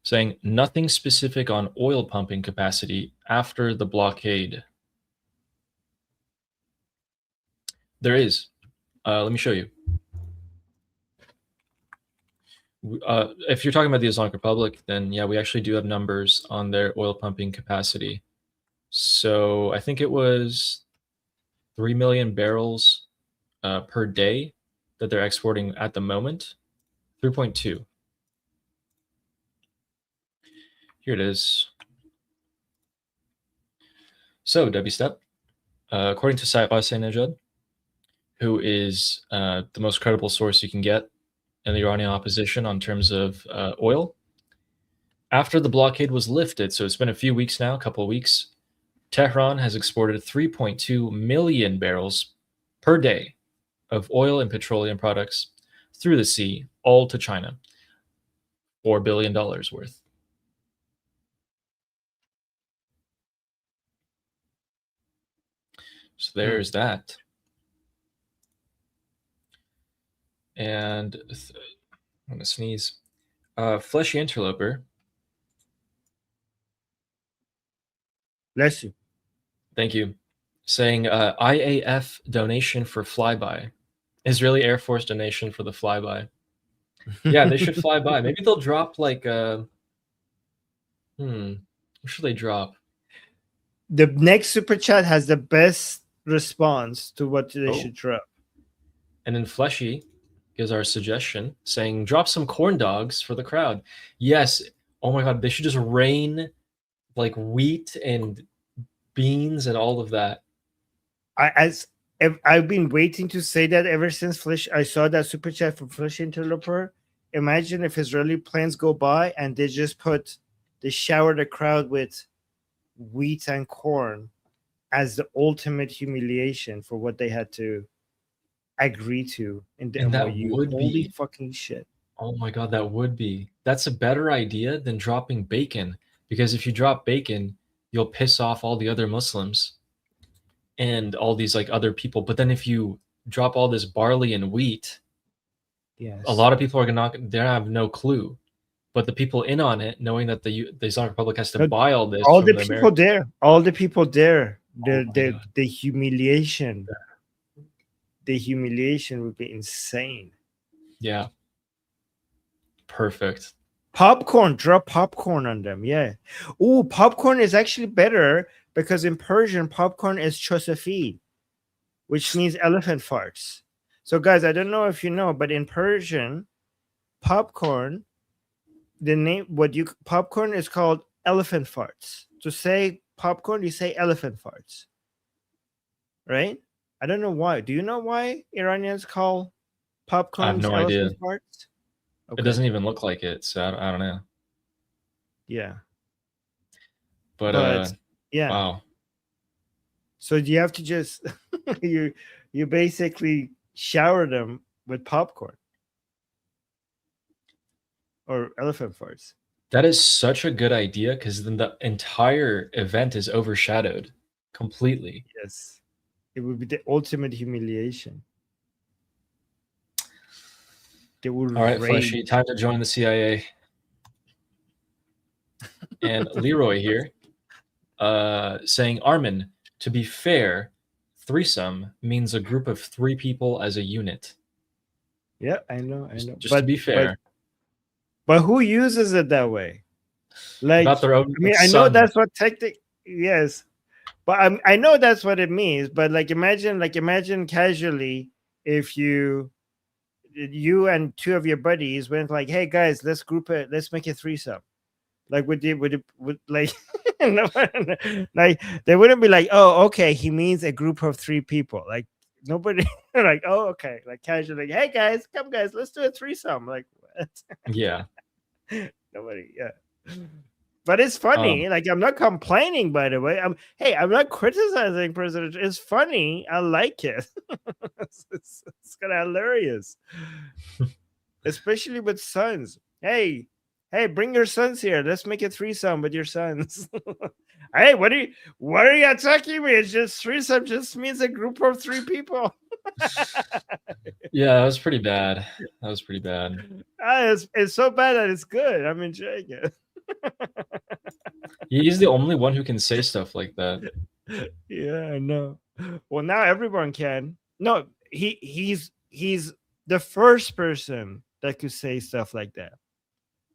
Speaker 2: saying nothing specific on oil pumping capacity after the blockade. There is. Let me show you. If you're talking about the Islamic Republic, then yeah, we actually do have numbers on their oil pumping capacity. So I think it was 3 million barrels per day that they're exporting at the moment. 3.2. Here it is. So, Debbie Step, according to Saif Najad, who is the most credible source you can get in the Iranian opposition on terms of oil, after the blockade was lifted, so it's been a few weeks now, a couple of weeks, Tehran has exported 3.2 million barrels per day of oil and petroleum products through the sea, all to China. $4 billion worth. So there's that. And I'm going to sneeze. Fleshy Interloper.
Speaker 1: Bless you.
Speaker 2: Thank you. Saying IAF donation for flyby. Israeli Air Force donation for the flyby. Yeah, they should fly by. Maybe they'll drop like what should they drop?
Speaker 1: The next super chat has the best response to what they should drop.
Speaker 2: And then Fleshy gives our suggestion saying drop some corn dogs for the crowd. Yes. Oh my god, they should just rain like wheat and beans and all of that.
Speaker 1: I've been waiting to say that ever since I saw that super chat from Flesh Interloper. Imagine if Israeli planes go by and they just shower the crowd with wheat and corn as the ultimate humiliation for what they had to agree to in the MOU. Holy fucking shit.
Speaker 2: Oh my god, that would be. That's a better idea than dropping bacon, because if you drop bacon, you'll piss off all the other Muslims and all these like other people. But then if you drop all this barley and wheat,
Speaker 1: yes,
Speaker 2: a lot of people are they have no clue. But the people in on it, knowing that the Islamic Republic has to buy all this,
Speaker 1: all the people there, the humiliation, would be insane.
Speaker 2: Yeah, Perfect.
Speaker 1: Popcorn, drop popcorn on them. Yeah. Oh, popcorn is actually better because in Persian, popcorn is chosafi, which means elephant farts. So, guys, I don't know if you know, but in Persian, popcorn, popcorn is called elephant farts. To say popcorn, you say elephant farts. Right? I don't know why. Do you know why Iranians call popcorn
Speaker 2: I have no
Speaker 1: elephant
Speaker 2: idea.
Speaker 1: farts?
Speaker 2: Okay. It doesn't even look like it, so I don't know.
Speaker 1: Yeah.
Speaker 2: But
Speaker 1: yeah.
Speaker 2: Wow.
Speaker 1: So you have to just you basically shower them with popcorn or elephant farts.
Speaker 2: That is such a good idea because then the entire event is overshadowed completely.
Speaker 1: Yes. It would be the ultimate humiliation. They would
Speaker 2: All right, Fleshy, time to join the CIA. And Leroy here saying, Armin, to be fair, threesome means a group of 3 people as a unit.
Speaker 1: Yeah, I know.
Speaker 2: Just to be fair.
Speaker 1: But who uses it that way? Like,
Speaker 2: not their own.
Speaker 1: I mean, I know that's what yes, but I know that's what it means. But imagine casually if you and 2 of your buddies went like, "Hey guys, let's make a threesome." Like would like like they wouldn't be like, "Oh, okay, he means a group of 3 people." Like nobody like, "Oh, okay," like casually, "Hey guys, come guys, let's do a threesome." Like what?
Speaker 2: Yeah.
Speaker 1: Nobody, yeah. But it's funny. Like I'm not complaining, by the way. I'm not criticizing President. It's funny. I like it. it's kind of hilarious, especially with sons. Hey, bring your sons here. Let's make a threesome with your sons. Hey, what are you attacking me? It's just threesome. Just means a group of 3 people.
Speaker 2: Yeah, that was pretty bad.
Speaker 1: It's so bad that it's good. I'm enjoying it.
Speaker 2: He's the only one who can say stuff like that.
Speaker 1: Yeah, I know. Well, now everyone can. No, he's the first person that could say stuff like that.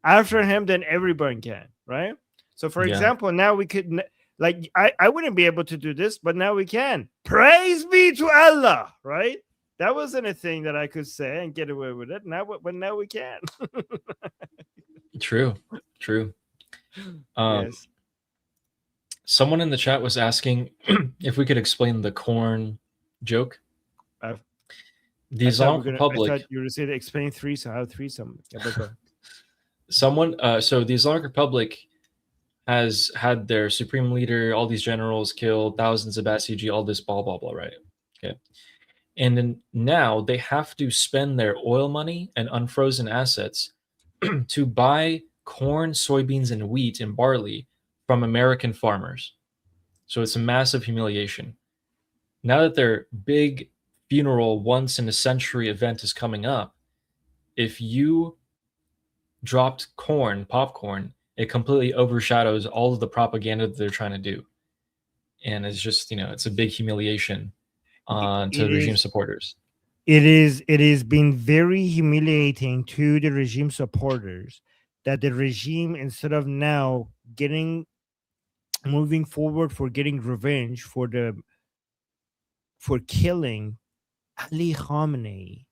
Speaker 1: After him, then everyone can, right? So, for example, now we could I wouldn't be able to do this, but now we can. Praise be to Allah, right? That wasn't a thing that I could say and get away with it. But now we can.
Speaker 2: True.
Speaker 1: Yes.
Speaker 2: Someone in the chat was asking if we could explain the corn joke. The Islamic Republic.
Speaker 1: I thought you were saying explain threesome. How threesome?
Speaker 2: Someone. So the Islamic Republic has had their supreme leader, all these generals killed, thousands of Basiji, all this blah blah blah, right? Okay. And then now they have to spend their oil money and unfrozen assets to buy corn, soybeans, and wheat and barley from American farmers. So it's a massive humiliation. Now that their big funeral once in a century event is coming up, if you dropped popcorn, it completely overshadows all of the propaganda that they're trying to do. And it's just, it's a big humiliation to the regime supporters.
Speaker 1: It is been very humiliating to the regime supporters that the regime, instead of now moving forward for getting revenge for killing Ali Khamenei,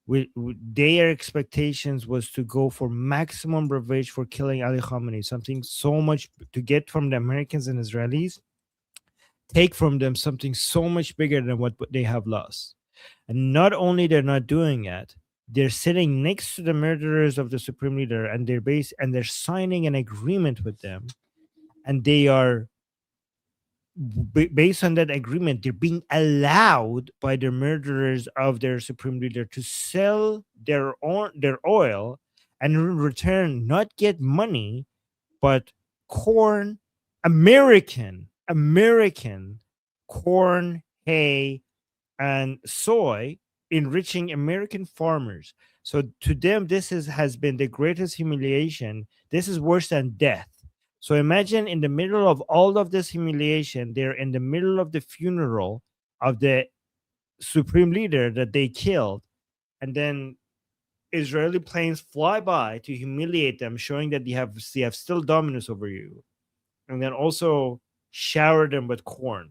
Speaker 1: their expectations was to go for maximum revenge for killing Ali Khamenei, something so much to get from the Americans and Israelis, take from them something so much bigger than what they have lost. And not only they're not doing it, they're sitting next to the murderers of the supreme leader, and they're signing an agreement with them, and they are based on that agreement, they're being allowed by the murderers of their supreme leader to sell their oil, and in return not get money, but corn, American corn, hay, and soy, enriching American farmers. So to them, this has been the greatest humiliation. This is worse than death. So imagine in the middle of all of this humiliation, they're in the middle of the funeral of the supreme leader that they killed. And then Israeli planes fly by to humiliate them, showing that they have still dominance over you, and then also shower them with corn.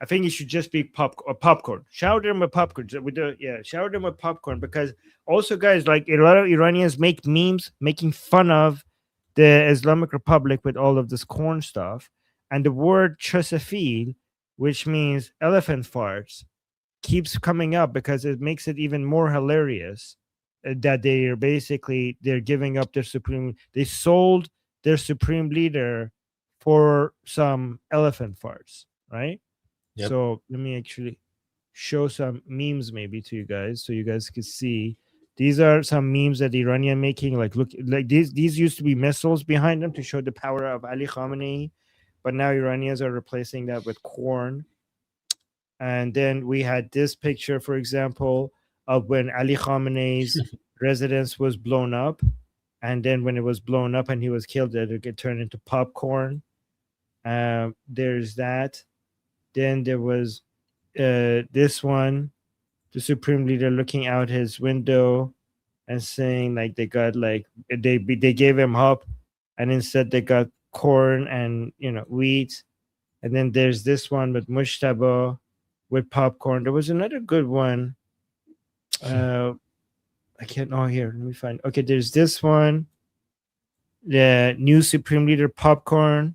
Speaker 1: I think it should just be popcorn. Shower them with popcorn. Shower them with popcorn, because also, guys, like a lot of Iranians make memes making fun of the Islamic Republic with all of this corn stuff, and the word chasafil, which means elephant farts, keeps coming up because it makes it even more hilarious that they're giving up their supreme. They sold their supreme leader for some elephant farts, right?
Speaker 2: Yep.
Speaker 1: So let me actually show some memes maybe to you guys, so you guys can see. These are some memes that the Iranian making. Like, look, like these used to be missiles behind them to show the power of Ali Khamenei, but now Iranians are replacing that with corn. And then we had this picture, for example, of when Ali Khamenei's residence was blown up, and then when it was blown up and he was killed, it get turned into popcorn. There's that. Then there was this one, the supreme leader looking out his window and saying like they got like they gave him hope, and instead they got corn and wheat. And then there's this one with Mushtaba with popcorn. There was another good one. I can't. Oh, here, let me find. Okay, there's this one. The new supreme leader popcorn.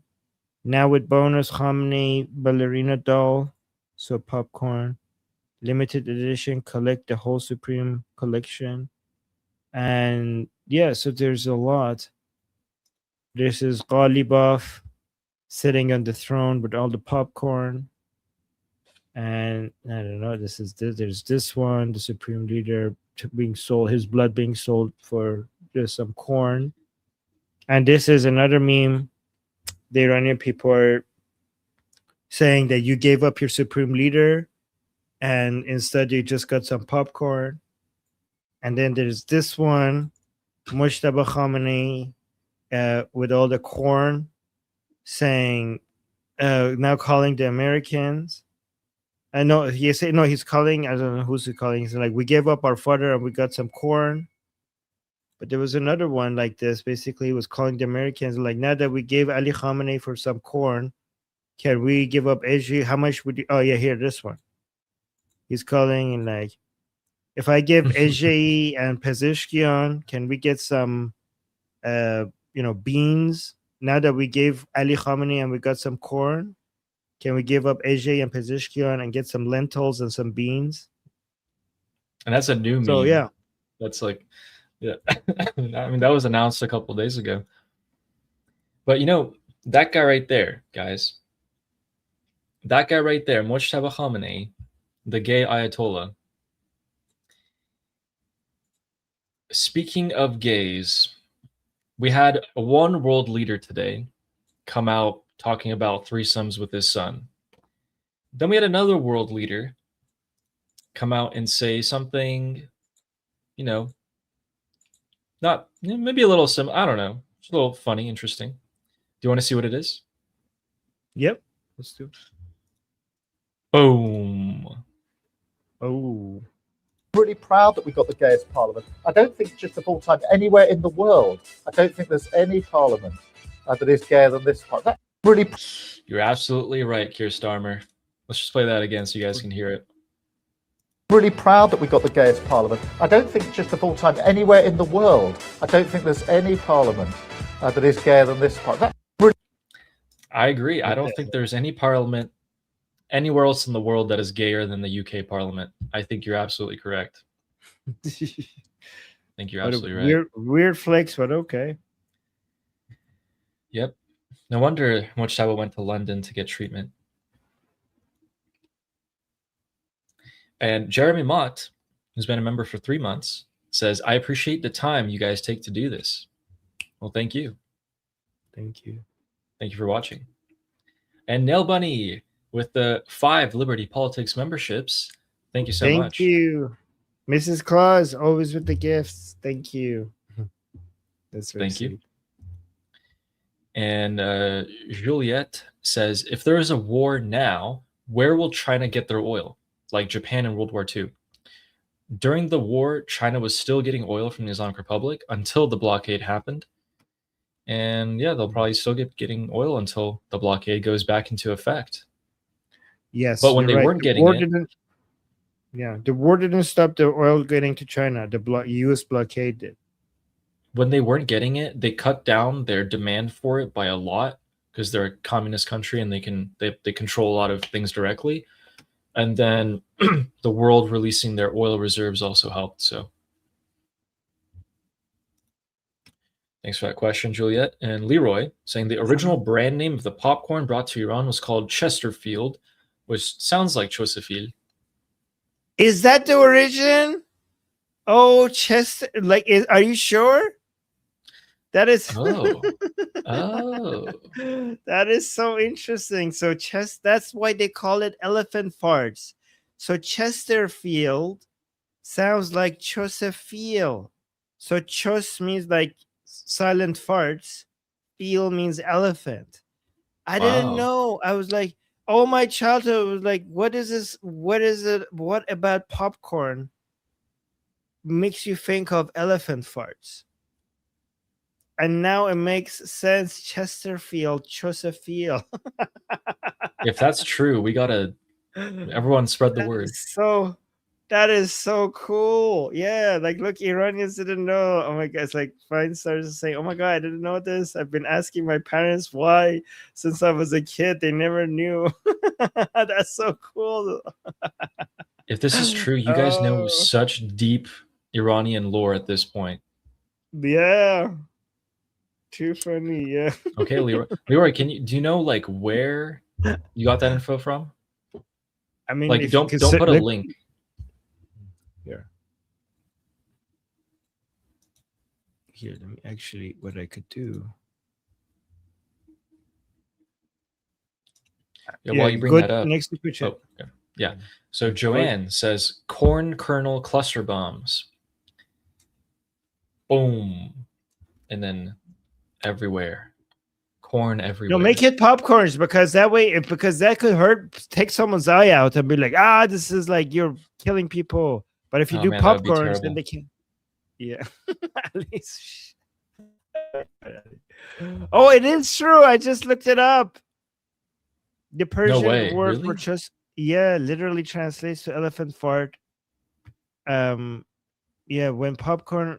Speaker 1: Now with bonus Khamenei ballerina doll, so popcorn, limited edition, collect the whole Supreme collection. And yeah, so there's a lot. This is Ghalibaf sitting on the throne with all the popcorn. And I don't know, there's this one, the Supreme Leader being sold, his blood being sold for just some corn. And this is another meme. The Iranian people are saying that you gave up your supreme leader and instead you just got some popcorn. And then there's this one, Mushtaba Khamenei with all the corn, saying, now calling the Americans. I know he's calling, I don't know who's he calling. He's like, we gave up our fodder and we got some corn. But there was another one like this. Basically, it was calling the Americans like, now that we gave Ali Khamenei for some corn, can we give up Asia? How much would you? Oh yeah, here, this one. He's calling and like, if I give Asia and Pezeshkian, can we get some, beans? Now that we gave Ali Khamenei and we got some corn, can we give up Asia and Pezeshkian and get some lentils and some beans?
Speaker 2: And that's a new meme.
Speaker 1: So yeah,
Speaker 2: that's like. Yeah, I mean, that was announced a couple of days ago. But that guy right there, guys, that guy right there, Mojtaba Khamenei, the gay Ayatollah. Speaking of gays, we had one world leader today come out talking about threesomes with his son. Then we had another world leader come out and say something, not maybe a little I don't know. It's a little funny, interesting. Do you want to see what it is?
Speaker 1: Yep. Let's do it.
Speaker 2: Boom.
Speaker 1: Oh.
Speaker 9: Really proud that we got the gayest parliament. I don't think just of all time anywhere in the world. I don't think there's any parliament that is gayer than this part. That's really.
Speaker 2: You're absolutely right, Keir Starmer. Let's just play that again so you guys can hear it.
Speaker 9: Really proud that we got the gayest parliament. I don't think just of all time anywhere in the world. I don't think there's any parliament that is gayer than this part. That's really.
Speaker 2: I agree. I don't think there's any parliament anywhere else in the world that is gayer than the UK Parliament. I think you're absolutely correct. I think you're absolutely right.
Speaker 1: Weird flex, but okay.
Speaker 2: Yep. No wonder Mojtaba went to London to get treatment. And Jeremy Mott, who's been a member for 3 months, says, I appreciate the time you guys take to do this. Well, thank you.
Speaker 1: Thank you.
Speaker 2: Thank you for watching. And Nail Bunny with the 5 Liberty Politics memberships. Thank you so much.
Speaker 1: Thank you. Mrs. Claus, always with the gifts. Thank you. That's very sweet.
Speaker 2: You. And Juliette says, if there is a war now, where will China get their oil? Like Japan in World War II. during the war, China was still getting oil from the Islamic Republic until the blockade happened. And yeah, they'll probably still getting oil until the blockade goes back into effect.
Speaker 1: Yes,
Speaker 2: but when they weren't getting it,
Speaker 1: the war didn't stop the oil getting to China. The U.S. blockade did.
Speaker 2: When they weren't getting it, they cut down their demand for it by a lot because they're a communist country and they control a lot of things directly. And then the world releasing their oil reserves also helped. So thanks for that question, Juliet. And Leroy saying the original brand name of the popcorn brought to Iran was called Chesterfield, which sounds like Chosefil.
Speaker 1: Is that the origin? Oh, Chester. Like, are you sure? That is.
Speaker 2: Oh.
Speaker 1: That is so interesting. So that's why they call it elephant farts. So Chesterfield sounds like Chosefil. So Chos means like silent farts. Feel means elephant. I didn't know. I was like, oh, my childhood was like, what is this? What is it? What about popcorn makes you think of elephant farts? And now it makes sense. Chesterfield, Chosefil.
Speaker 2: If that's true, we gotta everyone spread the word.
Speaker 1: That is so cool. Yeah, like look, Iranians didn't know. Oh my god, it's like Fine starts saying, "Oh my god, I didn't know this. I've been asking my parents why since I was a kid. They never knew." That's so cool.
Speaker 2: If this is true, you guys know such deep Iranian lore at this point.
Speaker 1: Yeah. Too funny, yeah.
Speaker 2: Okay, Leroy, do you know like where you got that info from?
Speaker 1: I mean,
Speaker 2: like don't put a link.
Speaker 1: Here, let me actually what I could do.
Speaker 2: Yeah, while you bring that up.
Speaker 1: Next picture.
Speaker 2: Oh, okay. Yeah. So Joanne says corn kernel cluster bombs. Boom. And then everywhere. Corn everywhere.
Speaker 1: No, make it popcorns because that way, because that could take someone's eye out and be like, this is like you're killing people. But if you do popcorns, then they can. Yeah. At least. Oh, it is true. I just looked it up. The Persian word for just literally translates to elephant fart. Yeah, when popcorn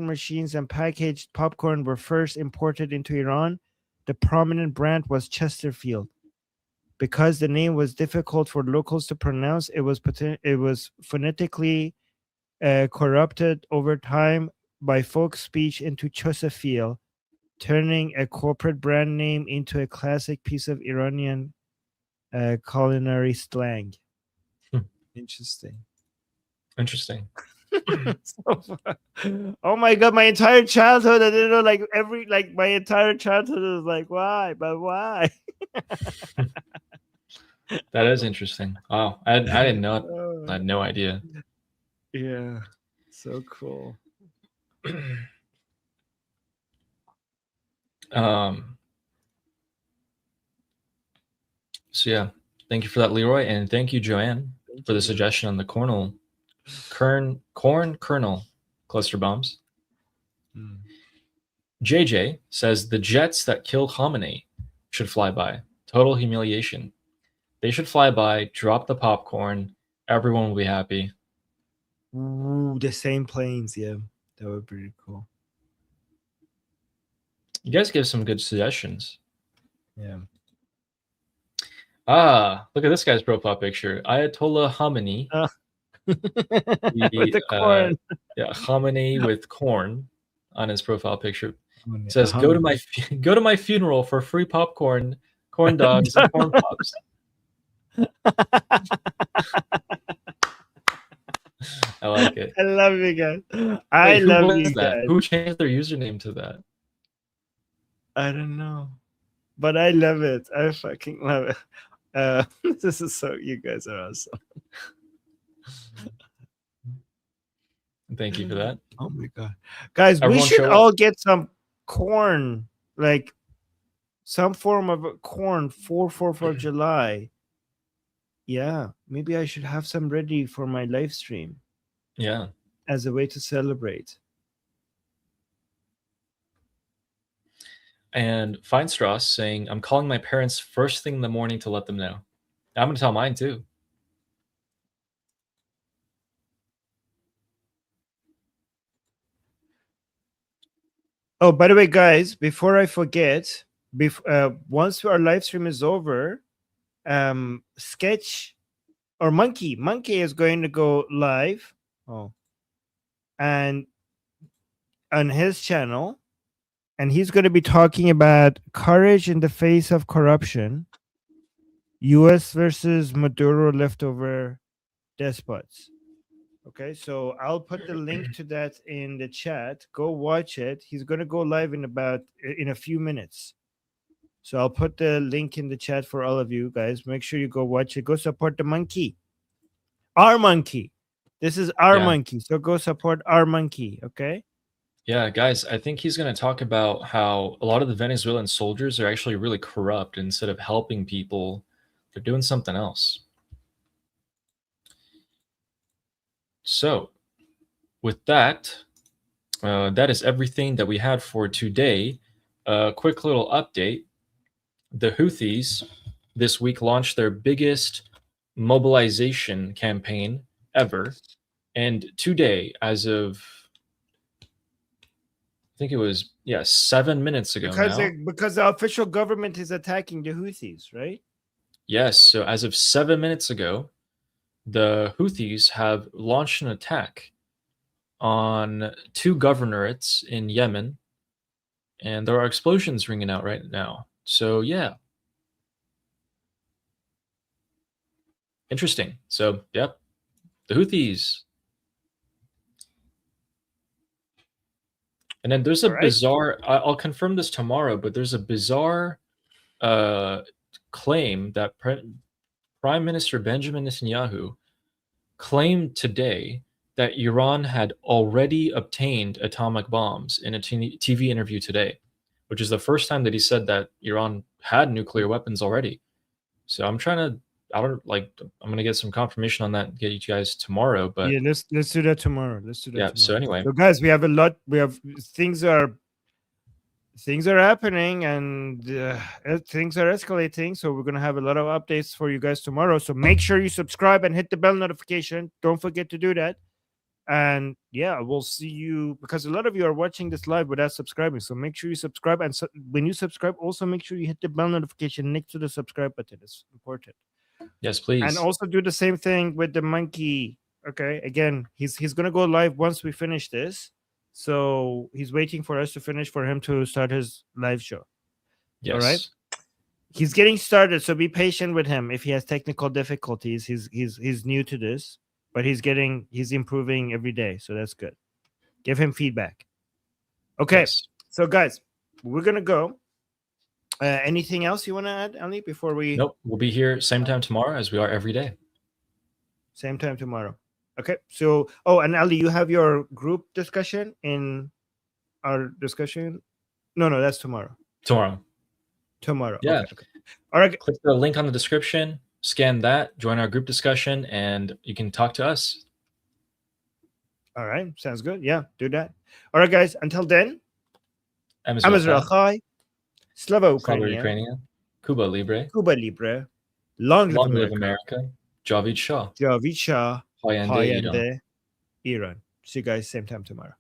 Speaker 1: machines and packaged popcorn were first imported into Iran, the prominent brand was Chesterfield. Because the name was difficult for locals to pronounce, it was phonetically corrupted over time by folk speech into Chosefil, turning a corporate brand name into a classic piece of Iranian culinary slang. Interesting. Oh my god, my entire childhood I didn't know, like my entire childhood was like, why? But why?
Speaker 2: That is interesting. Wow. I didn't know. I had no idea.
Speaker 1: Yeah. So cool.
Speaker 2: So yeah, thank you for that, Leroy, and thank you, Joanne, for the suggestion on the corn kernel cluster bombs. JJ says the jets that killed Khamenei should fly by. Total humiliation. They should fly by, drop the popcorn. Everyone will be happy.
Speaker 1: Ooh, the same planes, yeah. That would be pretty cool.
Speaker 2: You guys give some good suggestions.
Speaker 1: Yeah.
Speaker 2: Look at this guy's profile picture. Ayatollah Khamenei.
Speaker 1: With the corn.
Speaker 2: Khamenei with corn on his profile picture. It says, go to my funeral for free popcorn, corn dogs, and corn pops. I like it.
Speaker 1: I love you guys. I love you guys.
Speaker 2: Who changed their username to that?
Speaker 1: I don't know, but I love it. I fucking love it. This is you guys are awesome.
Speaker 2: Thank you for that.
Speaker 1: Oh my god, guys, we should all get some corn, like some form of corn for 4th of July. Yeah, maybe I should have some ready for my live stream.
Speaker 2: Yeah.
Speaker 1: As a way to celebrate.
Speaker 2: And Feinstrass saying, I'm calling my parents first thing in the morning to let them know. I'm going to tell mine too.
Speaker 1: Oh, by the way, guys, before I forget, once our live stream is over, Sketch or Monkey is going to go live. Oh, and on his channel, and he's going to be talking about courage in the face of corruption, U.S. versus Maduro leftover despots. Okay, so I'll put the link to that in the chat. Go watch it. He's going to go live in a few minutes. So I'll put the link in the chat for all of you guys. Make sure you go watch it. Go support the monkey. Our monkey. This is our monkey. So go support our monkey, okay?
Speaker 2: Yeah, guys, I think he's going to talk about how a lot of the Venezuelan soldiers are actually really corrupt. Instead of helping people, they're doing something else. So, with that, that is everything that we had for today. Quick little update. The Houthis this week launched their biggest mobilization campaign ever. And today, as of, I think it was, 7 minutes ago
Speaker 1: because the official government is attacking the Houthis, right?
Speaker 2: Yes, so as of 7 minutes ago, the Houthis have launched an attack on 2 governorates in Yemen, and there are explosions ringing out right now. So, yeah. Interesting. So, yep, the Houthis. And then there's a bizarre, I'll confirm this tomorrow, but there's a bizarre claim that Prime Minister Benjamin Netanyahu claimed today that Iran had already obtained atomic bombs in a TV interview today, which is the first time that he said that Iran had nuclear weapons already. So I'm going to get some confirmation on that and get you guys tomorrow. But
Speaker 1: yeah, let's do that tomorrow.
Speaker 2: So anyway,
Speaker 1: so guys, we have a lot. Things are happening, and things are escalating. So we're gonna have a lot of updates for you guys tomorrow. So make sure you subscribe and hit the bell notification. Don't forget to do that. And yeah, we'll see you, because a lot of you are watching this live without subscribing. So make sure you subscribe, and when you subscribe, also make sure you hit the bell notification next to the subscribe button. It's important.
Speaker 2: Yes, please.
Speaker 1: And also do the same thing with the monkey. Okay, again, he's gonna go live once we finish this. So he's waiting for us to finish for him to start his live show.
Speaker 2: Yes.
Speaker 1: All right. He's getting started, so be patient with him. If he has technical difficulties, he's new to this, but he's improving every day, so that's good. Give him feedback. Okay. Yes. So guys, we're gonna go. Anything else you want to add, Ali, before we?
Speaker 2: Nope. We'll be here same time tomorrow as we are every day.
Speaker 1: Same time tomorrow. Okay. So, and Ali, you have your group discussion in our discussion? No, that's tomorrow.
Speaker 2: Tomorrow. Yeah.
Speaker 1: Okay. All right.
Speaker 2: Click the link on the description, scan that, join our group discussion, and you can talk to us.
Speaker 1: All right. Sounds good. Yeah, do that. All right, guys. Until then,
Speaker 2: Amazon
Speaker 1: Chai, Slava
Speaker 2: Ukraine, Cuba Libre,
Speaker 1: Long live
Speaker 2: America, Javid Shah,
Speaker 1: Hayande
Speaker 2: Hayande
Speaker 1: Iran. See you guys same time tomorrow.